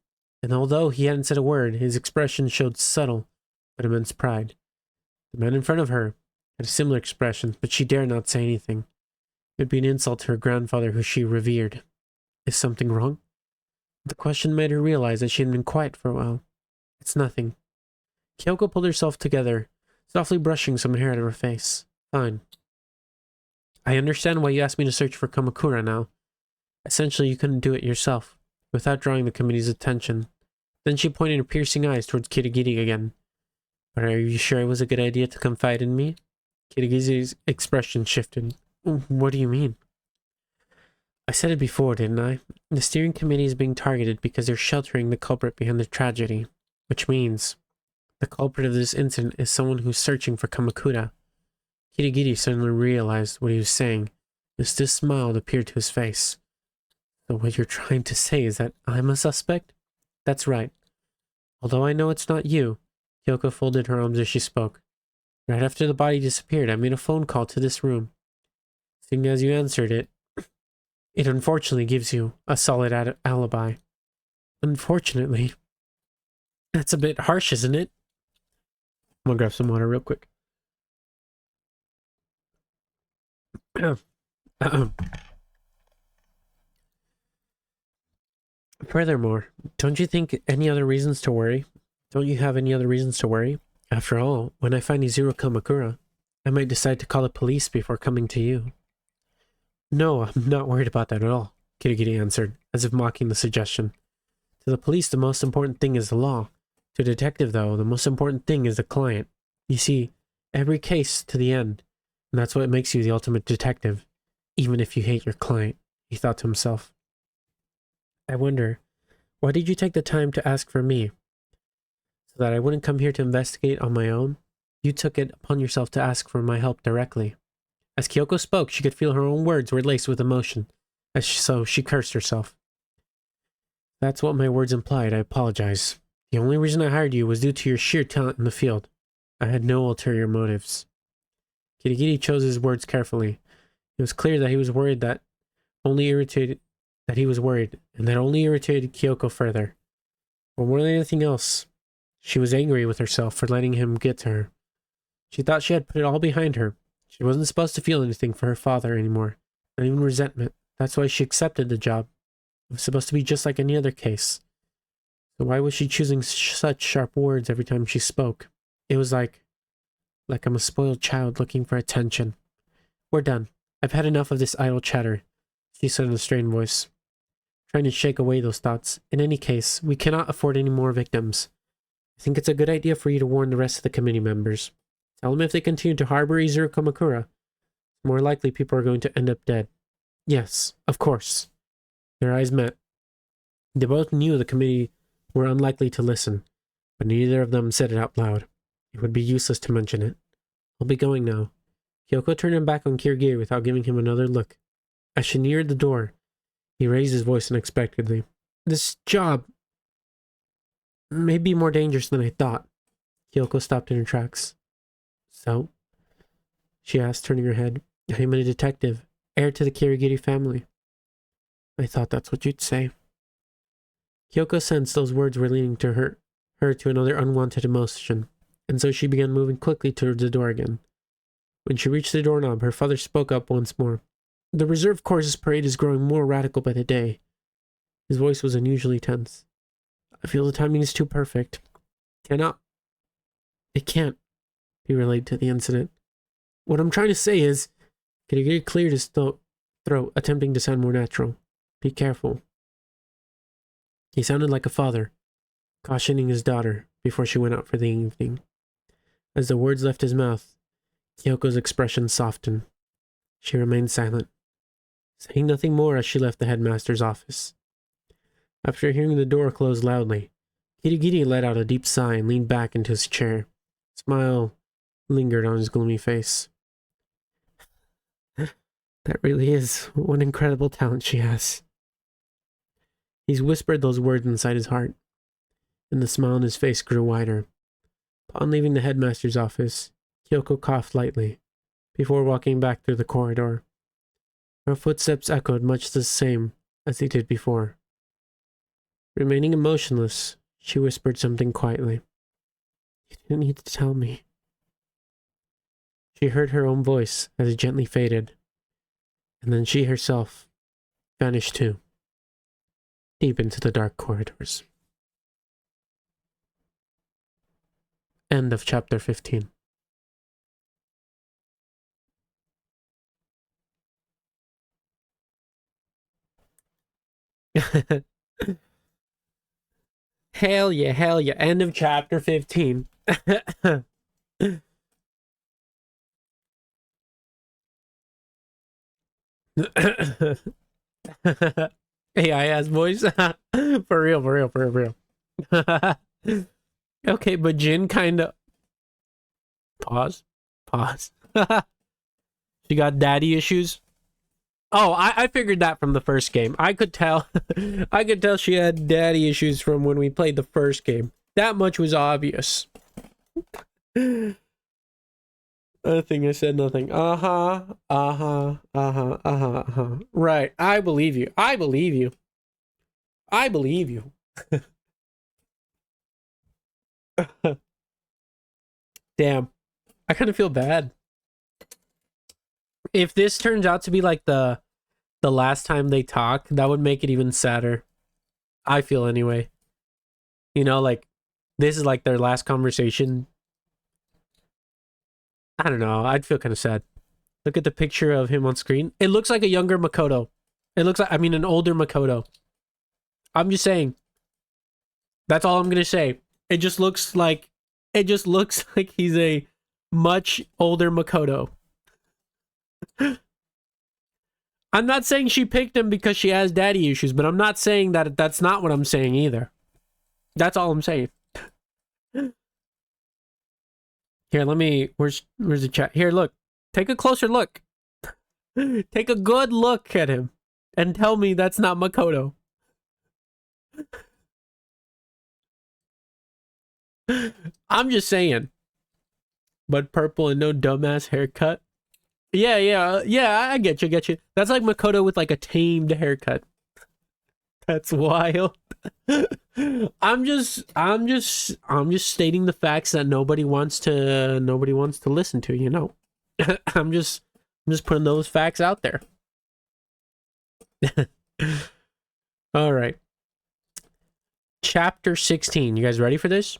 and although he hadn't said a word, his expression showed subtle but immense pride. The man in front of her had a similar expression, but she dared not say anything. It would be an insult to her grandfather who she revered. Is something wrong? The question made her realize that she had been quiet for a while. It's nothing. Kyoko pulled herself together, softly brushing some hair out of her face. Fine. I understand why you asked me to search for Kamakura now. Essentially, you couldn't do it yourself, without drawing the committee's attention. Then she pointed her piercing eyes towards Kirigiri again. But are you sure it was a good idea to confide in me? Kirigiri's expression shifted. What do you mean? I said it before, didn't I? The steering committee is being targeted because they're sheltering the culprit behind the tragedy, which means the culprit of this incident is someone who's searching for Kamakura. Kirigiri suddenly realized what he was saying. A stiff smile appeared to his face. So what you're trying to say is that I'm a suspect? That's right. Although I know it's not you, Kyoko folded her arms as she spoke. Right after the body disappeared, I made a phone call to this room. Seeing as you answered it, it unfortunately gives you a solid alibi. Unfortunately? That's a bit harsh, isn't it? I'm gonna grab some water real quick. Furthermore, don't you think any other reasons to worry? Don't you have any other reasons to worry? After all, when I find Izuru Kamakura, I might decide to call the police before coming to you. No, I'm not worried about that at all, Kirigiri answered, as if mocking the suggestion. To the police, the most important thing is the law. To a detective, though, the most important thing is the client. You see, every case to the end, and that's what makes you the ultimate detective, even if you hate your client, he thought to himself. I wonder, why did you take the time to ask for me? So that I wouldn't come here to investigate on my own? You took it upon yourself to ask for my help directly. As Kyoko spoke, she could feel her own words were laced with emotion, so she cursed herself. That's what my words implied, I apologize. The only reason I hired you was due to your sheer talent in the field. I had no ulterior motives. Kirigiri chose his words carefully. It was clear that he was worried and that only irritated Kyoko further. But more than anything else, she was angry with herself for letting him get to her. She thought she had put it all behind her. She wasn't supposed to feel anything for her father anymore, not even resentment. That's why she accepted the job. It was supposed to be just like any other case. So why was she choosing such sharp words every time she spoke? It was like I'm a spoiled child looking for attention. We're done. I've had enough of this idle chatter, she said in a strained voice, trying to shake away those thoughts. In any case, we cannot afford any more victims. I think it's a good idea for you to warn the rest of the committee members. Tell them if they continue to harbor Izuru Kamakura, it's more likely people are going to end up dead. Yes, of course. Their eyes met. They both knew the committee were unlikely to listen, but neither of them said it out loud. It would be useless to mention it. I'll be going now. Kyoko turned him back on Kirigiri without giving him another look. As she neared the door, he raised his voice unexpectedly. This job may be more dangerous than I thought. Kyoko stopped in her tracks. So? She asked, turning her head. I am a detective, heir to the Kirigiri family. I thought that's what you'd say. Kyoko sensed those words were leading to her to another unwanted emotion. and so she began moving quickly towards the door again. When she reached the doorknob, her father spoke up once more. The reserve courses parade is growing more radical by the day. His voice was unusually tense. I feel the timing is too perfect. It can't, he relayed to the incident. What I'm trying to say is, Kirigiri cleared his throat, attempting to sound more natural. Be careful. He sounded like a father, cautioning his daughter before she went out for the evening. As the words left his mouth, Kyoko's expression softened. She remained silent, saying nothing more as she left the headmaster's office. After hearing the door close loudly, Kirigiri let out a deep sigh and leaned back into his chair. A smile lingered on his gloomy face. That really is one incredible talent she has. He's whispered those words inside his heart, and the smile on his face grew wider. Upon leaving the headmaster's office, Kyoko coughed lightly, before walking back through the corridor. Her footsteps echoed much the same as they did before. Remaining emotionless, she whispered something quietly. You didn't need to tell me. She heard her own voice as it gently faded, and then she herself vanished too, deep into the dark corridors. End of chapter 15. Hell yeah, hell yeah. End of chapter 15. AIS voice. For real, for real, for real, for real. Okay, but Jin kind of... Pause. She got daddy issues. Oh, I figured that from the first game. I could tell. I could tell she had daddy issues from when we played the first game. That much was obvious. I think I said nothing. Right. I believe you. I believe you. I believe you. Damn. I kind of feel bad. If this turns out to be like the last time they talk, that would make it even sadder. I feel anyway. You know, like this is like their last conversation. I don't know. I'd feel kind of sad. Look at the picture of him on screen. It looks like a younger Makoto. It looks like, I mean, an older Makoto. I'm just saying. That's all I'm going to say. It just looks like he's a much older Makoto. I'm not saying she picked him because she has daddy issues, but I'm not saying that that's not what I'm saying either. That's all I'm saying. Here, let me... Where's the chat? Here, look. Take a closer look. Take a good look at him. And tell me that's not Makoto. I'm just saying. But purple and no dumbass haircut. Yeah, I get you. That's like Makoto with like a tamed haircut. That's wild. I'm just stating the facts that nobody wants to listen to, you know. I'm just putting those facts out there. All right. Chapter 16. You guys ready for this?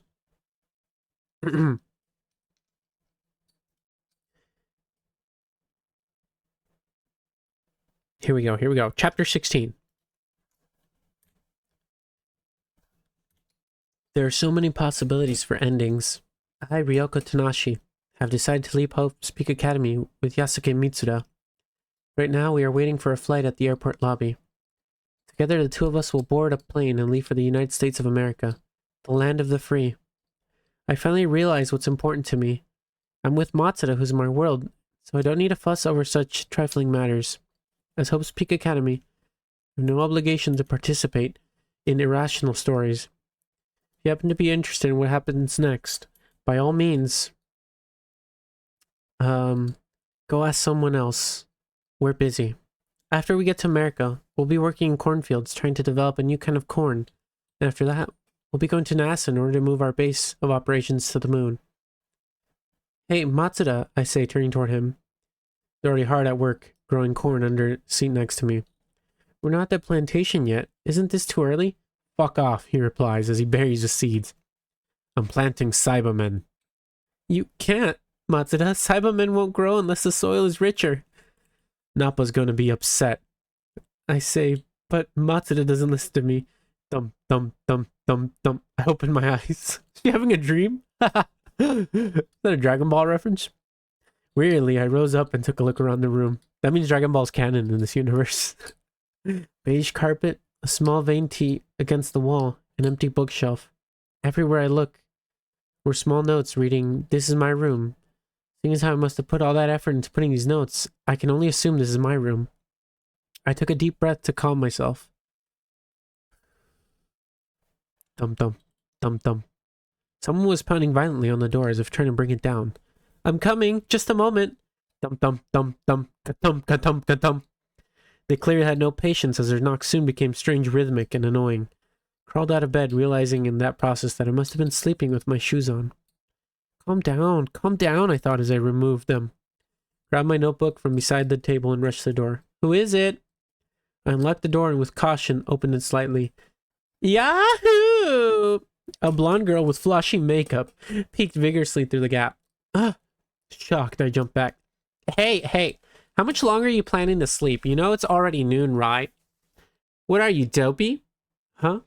Here we go. Chapter 16. There are so many possibilities for endings. I, Ryoko Tanashi, have decided to leave Hope's Peak Academy with Yasuke Mitsuda. Right now, we are waiting for a flight at the airport lobby. Together, the two of us will board a plane and leave for the United States of America, the land of the free. I finally realized what's important to me. I'm with Matsuda, who's in my world, so I don't need to fuss over such trifling matters. As Hope's Peak Academy, I have no obligation to participate in irrational stories. If you happen to be interested in what happens next, by all means, go ask someone else. We're busy. After we get to America, we'll be working in cornfields trying to develop a new kind of corn. And after that, we'll be going to NASA in order to move our base of operations to the moon. Hey, Matsuda, I say, turning toward him. They're already hard at work, growing corn under the seat next to me. We're not at the plantation yet. Isn't this too early? Fuck off, he replies as he buries the seeds. I'm planting Cybermen. You can't, Matsuda. Cybermen won't grow unless the soil is richer. Nappa's going to be upset. I say, but Matsuda doesn't listen to me. Dum, dum, dum, dum, dum. I open my eyes. Is she having a dream? Is that a Dragon Ball reference? Wearily, I rose up and took a look around the room. That means Dragon Ball's canon in this universe. Beige carpet, a small vanity against the wall, an empty bookshelf. Everywhere I look were small notes reading, "This is my room." Seeing as how I must have put all that effort into putting these notes, I can only assume this is my room. I took a deep breath to calm myself. Dum dum, dum dum. Someone was pounding violently on the door as if trying to bring it down. I'm coming, just a moment. Dum dum dum dum, ka-tum, ka-tum, ka-tum. They clearly had no patience as their knocks soon became strange, rhythmic, and annoying. Crawled out of bed, realizing in that process that I must have been sleeping with my shoes on. Calm down, I thought as I removed them. Grabbed my notebook from beside the table and rushed to the door. Who is it? I unlocked the door and with caution opened it slightly. Yahoo! A blonde girl with flashy makeup peeked vigorously through the gap. Shocked, I jumped back. Hey, how much longer are you planning to sleep? You know it's already noon, right? What are you, dopey? Huh?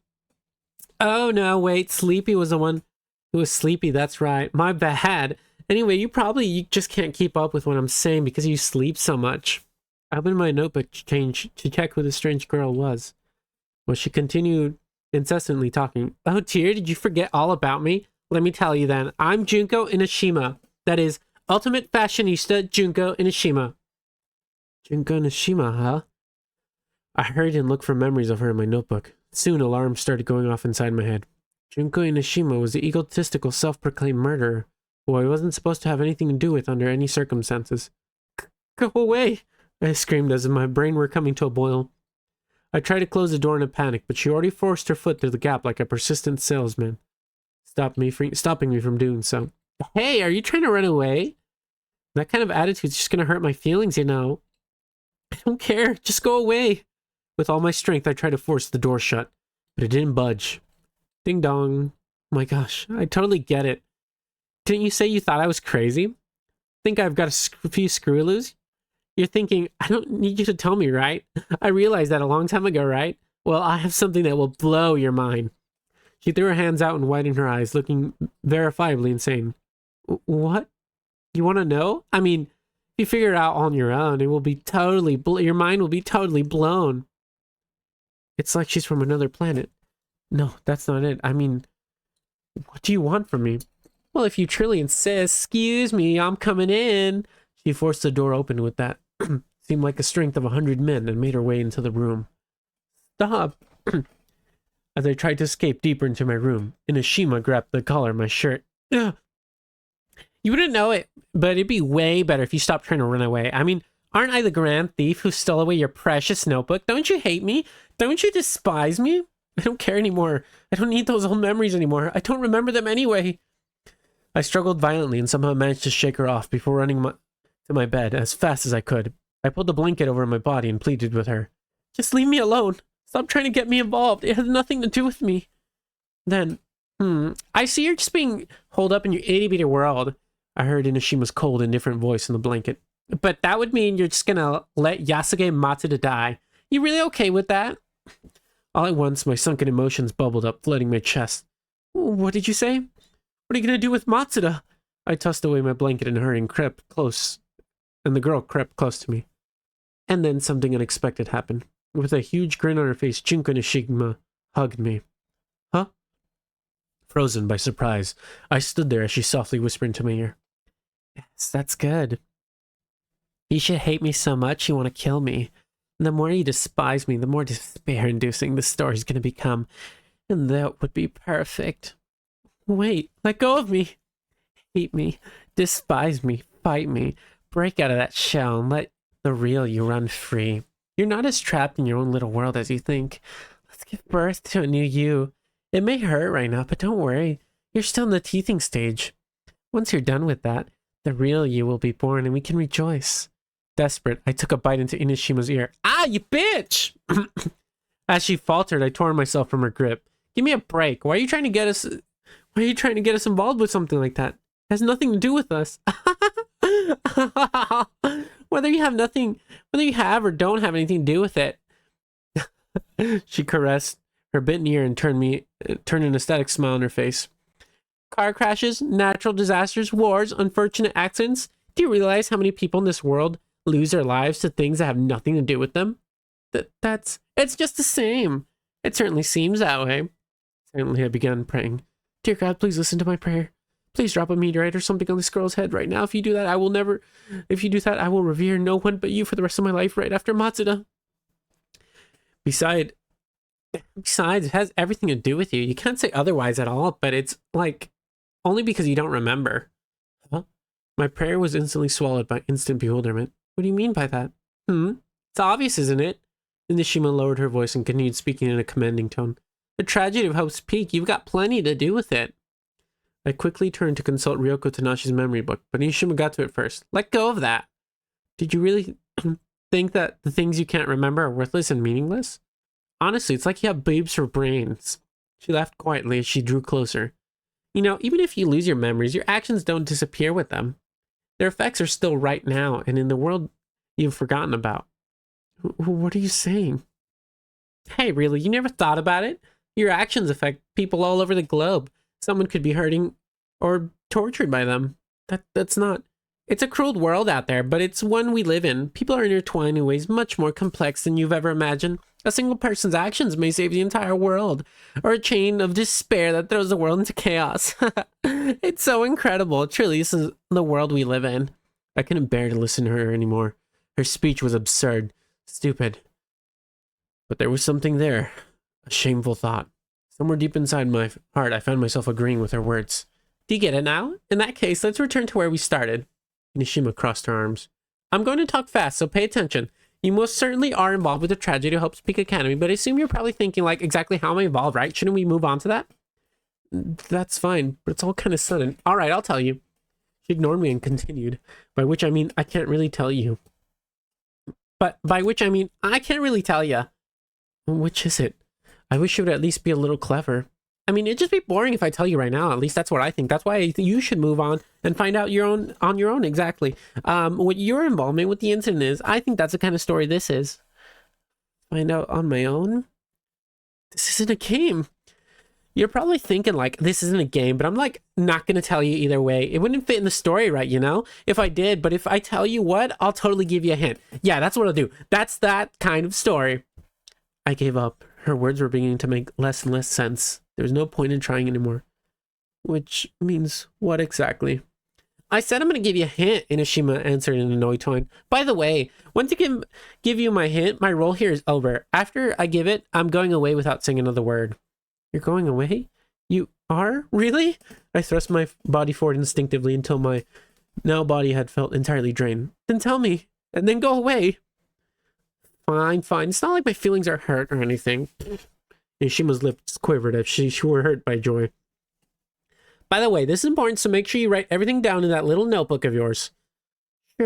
Oh, no, wait, Sleepy was the one who was sleepy, that's right. My bad. Anyway, you just can't keep up with what I'm saying because you sleep so much. I opened my notebook to check who the strange girl was. Well, she continued incessantly talking. Oh dear, did you forget all about me? Let me tell you then. I'm Junko Inoshima. That is, Ultimate Fashionista Junko Inoshima. Junko Inoshima, huh? I hurried and looked for memories of her in my notebook. Soon alarms started going off inside my head. Junko Inoshima was the egotistical, self-proclaimed murderer, who I wasn't supposed to have anything to do with under any circumstances. Go away, I screamed as if my brain were coming to a boil. I tried to close the door in a panic, but she already forced her foot through the gap like a persistent salesman, stopping me from doing so. Hey, are you trying to run away? That kind of attitude's just gonna hurt my feelings, you know. I don't care, just go away. With all my strength, I tried to force the door shut, but it didn't budge. Ding dong. My gosh, I totally get it. Didn't you say you thought I was crazy? Think I've got a few screw loose? You're thinking, I don't need you to tell me, right? I realized that a long time ago, right? Well, I have something that will blow your mind. She threw her hands out and widened her eyes, looking verifiably insane. What? You want to know? I mean, if you figure it out on your own, it will be totally, your mind will be totally blown. It's like she's from another planet. No, that's not it. I mean, what do you want from me? Well, if you truly insist, excuse me, I'm coming in. She forced the door open with that. Seemed like the strength of 100 men and made her way into the room. Stop. As I tried to escape deeper into my room, Inoshima grabbed the collar of my shirt. Ugh. You wouldn't know it, but it'd be way better if you stopped trying to run away. I mean, aren't I the grand thief who stole away your precious notebook? Don't you hate me? Don't you despise me? I don't care anymore. I don't need those old memories anymore. I don't remember them anyway. I struggled violently and somehow managed to shake her off before running to my bed as fast as I could. I pulled the blanket over my body and pleaded with her. Just leave me alone. Stop trying to get me involved. It has nothing to do with me. Then, I see you're just being holed up in your itty-bitty world. I heard Inoshima's cold, indifferent voice in the blanket. But that would mean you're just gonna let Yasuke Matsuda die. You really okay with that? All at once, my sunken emotions bubbled up, flooding my chest. What did you say? What are you gonna do with Matsuda? I tossed away my blanket and hurried and crept close, and the girl crept close to me. And then something unexpected happened. With a huge grin on her face, Junko Inoshima hugged me. Huh? Frozen by surprise, I stood there as she softly whispered into my ear. Yes, that's good. You should hate me so much you want to kill me. And the more you despise me, the more despair-inducing the story's going to become. And that would be perfect. Wait, let go of me. Hate me, despise me, fight me, break out of that shell and let the real you run free. You're not as trapped in your own little world as you think. Let's give birth to a new you. It may hurt right now, but don't worry. You're still in the teething stage. Once you're done with that, The real you will be born and we can rejoice. Desperate, I took a bite into Inishima's ear. Ah, you bitch! As she faltered, I tore myself from her grip. Give me a break. Why are you trying to get us... Why are you trying to get us involved with something like that? It has nothing to do with us. Whether you have or don't have anything to do with it. She caressed her bitten ear and turned an ecstatic smile on her face. Car crashes, natural disasters, wars, unfortunate accidents. Do you realize how many people in this world lose their lives to things that have nothing to do with them? It's just the same. It certainly seems that way. Silently, I began praying. Dear God, please listen to my prayer. Please drop a meteorite or something on this girl's head right now. If you do that, I will revere no one but you for the rest of my life right after Matsuda. Besides, it has everything to do with you. You can't say otherwise at all, but it's like, only because you don't remember. Huh? My prayer was instantly swallowed by instant bewilderment. What do you mean by that? It's obvious, isn't it? Nishima lowered her voice and continued speaking in a commanding tone. The tragedy of Hope's Peak, you've got plenty to do with it. I quickly turned to consult Ryoko Tanashi's memory book, but Nishima got to it first. Let go of that. Did you really think that the things you can't remember are worthless and meaningless? Honestly, it's like you have boobs for brains. She laughed quietly as she drew closer. You know, even if you lose your memories, your actions don't disappear with them. Their effects are still right now and in the world you've forgotten about. What are you saying? Hey, really, you never thought about it? Your actions affect people all over the globe. Someone could be hurting or tortured by them. That's not... It's a cruel world out there, but it's one we live in. People are intertwined in ways much more complex than you've ever imagined. A single person's actions may save the entire world, or a chain of despair that throws the world into chaos. It's so incredible. Truly, this is the world we live in. I couldn't bear to listen to her anymore. Her speech was absurd, stupid. But there was something there, a shameful thought. Somewhere deep inside my heart, I found myself agreeing with her words. Do you get it now? In that case, let's return to where we started. Nishima crossed her arms. I'm going to talk fast, so pay attention. You most certainly are involved with the tragedy of Hope's Peak Academy, but I assume you're probably thinking, like, exactly how am I involved, right? Shouldn't we move on to that? That's fine, but it's all kind of sudden. All right, I'll tell you. She ignored me and continued, by which I mean I can't really tell you. But by which I mean I can't really tell you. Which is it? I wish it would at least be a little clever. I mean, it'd just be boring if I tell you right now. At least that's what I think. That's why I think you should move on and find out on your own exactly what your involvement with the incident is. I think that's the kind of story this is. Find out on my own? This isn't a game. You're probably thinking, like, this isn't a game, but I'm, like, not going to tell you either way. It wouldn't fit in the story, right, you know? If I did, but if I tell you what, I'll totally give you a hint. Yeah, that's what I'll do. That's that kind of story. I gave up. Her words were beginning to make less and less sense. There was no point in trying anymore. Which means what exactly? I said I'm going to give you a hint, Inoshima answered in an annoyed tone. By the way, once I give you my hint, my role here is over. After I give it, I'm going away without saying another word. You're going away? You are? Really? I thrust my body forward instinctively until my now body had felt entirely drained. Then tell me, and then go away. Fine, fine. It's not like my feelings are hurt or anything. Yoshima's lips quivered as she were hurt by joy. By the way, this is important, so make sure you write everything down in that little notebook of yours.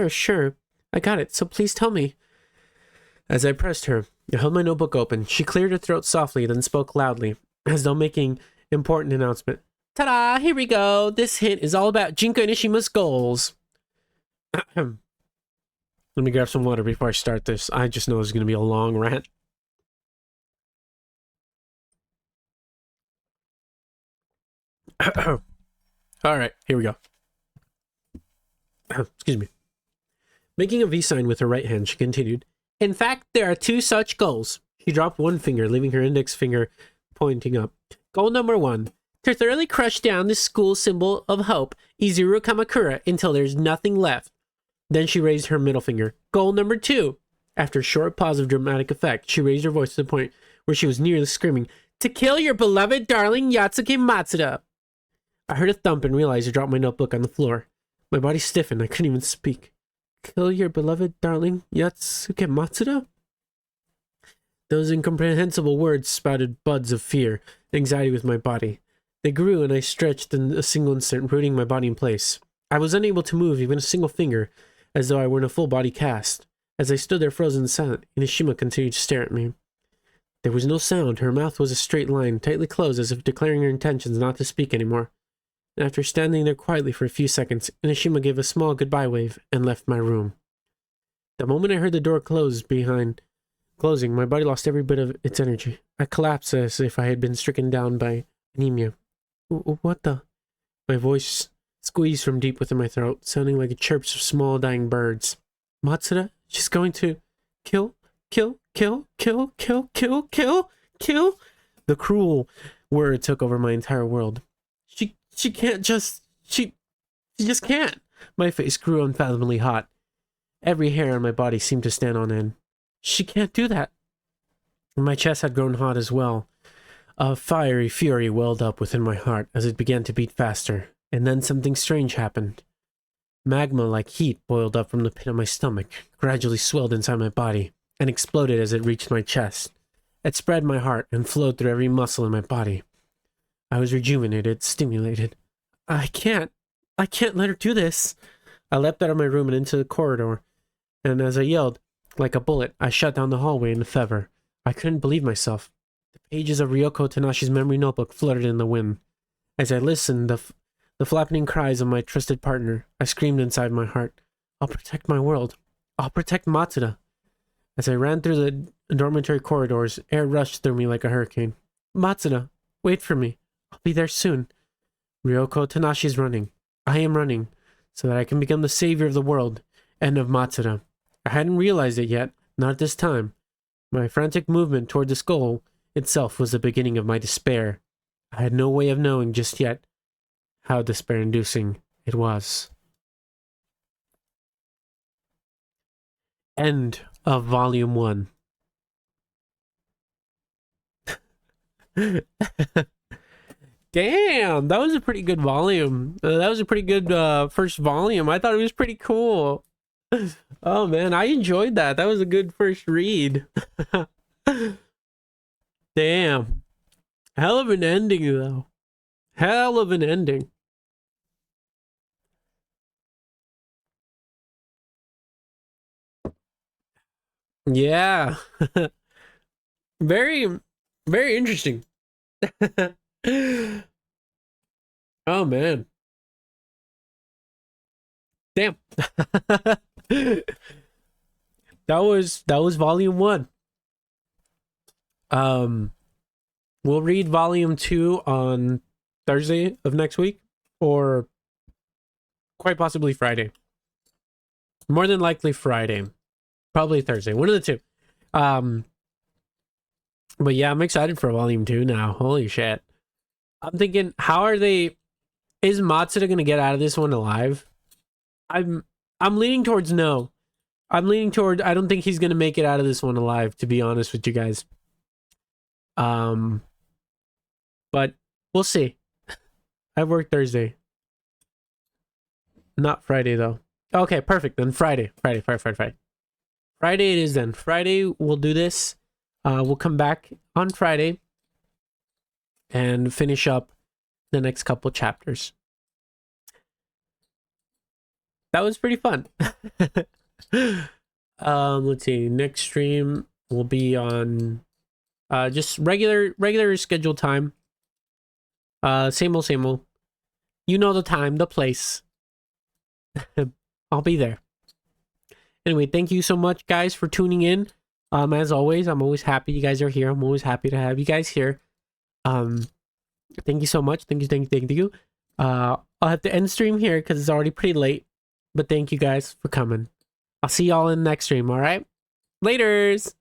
Sure. I got it, so please tell me. As I pressed her, I held my notebook open. She cleared her throat softly, then spoke loudly, as though making important announcement. Ta-da! Here we go! This hint is all about Jinko Inishima's goals. Let me grab some water before I start this. I just know it's going to be a long rant. Alright, here we go. Excuse me. Making a V sign with her right hand, she continued. In fact, there are 2 such goals. She dropped one finger, leaving her index finger pointing up. Goal number 1. To thoroughly crush down the school symbol of hope, Izuru Kamakura, until there's nothing left. Then she raised her middle finger. Goal number 2. After a short pause of dramatic effect, she raised her voice to the point where she was nearly screaming, to kill your beloved darling Yatsuki Matsuda. I heard a thump and realized I dropped my notebook on the floor. My body stiffened. I couldn't even speak. Kill your beloved darling Yatsuki Matsuda? Those incomprehensible words spouted buds of fear, anxiety with my body. They grew and I stretched in a single instant, rooting my body in place. I was unable to move even a single finger, as though I were in a full body cast. As I stood there frozen and silent, Inashima continued to stare at me. There was no sound. Her mouth was a straight line, tightly closed, as if declaring her intentions not to speak anymore. And after standing there quietly for a few seconds, Inashima gave a small goodbye wave and left my room. The moment I heard the door closing, my body lost every bit of its energy. I collapsed as if I had been stricken down by anemia. What the? My voice squeezed from deep within my throat, sounding like the chirps of small dying birds. Matsuda? She's going to kill? The cruel word took over my entire world. She can't just... She just can't. My face grew unfathomably hot. Every hair on my body seemed to stand on end. She can't do that. My chest had grown hot as well. A fiery fury welled up within my heart as it began to beat faster. And then something strange happened. Magma-like heat boiled up from the pit of my stomach, gradually swelled inside my body, and exploded as it reached my chest. It spread my heart and flowed through every muscle in my body. I was rejuvenated, stimulated. I can't let her do this. I leapt out of my room and into the corridor, and as I yelled, like a bullet, I shot down the hallway in a fever. I couldn't believe myself. The pages of Ryoko Tanashi's memory notebook fluttered in the wind. As I listened, the flapping cries of my trusted partner, I screamed inside my heart, I'll protect my world. I'll protect Matsuda. As I ran through the dormitory corridors, air rushed through me like a hurricane. Matsuda, wait for me. I'll be there soon. Ryoko Tanashi's running. I am running, so that I can become the savior of the world, and of Matsuda. I hadn't realized it yet, not at this time. My frantic movement toward this goal itself was the beginning of my despair. I had no way of knowing just yet how despair-inducing it was. End of Volume 1. Damn, that was a pretty good volume. That was a pretty good first volume. I thought it was pretty cool. Oh man, I enjoyed that. That was a good first read. Damn. Hell of an ending, though. Hell of an ending. Yeah. Very, very interesting. Oh man. Damn. That was volume 1. We'll read volume 2 on Thursday of next week, or quite possibly Friday. More than likely Friday. Probably Thursday. One of the two. But yeah, I'm excited for volume 2 now. Holy shit. I'm thinking, is Matsuda gonna get out of this one alive? I'm leaning towards no. I don't think he's gonna make it out of this one alive, to be honest with you guys. But we'll see. I work Thursday. Not Friday though. Okay, perfect. Then Friday. Friday it is then. Friday we'll do this. We'll come back on Friday and finish up the next couple chapters. That was pretty fun. Let's see. Next stream will be on just regular scheduled time. Same old. You know the time, the place. I'll be there. Anyway, thank you so much, guys, for tuning in. As always, I'm always happy you guys are here. I'm always happy to have you guys here. Thank you so much. Thank you. I'll have to end stream here because it's already pretty late. But thank you guys for coming. I'll see y'all in the next stream, alright? Laters!